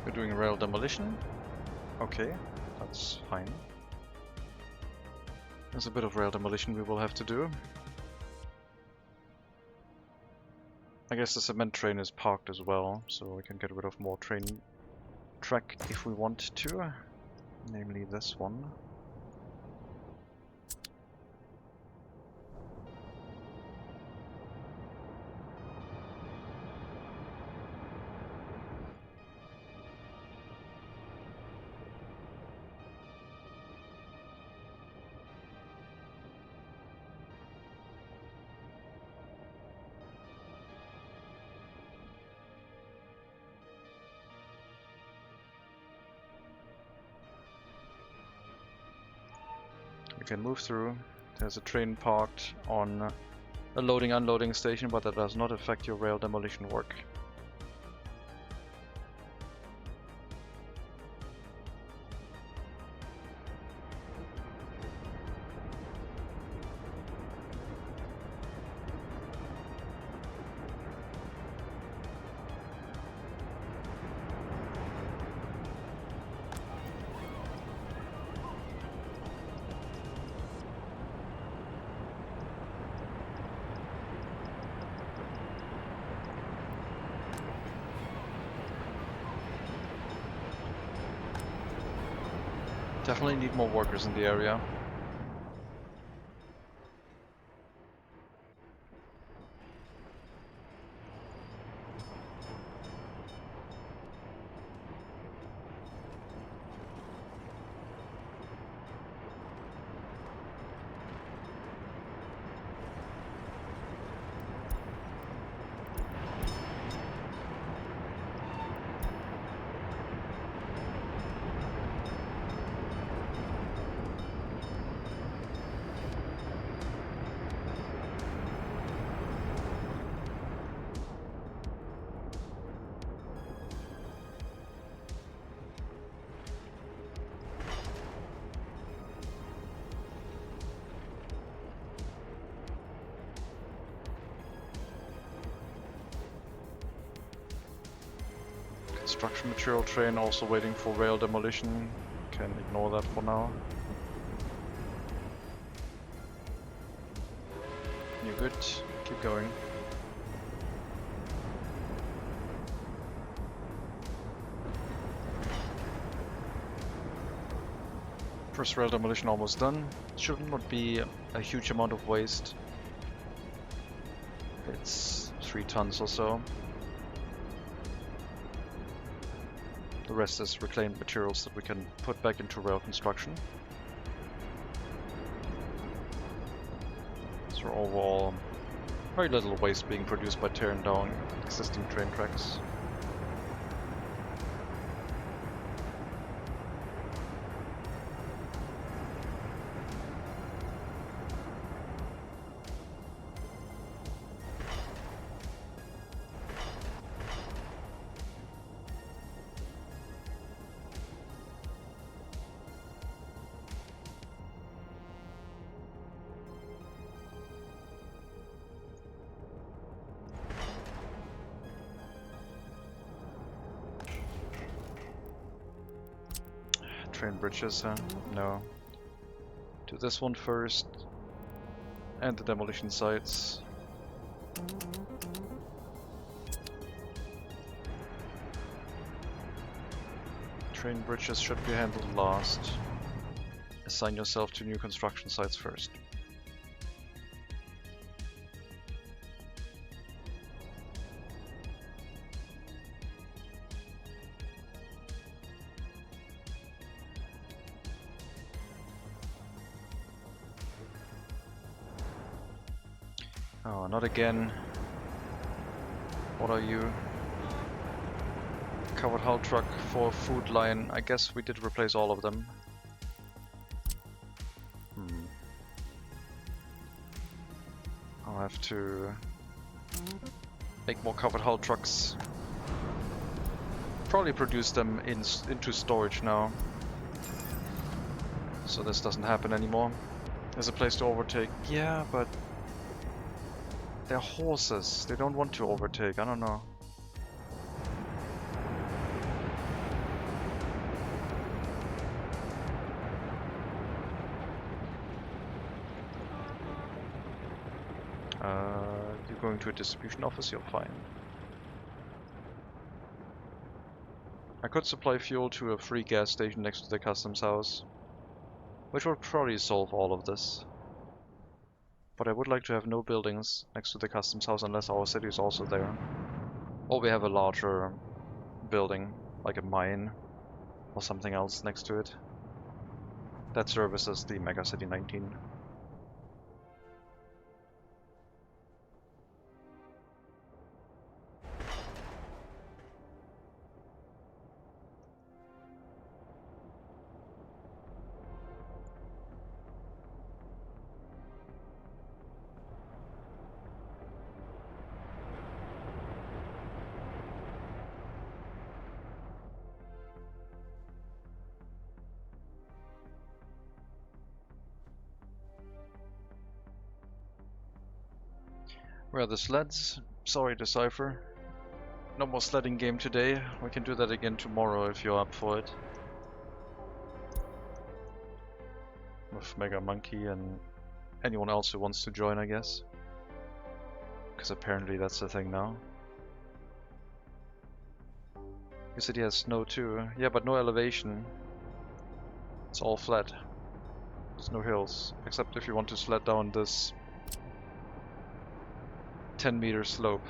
We're doing rail demolition. Okay, that's fine. There's a bit of rail demolition we will have to do. I guess the cement train is parked as well, so we can get rid of more train track if we want to. Namely this one. We can move through. There's a train parked on a loading unloading station, but that does not affect your rail demolition work. Definitely need more workers in the area. Construction material train also waiting for rail demolition. Can ignore that for now. You're good. Keep going. First rail demolition almost done. Should not be a huge amount of waste. It's 3 tons or so. The rest is reclaimed materials that we can put back into rail construction. So overall, very little waste being produced by tearing down existing train tracks. Train bridges, huh? No. Do this one first. And the demolition sites. Train bridges should be handled last. Assign yourself to new construction sites first. Oh, not again. What are you? Covered hull truck for food line. I guess we did replace all of them. I'll have to make more covered hull trucks. Probably produce them into storage now, so this doesn't happen anymore. There's a place to overtake. Yeah, but they're horses. They don't want to overtake. I don't know. You're going to a distribution office. You're fine. I could supply fuel to a free gas station next to the customs house, which will probably solve all of this. But I would like to have no buildings next to the customs house unless our city is also there. Or we have a larger building, like a mine or something else next to it. That services the MegaCity 19. Where are the sleds? Sorry, Decipher. No more sledding game today. We can do that again tomorrow if you're up for it. With Mega Monkey and anyone else who wants to join, I guess. Because apparently that's the thing now. Your city has snow too. Yeah, but no elevation. It's all flat. There's no hills. Except if you want to sled down this 10-meter slope.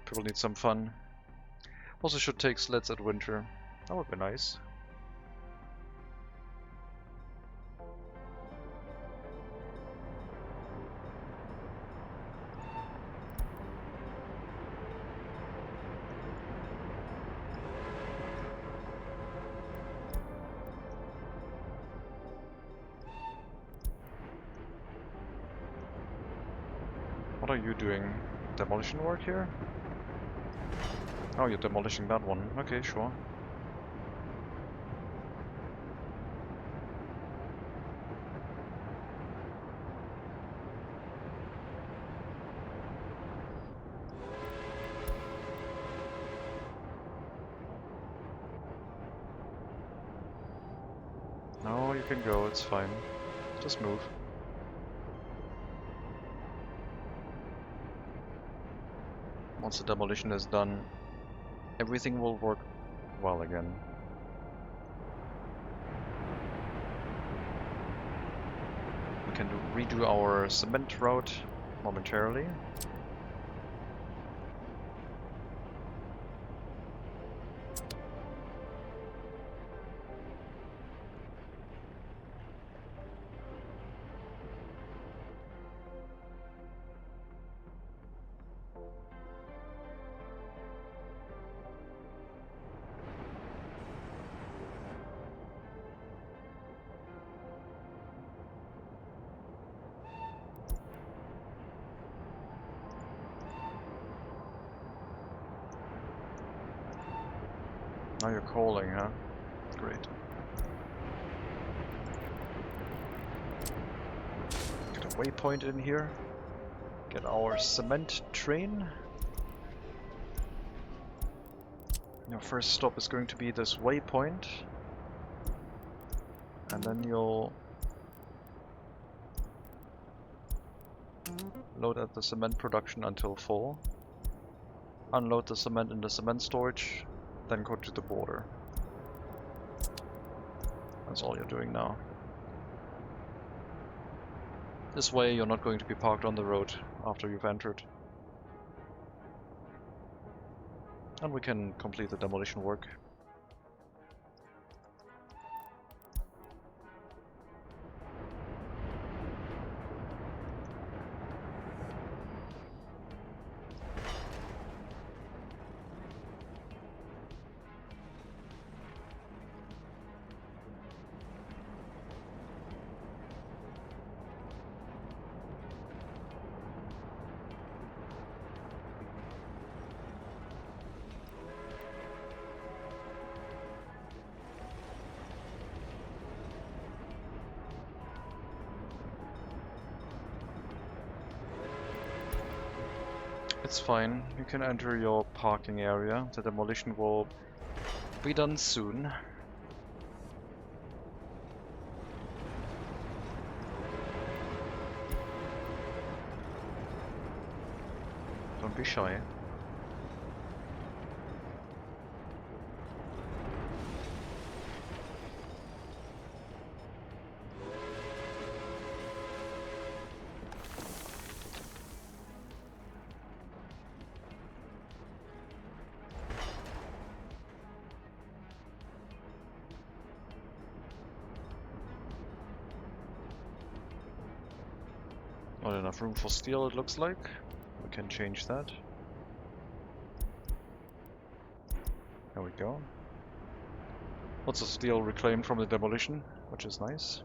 People need some fun. Also should take sleds at winter. That would be nice. What are you doing? Demolition work here? Oh, you're demolishing that one. Okay, sure. No, you can go, it's fine. Just move. Once the demolition is done, everything will work well again. We can redo our cement route momentarily. Now you're calling, huh? Great. Get a waypoint in here. Get our cement train. Your first stop is going to be this waypoint. And then you'll load at the cement production until full. Unload the cement in the cement storage. Then go to the border. That's all you're doing now. This way you're not going to be parked on the road after you've entered. And we can complete the demolition work. that's fine. You can enter your parking area. The demolition will be done soon. Don't be shy. Not enough room for steel, it looks like. We can change that. There we go. Lots of steel reclaimed from the demolition, which is nice.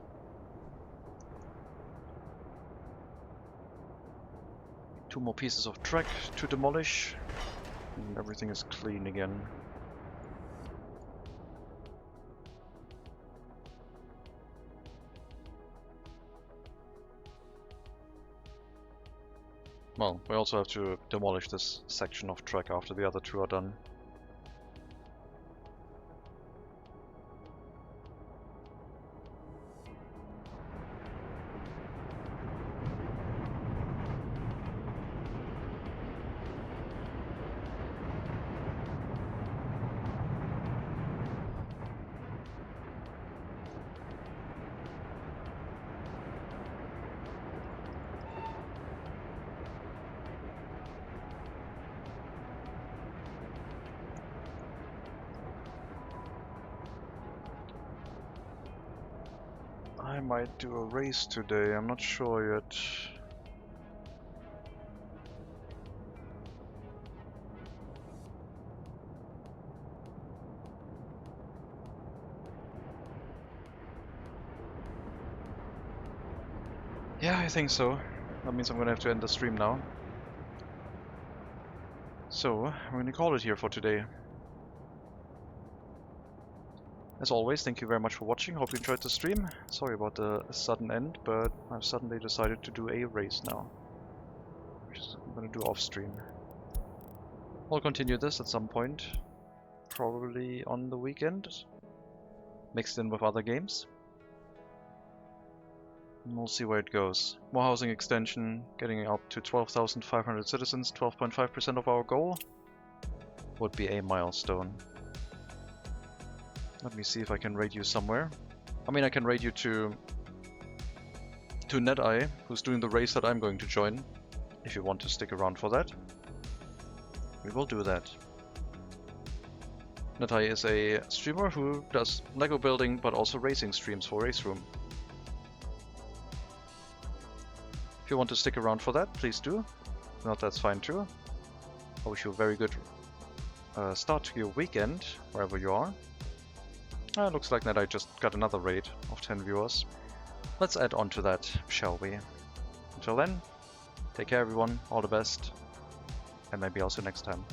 Two more pieces of track to demolish, and everything is clean again. Well, we also have to demolish this section of track after the other two are done. I might do a race today, I'm not sure yet. Yeah, I think so. That means I'm gonna have to end the stream now. So, I'm gonna call it here for today. As always, thank you very much for watching, hope you enjoyed the stream. Sorry about the sudden end, but I've suddenly decided to do a race now. Which I'm gonna do off stream. I'll continue this at some point. Probably on the weekend. Mixed in with other games. And we'll see where it goes. More housing extension, getting up to 12,500 citizens, 12.5% of our goal. Would be a milestone. Let me see if I can raid you somewhere. I mean, I can raid you to NetEye, who's doing the race that I'm going to join. If you want to stick around for that, we will do that. NetEye is a streamer who does Lego building, but also racing streams for Race Room. If you want to stick around for that, please do. If not, that's fine too. I wish you a very good start to your weekend, wherever you are. Looks like that I just got another raid of 10 viewers. Let's add on to that, shall we? Until then, take care everyone, all the best, and maybe also next time.